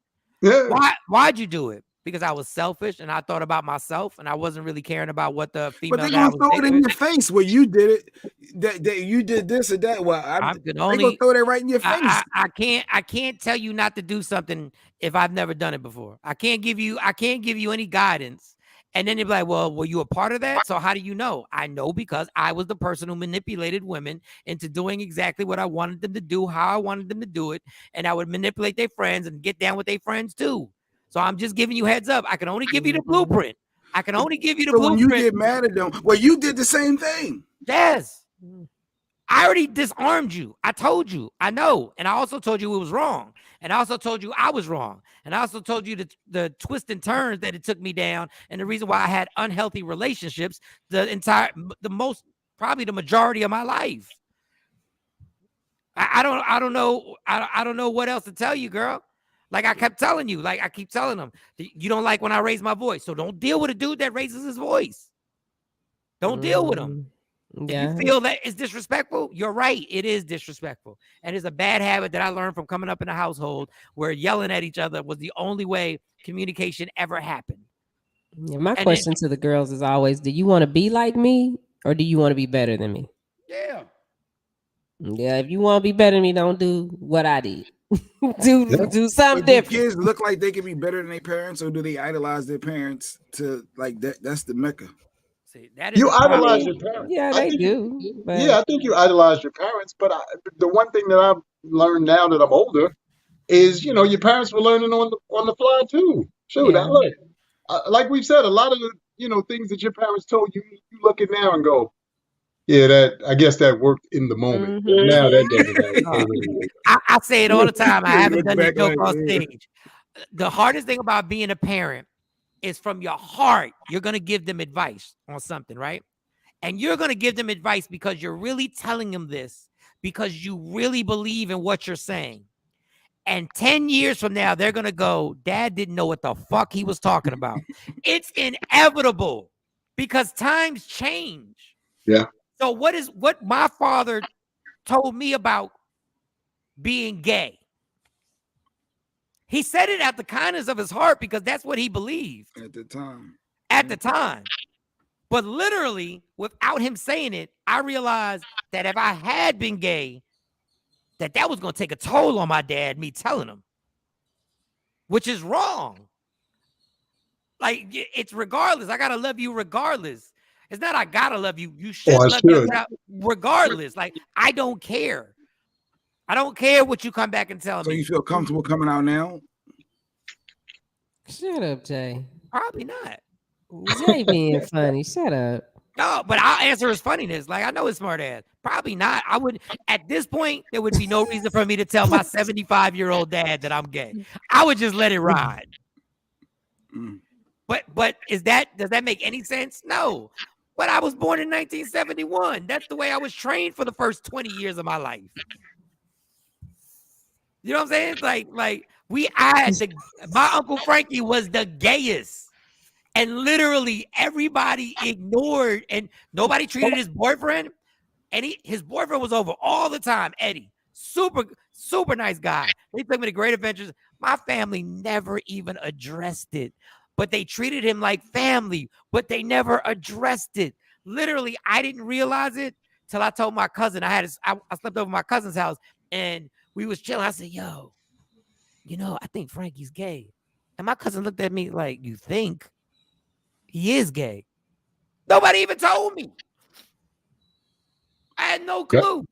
Yeah. Why'd you do it? Because I was selfish and I thought about myself and I wasn't really caring about what the But female they're guy gonna was throw it dating in with. your face where you did it. That you did this or that. Well, I they're could gonna only throw that right in your face. I can't tell you not to do something if I've never done it before. I can't give you any guidance. And then you're like, well, were you a part of that? So how do you know? I know because I was the person who manipulated women into doing exactly what I wanted them to do, how I wanted them to do it. And I would manipulate their friends and get down with their friends too. So I'm just giving you heads up. I can only give you the blueprint. I can only give you the So when you blueprint. get mad at them, well, you did the same thing. Yes. I already disarmed you. I told you. I know. And I also told you it was wrong. And I also told you I was wrong. And I also told you the twists and turns that it took me down and the reason why I had unhealthy relationships probably the majority of my life. I don't know. I don't know what else to tell you, girl. Like I kept telling you, like I keep telling them, you don't like when I raise my voice. So don't deal with a dude that raises his voice. Don't deal with him. Yeah. If you feel that it's disrespectful, you're right. It is disrespectful. And it's a bad habit that I learned from coming up in a household where yelling at each other was the only way communication ever happened. Yeah, my question to the girls is always, do you want to be like me or do you want to be better than me? Yeah. Yeah, if you want to be better than me, don't do what I did. do something But do different. kids look like they can be better than their parents, or do they idolize their parents to like that? That's the mecca. See, that is You the problem. idolize your parents. Yeah, they do. Yeah, I think you idolize your parents. But the one thing that I've learned now that I'm older is, your parents were learning on the fly too. Shoot, Yeah. like we've said, a lot of the things that your parents told you, you look at now and go, yeah, I guess that worked in the moment. But now that doesn't happen. I say it all the time. I haven't Look done this back joke like, on yeah. stage. The hardest thing about being a parent is from your heart, you're going to give them advice on something, right? And you're going to give them advice because you're really telling them this because you really believe in what you're saying. And 10 years from now, they're going to go, Dad didn't know what the fuck he was talking about. It's inevitable because times change. Yeah. So what my father told me about being gay? He said it out the kindness of his heart because that's what he believed At the time. at the time. But literally, without him saying it, I realized that if I had been gay, that was going to take a toll on my dad, me telling him, which is wrong. Like, it's regardless. I got to love you regardless. It's not I got to love you. You should love me regardless. Like, I don't care. I don't care what you come back and tell me. So you feel comfortable coming out now? Shut up, Jay. Probably not. Jay being funny. Shut up. No, but I'll answer his funniness. Like, I know his smart ass. Probably not. I would, at this point, there would be no reason for me to tell my 75-year-old dad that I'm gay. I would just let it ride. But does that make any sense? No. But I was born in 1971. That's the way I was trained for the first 20 years of my life. You know what I'm saying? Like my Uncle Frankie was the gayest. And literally everybody ignored and nobody treated his boyfriend. And his boyfriend was over all the time, Eddie. Super, super nice guy. They took me to Great Adventures. My family never even addressed it. But they treated him like family, but they never addressed it. Literally, I didn't realize it till I told my cousin. I slept over my cousin's house and we was chilling. I said, yo, I think Frankie's gay. And my cousin looked at me like, you think? He is gay. Nobody even told me. I had no clue.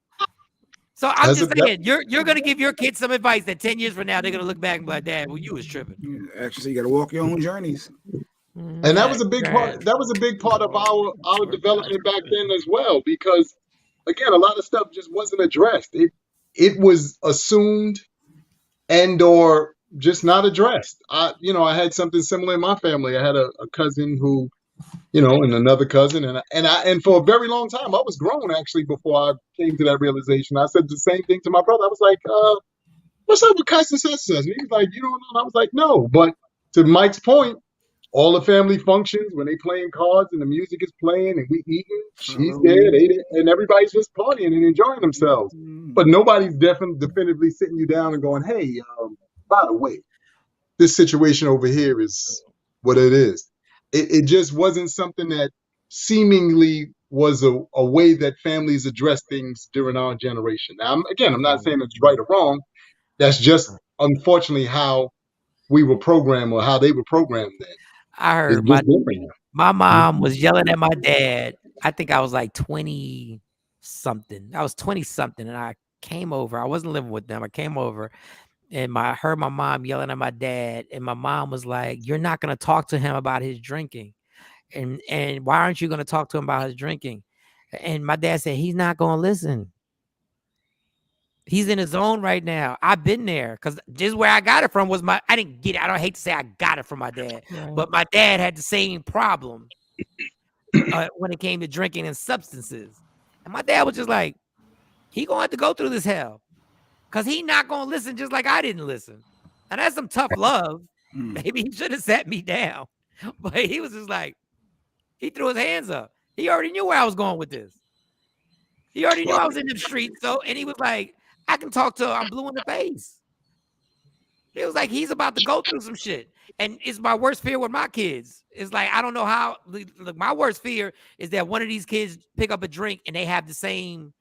So I'm just saying, you're gonna give your kids some advice that 10 years from now they're gonna look back and be like, Dad, well, you was tripping. Actually, you got to walk your own journeys. And that was a big part. That was a big part of our development back then as well, because again, a lot of stuff just wasn't addressed. It was assumed and or just not addressed. I had something similar in my family. I had a cousin who, and another cousin, and for a very long time, I was grown actually before I came to that realization. I said the same thing to my brother. I was like, "What's up with cousin such?" And he was like, "You don't know." And I was like, "No." But to Mike's point, all the family functions when they playing cards and the music is playing and we eating, she's there, they there, and everybody's just partying and enjoying themselves. But nobody's definitively sitting you down and going, "Hey, by the way, this situation over here is what it is." It just wasn't something that seemingly was a way that families address things during our generation. Now, I'm not saying it's right or wrong. That's just unfortunately how we were programmed or how they were programmed then. I heard my mom was yelling at my dad. I think I was like 20 something. I was 20 something, and I came over. I wasn't living with them. I came over, and I heard my mom yelling at my dad, and my mom was like, "You're not gonna talk to him about his drinking, and why aren't you gonna talk to him about his drinking?" And my dad said, "He's not gonna listen. He's in his zone right now." I've been there because just where I got it from was I didn't get it. I don't hate to say I got it from my dad, but my dad had the same problem when it came to drinking and substances. And my dad was just like, he gonna have to go through this hell because he not gonna listen just like I didn't listen. And that's some tough love. Maybe he should have sat me down, but he was just like, he threw his hands up. He already knew where I was going with this. He already knew I was in the streets. And he was like, I can talk to her. I'm blue in the face. It was like, he's about to go through some shit. And it's my worst fear with my kids. It's like, I don't know how. Look, my worst fear is that one of these kids pick up a drink and they have the same.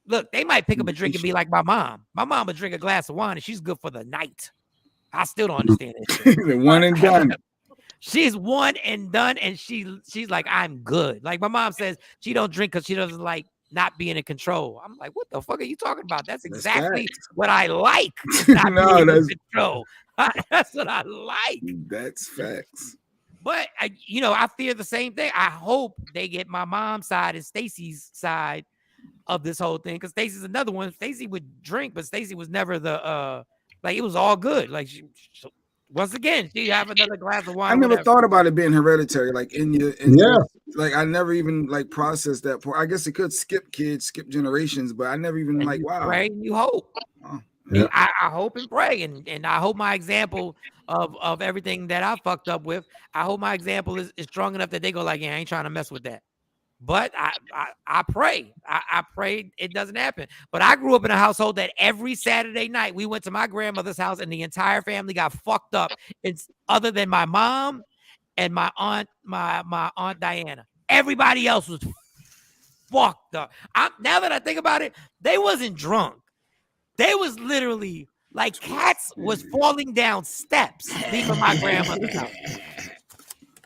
Look, they might pick up a drink and be like my mom. My mom would drink a glass of wine and she's good for the night. I still don't understand it. One and done. She's one and done, and she's like, I'm good. Like my mom says, she don't drink because she doesn't like not being in control. I'm like, what the fuck are you talking about? That's exactly what I like. Not being in control. That's what I like. That's facts. But I fear the same thing. I hope they get my mom's side and Stacy's side of this whole thing, because Stacy's another one. Stacy would drink, but Stacy was never the like it was all good. Like once again, she have another glass of wine. I never thought about it being hereditary, like like I never even like processed that part. I guess it could skip kids, skip generations, but I never even wow. Pray and you hope. Yeah. I hope and pray, and I hope my example of everything that I fucked up with, I hope my example is strong enough that they go like, yeah, I ain't trying to mess with that. But I pray. I pray it doesn't happen. But I grew up in a household that every Saturday night we went to my grandmother's house and the entire family got fucked up. It's other than my mom and my aunt, my aunt Diana. Everybody else was fucked up. Now that I think about it, they wasn't drunk. They was literally like cats was falling down steps leaving my grandmother's house.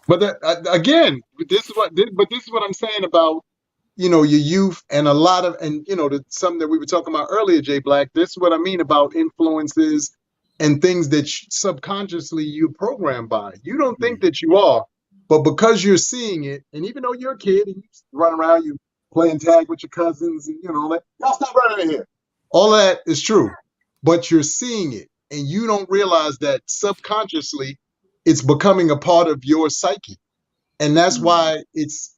But again, this is what I'm saying about, your youth and a lot of, and, something that we were talking about earlier, Jay Black. This is what I mean about influences and things that subconsciously you're programmed by. You don't think that you are, but because you're seeing it, and even though you're a kid and you run around, you playing tag with your cousins and, like, y'all stop running in here. All of that is true, but you're seeing it and you don't realize that subconsciously it's becoming a part of your psyche. And that's why it's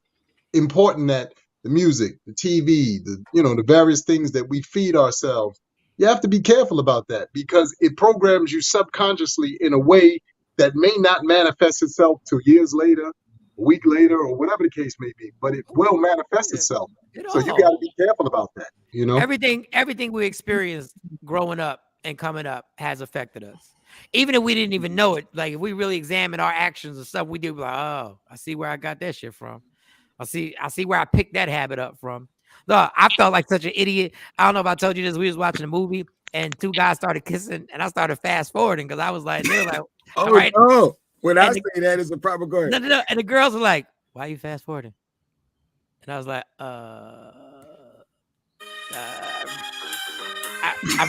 important that the music, the TV, the various things that we feed ourselves You have to be careful about that because it programs you subconsciously in a way that may not manifest itself till years later, a week later, or whatever the case may be, but it will manifest itself. So you got to be careful about that, you know? Everything we experienced growing up and coming up has affected us. Even if we didn't even know it, like if we really examine our actions and stuff, we do like, oh, I see where I got that shit from. I see where I picked that habit up from. Look, I felt like such an idiot. I don't know if I told you this. We was watching a movie and two guys started kissing, and I started fast forwarding because I was like, they were like, oh, all right. No. When I say that is a proper go ahead. No. And the girls were like, why are you fast forwarding? And I was like, I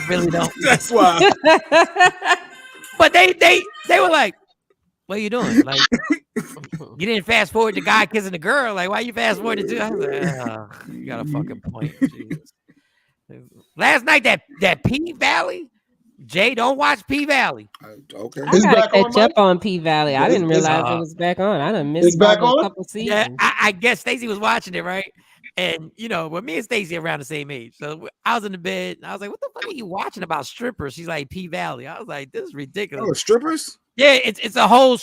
really don't. That's why. But they were like, what are you doing? Like, you didn't fast forward the guy kissing the girl. Like, why you fast forwarding to? I was like, oh, you got a fucking point. Jesus. Last night, that P Valley, Jay, don't watch P Valley. Okay. I gotta catch up on P Valley. I didn't realize it was back on. I done missed a couple seasons. Yeah, I guess Stacey was watching it, right? And well, me and Stacey around the same age. So I was in the bed and I was like, what the fuck are you watching about strippers? She's like, P Valley. I was like, this is ridiculous. Oh, strippers? Yeah, it's a whole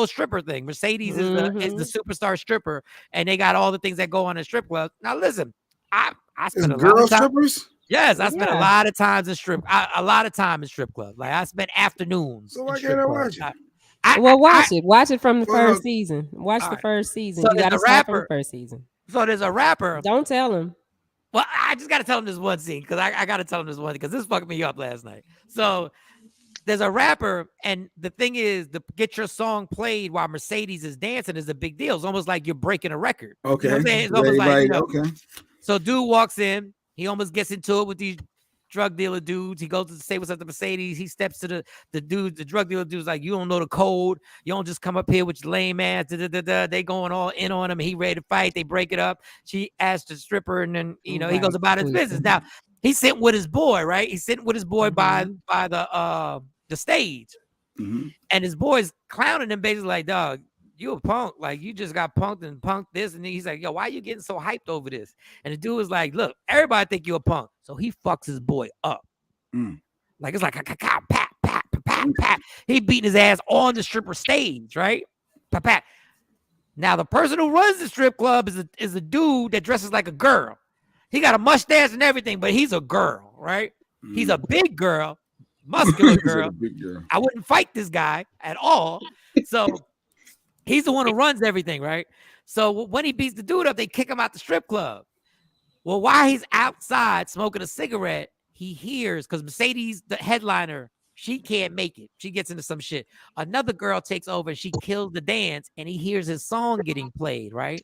stripper thing. Mercedes is the superstar stripper, and they got all the things that go on in strip clubs. Now listen, I spent a lot of time. Strippers? Yes, I spent a lot of times in strip. A lot of time in strip clubs. Like I spent afternoons. So why can't I watch it? Watch it. Watch it from the first season. Watch the first season. So you got to start from the first season. So there's a rapper. Don't tell him. Well, I just got to tell him this one scene because I got to tell him this one because this fucked me up last night. So there's a rapper, and the thing is, to get your song played while Mercedes is dancing is a big deal. It's almost like you're breaking a record. Okay. You know what I'm saying? It's almost like, okay. So dude walks in. He almost gets into it with these drug dealer dudes. He goes to say what's up to Mercedes. He steps to the dude, the drug dealer dude's like, you don't know the code. You don't just come up here with your lame ass. They going all in on him. He ready to fight. They break it up. She asks the stripper, and then he goes about his business. Now he's sitting with his boy, right? He's sitting with his boy by the stage, and his boy's clowning him, basically like, dog, you a punk, like you just got punked and punked this, and he's like, yo, why are you getting so hyped over this? And the dude was like, look, everybody think you're a punk, so he fucks his boy up. Like it's like pat pat pat pat pat. He beating his ass on the stripper stage, right? Pat pat. Now the person who runs the strip club is a dude that dresses like a girl. He got a mustache and everything, but he's a girl, right? He's a big girl. Muscular girl. I wouldn't fight this guy at all. So he's the one who runs everything, right? So when he beats the dude up, they kick him out the strip club. Well, while he's outside smoking a cigarette, he hears, because Mercedes, the headliner, she can't make it. She gets into some shit. Another girl takes over and she kills the dance, and he hears his song getting played, right?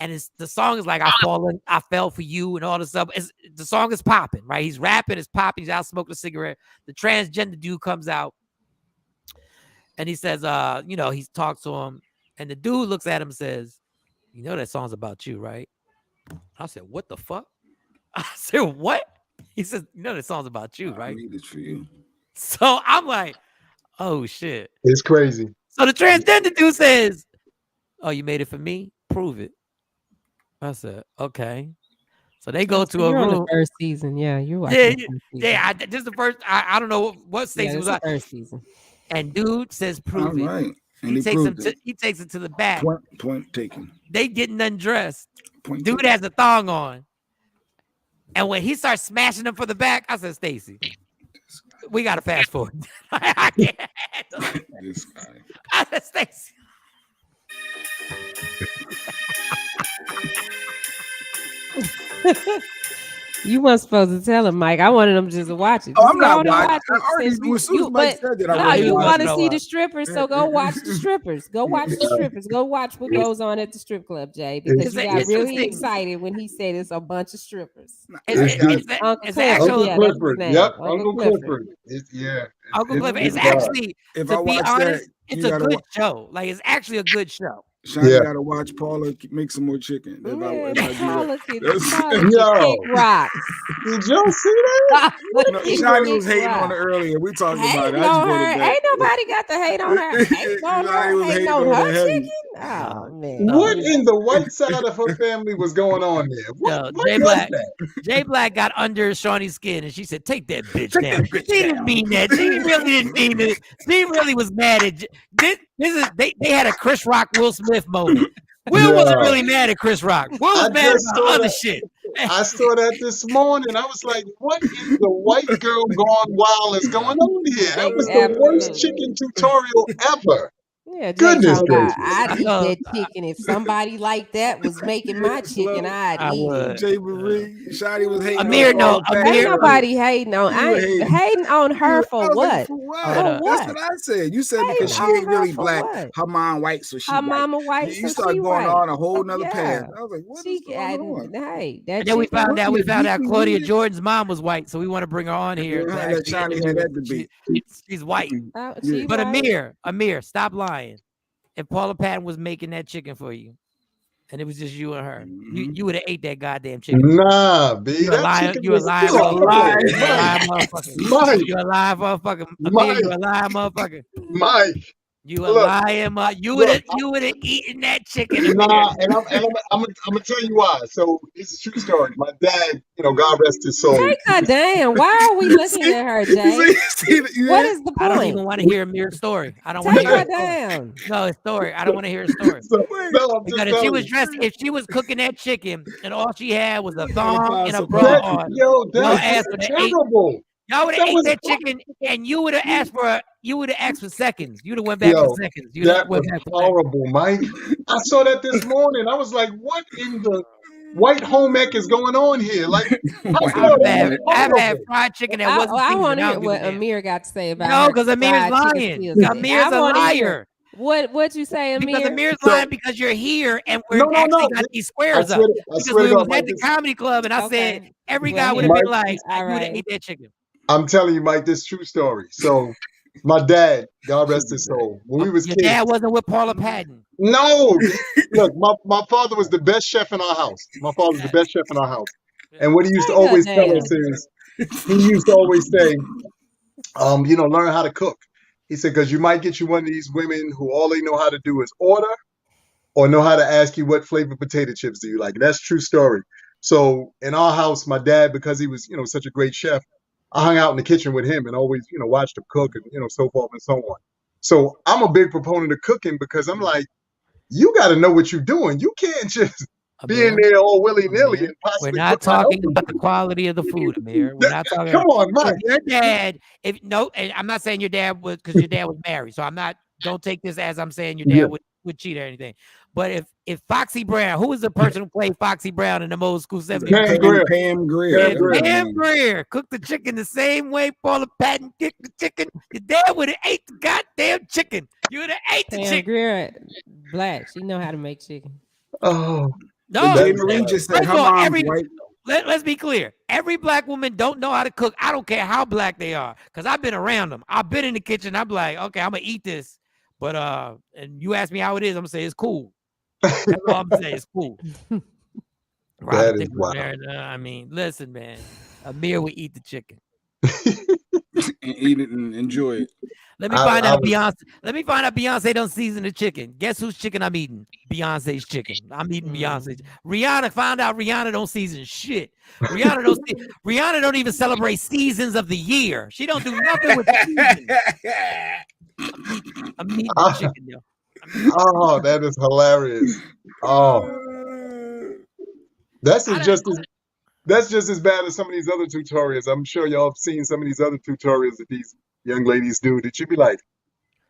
And the song is like, I fell for you and all this stuff. The song is popping, right? He's rapping, it's popping. He's out smoking a cigarette. The transgender dude comes out and he says, he talks to him. And the dude looks at him and says, you know that song's about you, right? I said, what the fuck? I said, what? He says, you know that song's about you, right? I need it for you. So I'm like, oh, shit. It's crazy. So the transgender dude says, oh, you made it for me? Prove it. I said, okay. So they go to a room. On the first season, yeah, you're watching. This is the first. I don't know what Stacey was on. First season. And dude says, "Prove it." Right. And he takes it to the back. Point taken. They getting undressed. Dude has a thong on, and when he starts smashing them for the back, I said, "Stacey, we gotta fast forward." I can't handle this guy. I said, "Stacey." You weren't supposed to tell him, Mike. I wanted him just to watch it. Oh, I'm not watching. As soon as Mike said that, you want to see the strippers, so go watch the strippers. Go watch the strippers. Go watch what goes on at the strip club, Jay, because you got really excited when he said it's a bunch of strippers. It's actually Uncle Clifford. Yep, Uncle Clifford. Uncle Clifford. It's actually, to be honest, it's a good show. Like, it's actually a good show. Shawnee got to watch Paula make some more chicken. Man, If I do Paula that. can Yo, kick rocks. did y'all see that? No, Shawnee was hating on it earlier. We talked about it. Hating I just on brought her. it back. Ain't nobody got to hate on her. Hating on Shawnee her. was Hating hating on on her it heavy. chicken. Oh man. What in the white side of her family was going on there? What was that? Jay Black got under Shawnee's skin, and she said, "Take that bitch down." She didn't mean that. She really didn't mean it. She really was mad at this is they had a Chris Rock Will Smith moment. Will wasn't really mad at Chris Rock. Will was mad about other shit. I saw that this morning. I was like, what in the white girl gone wild is going on here? That was the worst chicken tutorial ever. Yeah, Jay Goodness talking about gracious. I'd eat that chicken if somebody like that was making my chicken. I'd eat it. Jay Marie, Shotty was hating Amir, on no, all the Amir- fat Ain't girls. nobody hating on. You I were ain't hating on her for I was like, what? for what? For That's what? what I said. You said because she Hating ain't on her really for black. what? Her mom white, so she Her white. mama white, You so start she going white. on a whole nother Yeah. path. I was like, what is going on? Hey, that And then we chicken. found out deeply Claudia rooted. Jordan's mom was white, so we want to bring her on here. Yeah, to let actually Shawnee interview have her. that debate. She's white. She But white. Amir, stop lying. If Paula Patton was making that chicken for you, and it was just you and her, you would have ate that goddamn chicken. Nah, B, You a that liar. chicken You a was liar. horrible. You a liar, motherfucker. Mike, You a liar, motherfucker. Amir, you a liar, motherfucker. Mike. You a Look, liar, You look, would have eaten that chicken, Amir. Nah, and I'm gonna tell you why. So it's a true story. My dad, God rest his soul. Take her down. Why are we looking at her, Jay? What is the point? I don't even want to hear Amir's story. I don't want to Take hear her his story. down. No, his story. I don't want to hear his story. No, I'm Because just if she telling was you. dressed, if she was cooking that chicken and all she had was a gotta thong find and a some bra other on, Yo, your that ass was would have ate. terrible. Y'all would have That ate was that chicken, and you would have asked for seconds. You'd have went back for Yo, seconds. You'd have that went was back for seconds. horrible, Mike. I saw that this morning. I was like, what in the white home ec is going on here? Like, how I've that was had horrible. fried chicken that I wasn't seasoned. want to I hear don't give a what damn. Amir got to say about No, her because Amir's fried chicken lying. skills. Amir's a wanna hear liar. what you say, Amir? Because Amir's So- lying because you're here and we're No. actually got these squares up. I Because swear we to was God, at Mike, the comedy club and I said every Well, guy would here- have been like, all you would have right. ate that chicken. I'm telling you, Mike, this true story. So, my dad, God rest his soul, when we was Your kids. dad wasn't with Paula Patton. No, look, my father was the best chef in our house. My father was the best chef in our house. And what he used to Take her always tell down. us is, he used to always say, learn how to cook. He said, because you might get you one of these women who all they know how to do is order or know how to ask you what flavor potato chips do you like. And that's a true story. So in our house, my dad, because he was, such a great chef, I hung out in the kitchen with him and always, watched him cook and, so forth and so on. So I'm a big proponent of cooking because I'm like, you got to know what you're doing. You can't just be in there all willy-nilly and possibly We're not put my talking health about the quality of the food, Amir. We're not talking. Come on, Mike. If your dad, and I'm not saying your dad was because your dad was married, so don't take this as I'm saying your dad would cheat or anything. But if Foxy Brown, who was the person who played Foxy Brown in the old school 70s? Pam Grier. Pam Grier cooked the chicken the same way Paula Patton cooked the chicken. Your dad would have ate the goddamn chicken. You would have ate the Pam chicken. Grier, black. She know how to make chicken. Oh. No, Jay Marie just said her mom's white. Let's be clear. Every black woman don't know how to cook. I don't care how black they are, because I've been around them. I've been in the kitchen. I'm like, okay, I'm gonna eat this, but and you ask me how it is, I'm gonna say it's cool. That's all I'm gonna say. It's cool. That is wild. I mean, listen, man. Amir would eat the chicken and eat it and enjoy it. Let me find out Beyonce don't season the chicken. Guess whose chicken I'm eating? Beyonce's chicken. I'm eating Beyonce's. Rihanna found out Rihanna don't season shit. Rihanna don't even celebrate seasons of the year. She don't do nothing with seasons. I'm eating the chicken, yo. Oh, that is hilarious. Oh, that's just as bad as some of these other tutorials. I'm sure y'all have seen some of these other tutorials that these young ladies do. That you'd be like,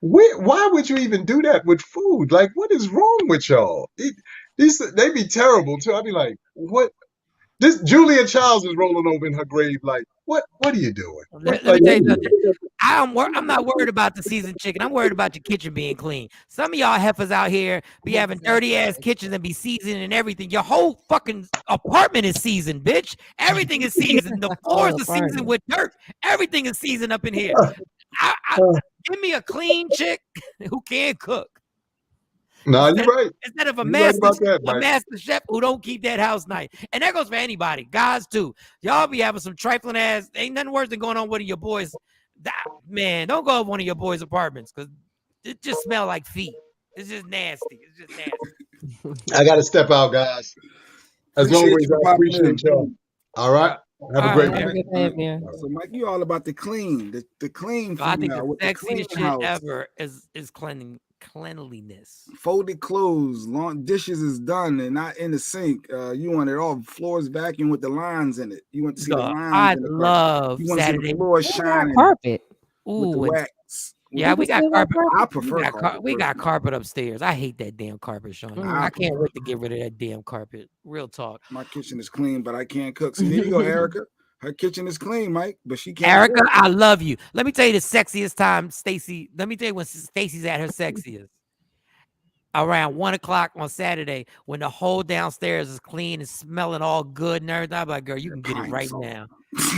why would you even do that with food? Like, what is wrong with y'all? They be terrible too. I'd be like, what? This Julia Childs is rolling over in her grave. Like, what are you doing? Let me tell you something. I'm not worried about the seasoned chicken. I'm worried about your kitchen being clean. Some of y'all heifers out here be having dirty ass kitchens and be seasoned and everything. Your whole fucking apartment is seasoned, bitch. Everything is seasoned. The floors are seasoned with dirt. Everything is seasoned up in here. Give me a clean chick who can cook. No, you're right. Instead of a You're right about that, a Mike. master chef who don't keep that house nice. And that goes for anybody. Guys too. Y'all be having some trifling ass. Ain't nothing worse than going on one of your boys. Man, don't go to one of your boys' apartments because it just smell like feet. It's just nasty. It's just nasty. I got to step out, guys. As Appreciate always, you for I popping appreciate in. y'all. All right. Have a great day. So, Mike, you all about the clean, the clean I think female the with the clean sexiest shit house. ever is cleanliness. Folded clothes, long dishes is done and not in the sink. You want it all floors vacuum with the lines in it. You want to see the lines I in the carpet. love You want to see Saturday. the floor shining carpet. with the Ooh, and wax. yeah, we got carpet. I prefer carpet. We got carpet upstairs. I hate that damn carpet, Shawn. I can't prefer wait to get rid of that damn carpet. Real talk. My kitchen is clean, but I can't cook. See, there you go, Erica. Her kitchen is clean, Mike, but she can't Erica, cook. I love you. Let me tell you the sexiest time, Stacy. Let me tell you when Stacy's at her sexiest. Around 1 o'clock on Saturday, when the whole downstairs is clean and smelling all good and everything. I'm like, girl, you can get it right now.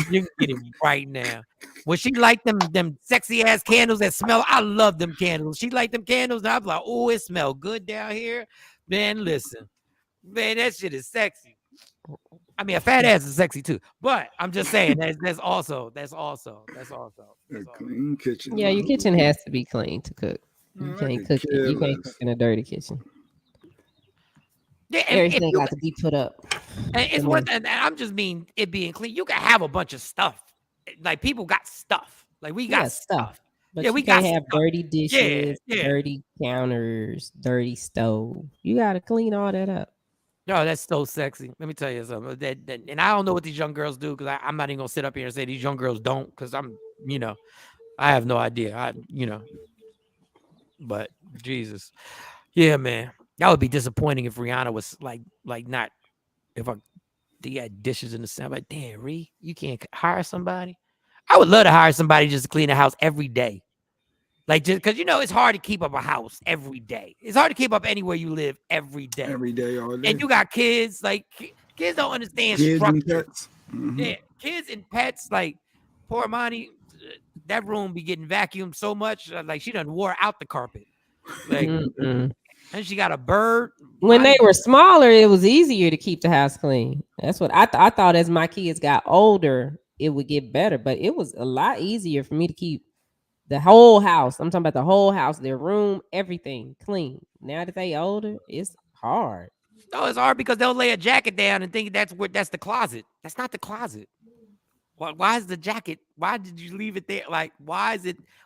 You can get it right now. When she like them sexy ass candles that smell, I love them candles. She like them candles, and I'm like, oh, it smell good down here. Man, listen, man, that shit is sexy. I mean, a fat ass is sexy too, but I'm just saying that's also a clean kitchen. Yeah, your kitchen has to be clean to cook. You can't cook it. You can't cook in a dirty kitchen. Yeah, Everything got to be put up. And it's one, and I'm just mean it being clean. You can have a bunch of stuff. Like people got stuff. Like we got stuff. But yeah, you we can't got have stuff. dirty dishes, Yeah. dirty counters, dirty stove. You got to clean all that up. No, that's so sexy. Let me tell you something. And I don't know what these young girls do because I'm not even gonna sit up here and say these young girls don't because I'm, I have no idea. But Jesus, yeah, man, that would be disappointing if Rihanna was like not if they had dishes in the sink. Like, damn, Ree, you can't hire somebody. I would love to hire somebody just to clean the house every day. Like, just because it's hard to keep up a house every day. It's hard to keep up anywhere you live every day. Every day, all day. And you got kids. Like, kids don't understand kids structure. And pets. Mm-hmm. Yeah, kids and pets. Like, poor Monty, that room be getting vacuumed so much. Like, she done wore out the carpet. Like, and she got a bird. When they were smaller, it was easier to keep the house clean. That's what I thought. As my kids got older, it would get better, but it was a lot easier for me to keep the whole house. I'm talking about the whole house, their room, everything clean. Now that they older, it's hard. No, it's hard because they'll lay a jacket down and think that's the closet. That's not the closet. Why is the jacket? Why did you leave it there? Like, why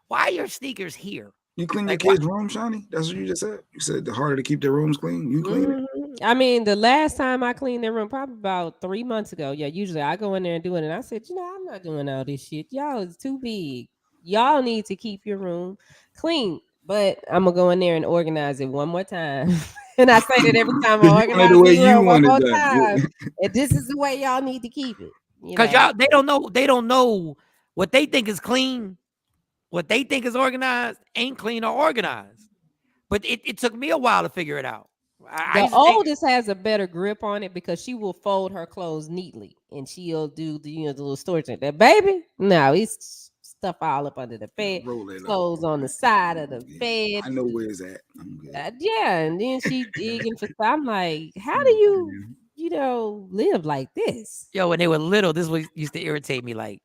are your sneakers here? You clean your kids' room, Shawnee? That's what you just said? You said the harder to keep their rooms clean, you clean it? I mean, the last time I cleaned their room, probably about 3 months ago. Yeah, usually I go in there and do it. And I said, I'm not doing all this shit. Y'all is too big. Y'all need to keep your room clean. But I'm going to go in there and organize it one more time. And I say that every time I organize the room one more time. And this is the way y'all need to keep it. Because they don't know what they think is clean. What they think is organized ain't clean or organized. But it took me a while to figure it out. The oldest has a better grip on it because she will fold her clothes neatly and she'll do the the little storage. That baby, no, it's stuff all up under the bed, clothes on the side of the bed. I know where it's at. Yeah, and then she digging for stuff. I'm like, how do you live like this? Yo, when they were little, this used to irritate me. Like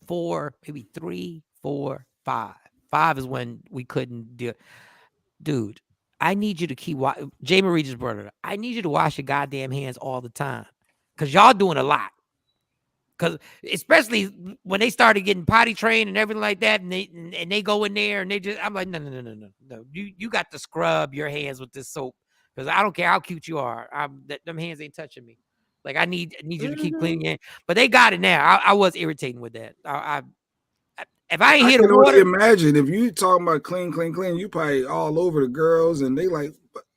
4, maybe 3, 4, 5. 5 is when we couldn't do. Dude, I need you to keep Jay Marie just brought it up. I need you to wash your goddamn hands all the time. Because y'all doing a lot. Because especially when they started getting potty trained and everything like that, and they go in there and they just, I'm like, no. You got to scrub your hands with this soap. Because I don't care how cute you are. Them hands ain't touching me. Like, I need you to keep cleaning your hands. But they got it now. I was irritating with that. If I ain't here to water, imagine if you talking about clean, you probably all over the girls, and they like,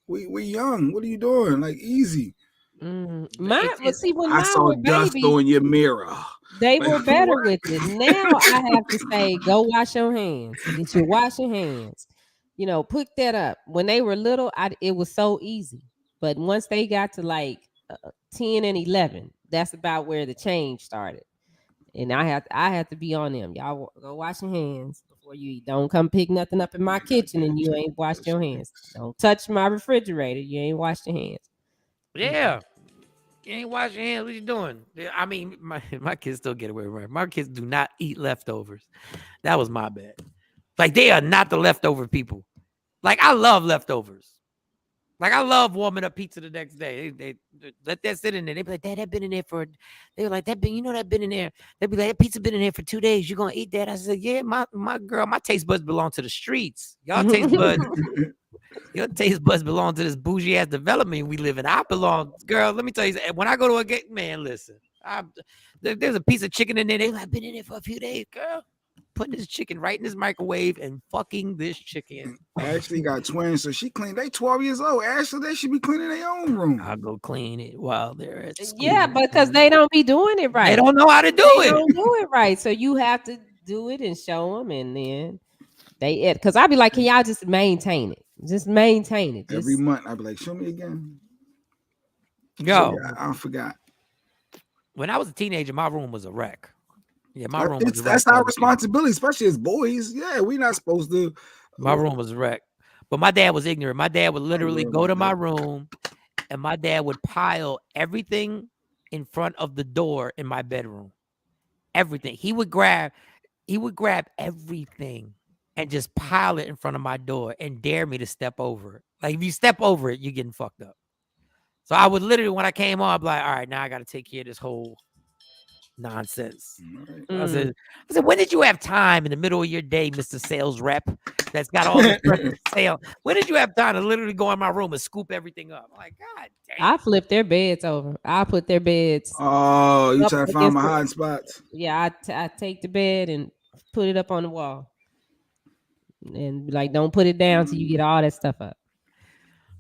we young. What are you doing? Like, easy. When I saw dust on your mirror. They were better with it. Now I have to say, go wash your hands. Get your washing hands. Put that up. When they were little, it was so easy. But once they got to like 10 and 11, that's about where the change started. And I have to be on them. Y'all go wash your hands before you eat. Don't come pick nothing up in my kitchen and you ain't washed your hands. Don't touch my refrigerator. You ain't washed your hands. Yeah. You ain't washing your hands. What you doing? I mean, my kids still get away with it. My kids do not eat leftovers. That was my bad. Like, they are not the leftover people. Like, I love leftovers. Like, I love warming up pizza the next day. They let that sit in there. They be like, Dad, that been in there for. They were like, that been, that been in there. They be like, that pizza been in there for 2 days. You gonna eat that? I said, yeah, my girl, my taste buds belong to the streets. Your taste buds belong to this bougie ass development we live in. I belong, girl. Let me tell you, when I go to a gate, man, listen. There's a piece of chicken in there. They like, been in there for a few days, girl. Putting this chicken right in this microwave and fucking this chicken. Ashley got twins, so she cleaned. They 12 years old. Ashley, they should be cleaning their own room. I'll go clean it while they're at school. Yeah, because they don't be doing it right. They don't know how to do it. They don't do it right. So you have to do it and show them, and then they because I'd be like, can y'all just maintain it? Just maintain it. Every month, I'd be like, show me again. Yo, I forgot. When I was a teenager, my room was a wreck. Yeah, my room was a wreck. That's our responsibility, especially as boys. Yeah, we're not supposed to. My room was a wreck. But my dad was ignorant. My dad would literally go to my room, and my dad would pile everything in front of the door in my bedroom. Everything. He would grab everything and just pile it in front of my door and dare me to step over it. Like, if you step over it, you're getting fucked up. So I would literally, when I came on, I'd be like, all right, now I got to take care of this whole nonsense. I said, when did you have time in the middle of your day, Mr. Sales Rep, that's got all this sale? When did you have time to literally go in my room and scoop everything up? I'm like, God damn. I flip their beds over. I put their beds. Oh, you try to find my hot spots? Yeah, I take the bed and put it up on the wall. And like, don't put it down till you get all that stuff up.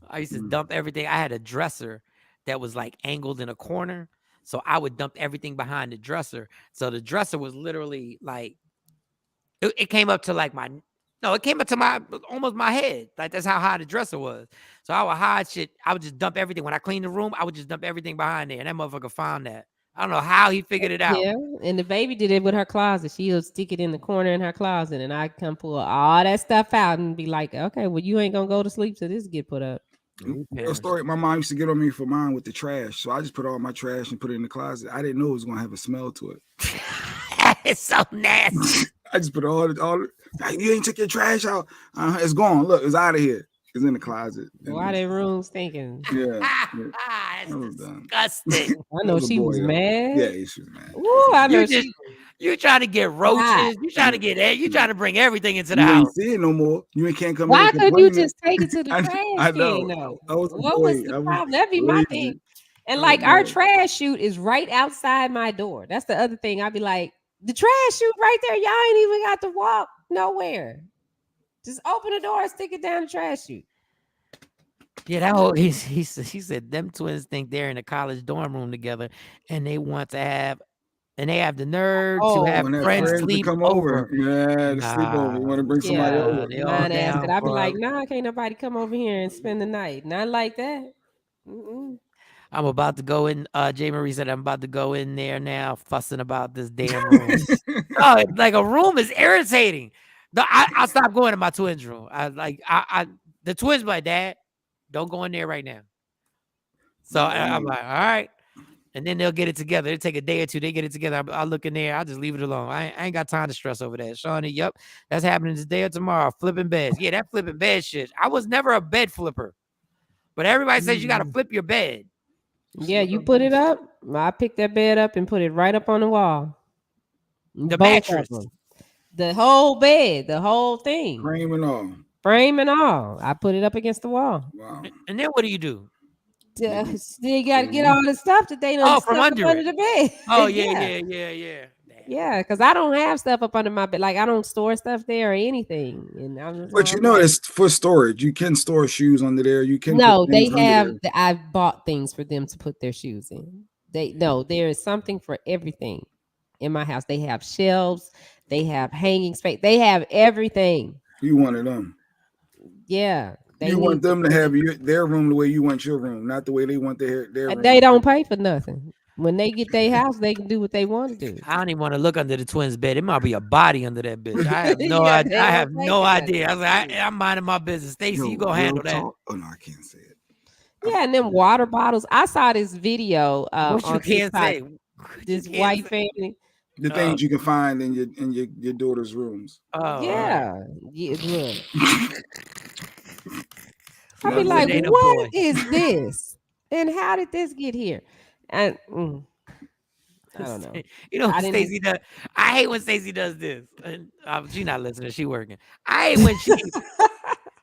I used to dump everything. I had a dresser that was like angled in a corner. So I would dump everything behind the dresser. So the dresser was literally like, it came up to like it came up to almost my head. Like, that's how high the dresser was. So I would hide shit. I would just dump everything. When I cleaned the room, I would just dump everything behind there. And that motherfucker found that. I don't know how he figured it out. Yeah, and the baby did it with her closet. She'll stick it in the corner in her closet, and I come pull all that stuff out and be like, okay, well, you ain't gonna go to sleep till this get put up. Real story. My mom used to get on me for mine with the trash, so I just put all my trash and put it in the closet. I didn't know it was gonna have a smell to it. It's so nasty. I just put all you ain't took your trash out. It's gone. Look, it's out of here. It's in the closet. Why they rooms thinking? Yeah. That's disgusting. I know she was mad. Yeah, she was mad. Ooh, I know you're trying to get roaches. You're trying to get you trying to bring everything into the house. You ain't see it no more. You can't come. Why couldn't you just take it to the trash I know. can? Though? What was the problem? That'd be my thing. And like, our trash chute is right outside my door. That's the other thing. I'd be like, the trash chute right there. Y'all ain't even got to walk nowhere. Just open the door and stick it down the trash chute. Yeah, that whole he said them twins think they're in a college dorm room together, and they want to have. And they have the nerve to have friends sleep come over. Yeah, sleep over. You want to bring somebody over? I'd be like, nah, can't nobody come over here and spend the night. Not like that. I'm about to go in. J. Marie said, I'm about to go in there now, fussing about this damn room. Like, a room is irritating. I stopped going to my twins' room. The twins be like, Dad, don't go in there right now. So I'm like, all right. And then they'll get it together. It'll take a day or two. They get it together. I'll look in there. I'll just leave it alone. I ain't got time to stress over that. Shawnee, yep. That's happening today or tomorrow. Flipping beds. Yeah, that flipping bed shit. I was never a bed flipper. But everybody says you got to flip your bed. Yeah, you put it up. I picked that bed up and put it right up on the wall. The mattress. The whole bed. The whole thing. Frame and all. Frame and all. I put it up against the wall. Wow. And then what do you do? They got to get all the stuff that they don't from under the bed. Oh, yeah. Yeah, because I don't have stuff up under my bed. Like, I don't store stuff there or anything. And I'm but it's for storage. You can store shoes under there. You can. No, they have. I've bought things for them to put their shoes in. There is something for everything in my house. They have shelves. They have hanging space. They have everything. You wanted them. Yeah. You want them to have their room the way you want your room, not the way they want their room. They don't pay for nothing. When they get their house, they can do what they want to do. I don't even want to look under the twins' bed. It might be a body under that bitch. I have no Yeah, idea. they I don't have think no about idea. it. I was like, I'm minding my business. Stacey, you go handle that. Oh no, I can't say it. Yeah, and them water bottles. I saw this video What you on can't TikTok. say? This white family. The things you can find in your daughter's rooms. Yeah, look. I'd be Young like, Sedana what boy. is this? And how did this get here? And I don't know. You know I what didn't Stacey does? I hate when Stacey does this. And she's not listening. She working. I hate when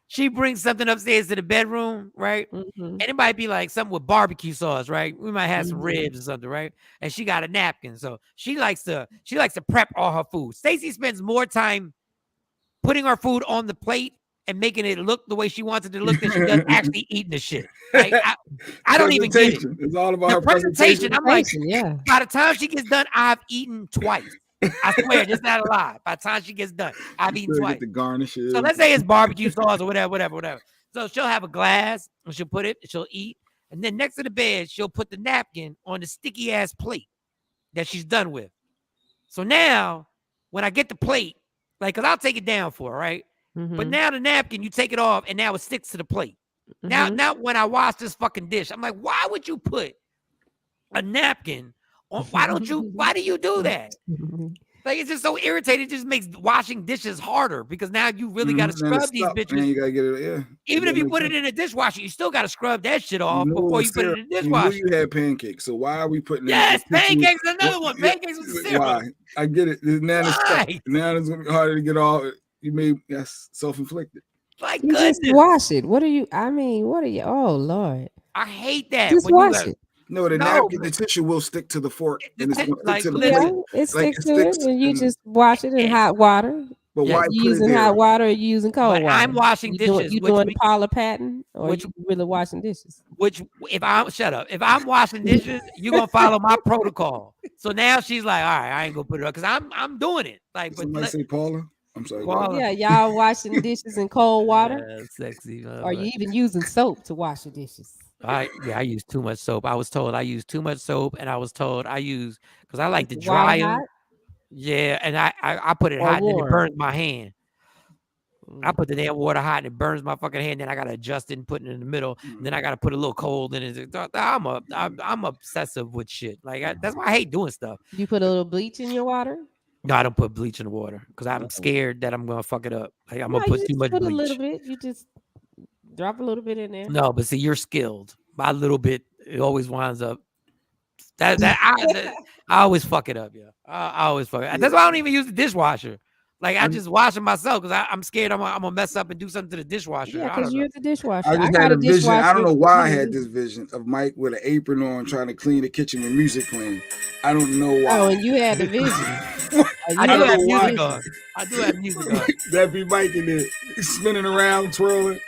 she brings something upstairs to the bedroom, right? And it might be like something with barbecue sauce, right? We might have some ribs or something, right? And she got a napkin, so she likes to prep all her food. Stacey spends more time putting her food on the plate and making it look the way she wants it to look than she does actually eating the shit. Like I don't even get it. It's all about The her presentation. I'm like, yeah. by the time she gets done, I've eaten twice. I swear, this is not a lie. By the time she gets done, I've eaten twice. Get the garnishes. So let's say it's barbecue sauce or whatever. So she'll have a glass and she'll put it, she'll eat. And then next to the bed, she'll put the napkin on the sticky ass plate that she's done with. So now when I get the plate, like, cause I'll take it down for her, right? But now the napkin, you take it off and now it sticks to the plate. Now when I wash this fucking dish, I'm like, why would you put a napkin on? Why do you do that? Like, it's just so irritating. It just makes washing dishes harder because now you really got to scrub these bitches. And you gotta get it, yeah. Even if you put it in a dishwasher, you still got to scrub that shit off before you put it in the dishwasher. You had pancakes, so why are we putting? Yes, pancakes is another one. Pancakes with syrup. Why? I get it. Now it's stuck. Now it's gonna be harder to get off. You may self-inflicted. Like, you just wash it. What are you? Oh Lord, I hate that. Just wash it. No, napkin, the tissue will stick to the fork, and it's gonna stick to the plate. It sticks to it, and you just wash it in hot water. But why you put it using there? hot water or you using cold water? I'm washing dishes. You doing Paula Patton, or you really washing dishes? If I'm washing dishes, you're gonna follow my protocol. So now she's like, all right, I ain't gonna put it up because I'm doing it. Like, but somebody say Paula. I'm sorry. Paula. Yeah, y'all washing dishes in cold water. Yeah, sexy. Or you even using soap to wash your dishes? I use too much soap. I was told I use too much soap, and I was told I use because I like to dry them. Yeah, and I put it hot, and then it burns my hand. I put the damn water hot, and it burns my fucking hand. Then I gotta adjust it and put it in the middle. And then I gotta put a little cold in it. I'm obsessive with shit. Like that's why I hate doing stuff. You put a little bleach in your water? No, I don't put bleach in the water because I'm scared that I'm gonna fuck it up. Like I'm gonna put too much bleach. A little bit. You just drop a little bit in there. No, but see, you're skilled. My little bit, it always winds up. I always fuck it up. Yeah, I always fuck it. That's why I don't even use the dishwasher. Like I just wash it myself because I'm scared I'm gonna mess up and do something to the dishwasher. Yeah, because you're the dishwasher. I just had a vision. I don't know why I had this vision of Mike with an apron on trying to clean the kitchen with music playing. I don't know why. Oh, and you had the vision. I do have music on. I do have music on. That'd be Mike in there spinning around, twirling.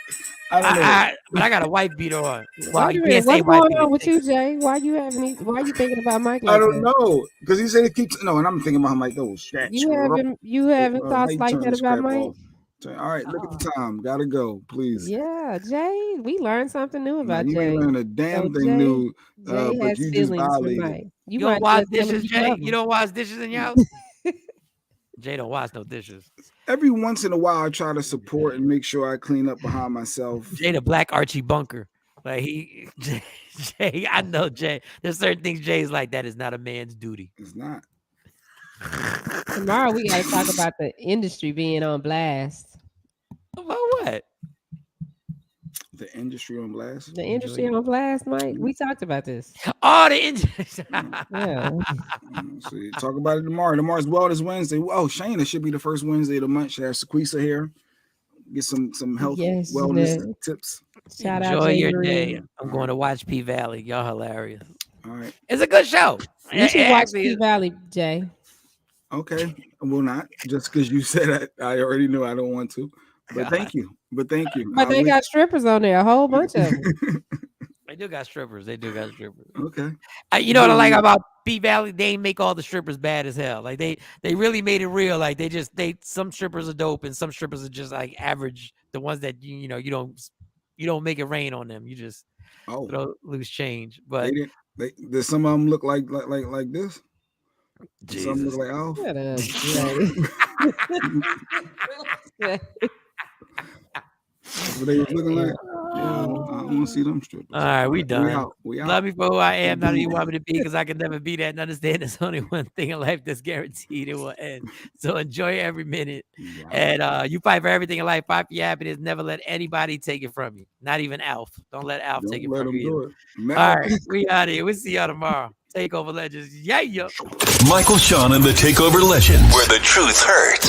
I don't know. But I got a wife beater on. Well, what's going on with you, Jay? Why you thinking about Mike? I don't know because he said it keeps. No, and I'm thinking about Mike. Oh, you having thoughts like that about Mike? All right, look at the time. Gotta go, please. Yeah, Jay. We learned something new about Jay. You ain't learned a damn thing new. But you just violated. You don't wash dishes, Jay? You don't wash dishes in your house? Jay don't wash no dishes. Every once in a while, I try to support and make sure I clean up behind myself. Jay, the black Archie Bunker. Like Jay, I know Jay. There's certain things Jay's like, that is not a man's duty. It's not. Tomorrow we got to talk about the industry being on blast. About what? The industry on blast? The industry on blast, Mike. We talked about this. Oh, the industry. Yeah. So talk about it tomorrow. Tomorrow's Wellness Wednesday. Oh, Shane, it should be the first Wednesday of the month. Should have Sequisa here. Get some health wellness tips. Shout out Enjoy your day. I'm going to watch P Valley. Y'all hilarious. All right. It's a good show. You should watch P Valley, Jay. Okay. I will not. Just because you said I already knew I don't want to. But thank you. But they got strippers on there, a whole bunch of them. They do got strippers. Okay. You know what I like about P Valley? They make all the strippers bad as hell. Like they really made it real. Like some strippers are dope and some strippers are just like average. The ones that you don't make it rain on them. You just throw loose change. But Did some of them look like this? Did some Jesus. look like Alf? Shut up, That's what they was looking like. Yeah, I don't want to see them strippers. All right, we done. We out. Love me for who I am, not who you want me to be, because I can never be that. And understand there's only one thing in life that's guaranteed it will end. So enjoy every minute. And you fight for everything in life. Fight for your happiness. Never let anybody take it from you. Not even Alf. Don't let Alf take it from you. All right, we out here. We'll see y'all tomorrow. Takeover Legends. Yeah. Michael, Shawn, and the Takeover Legends, where the truth hurts.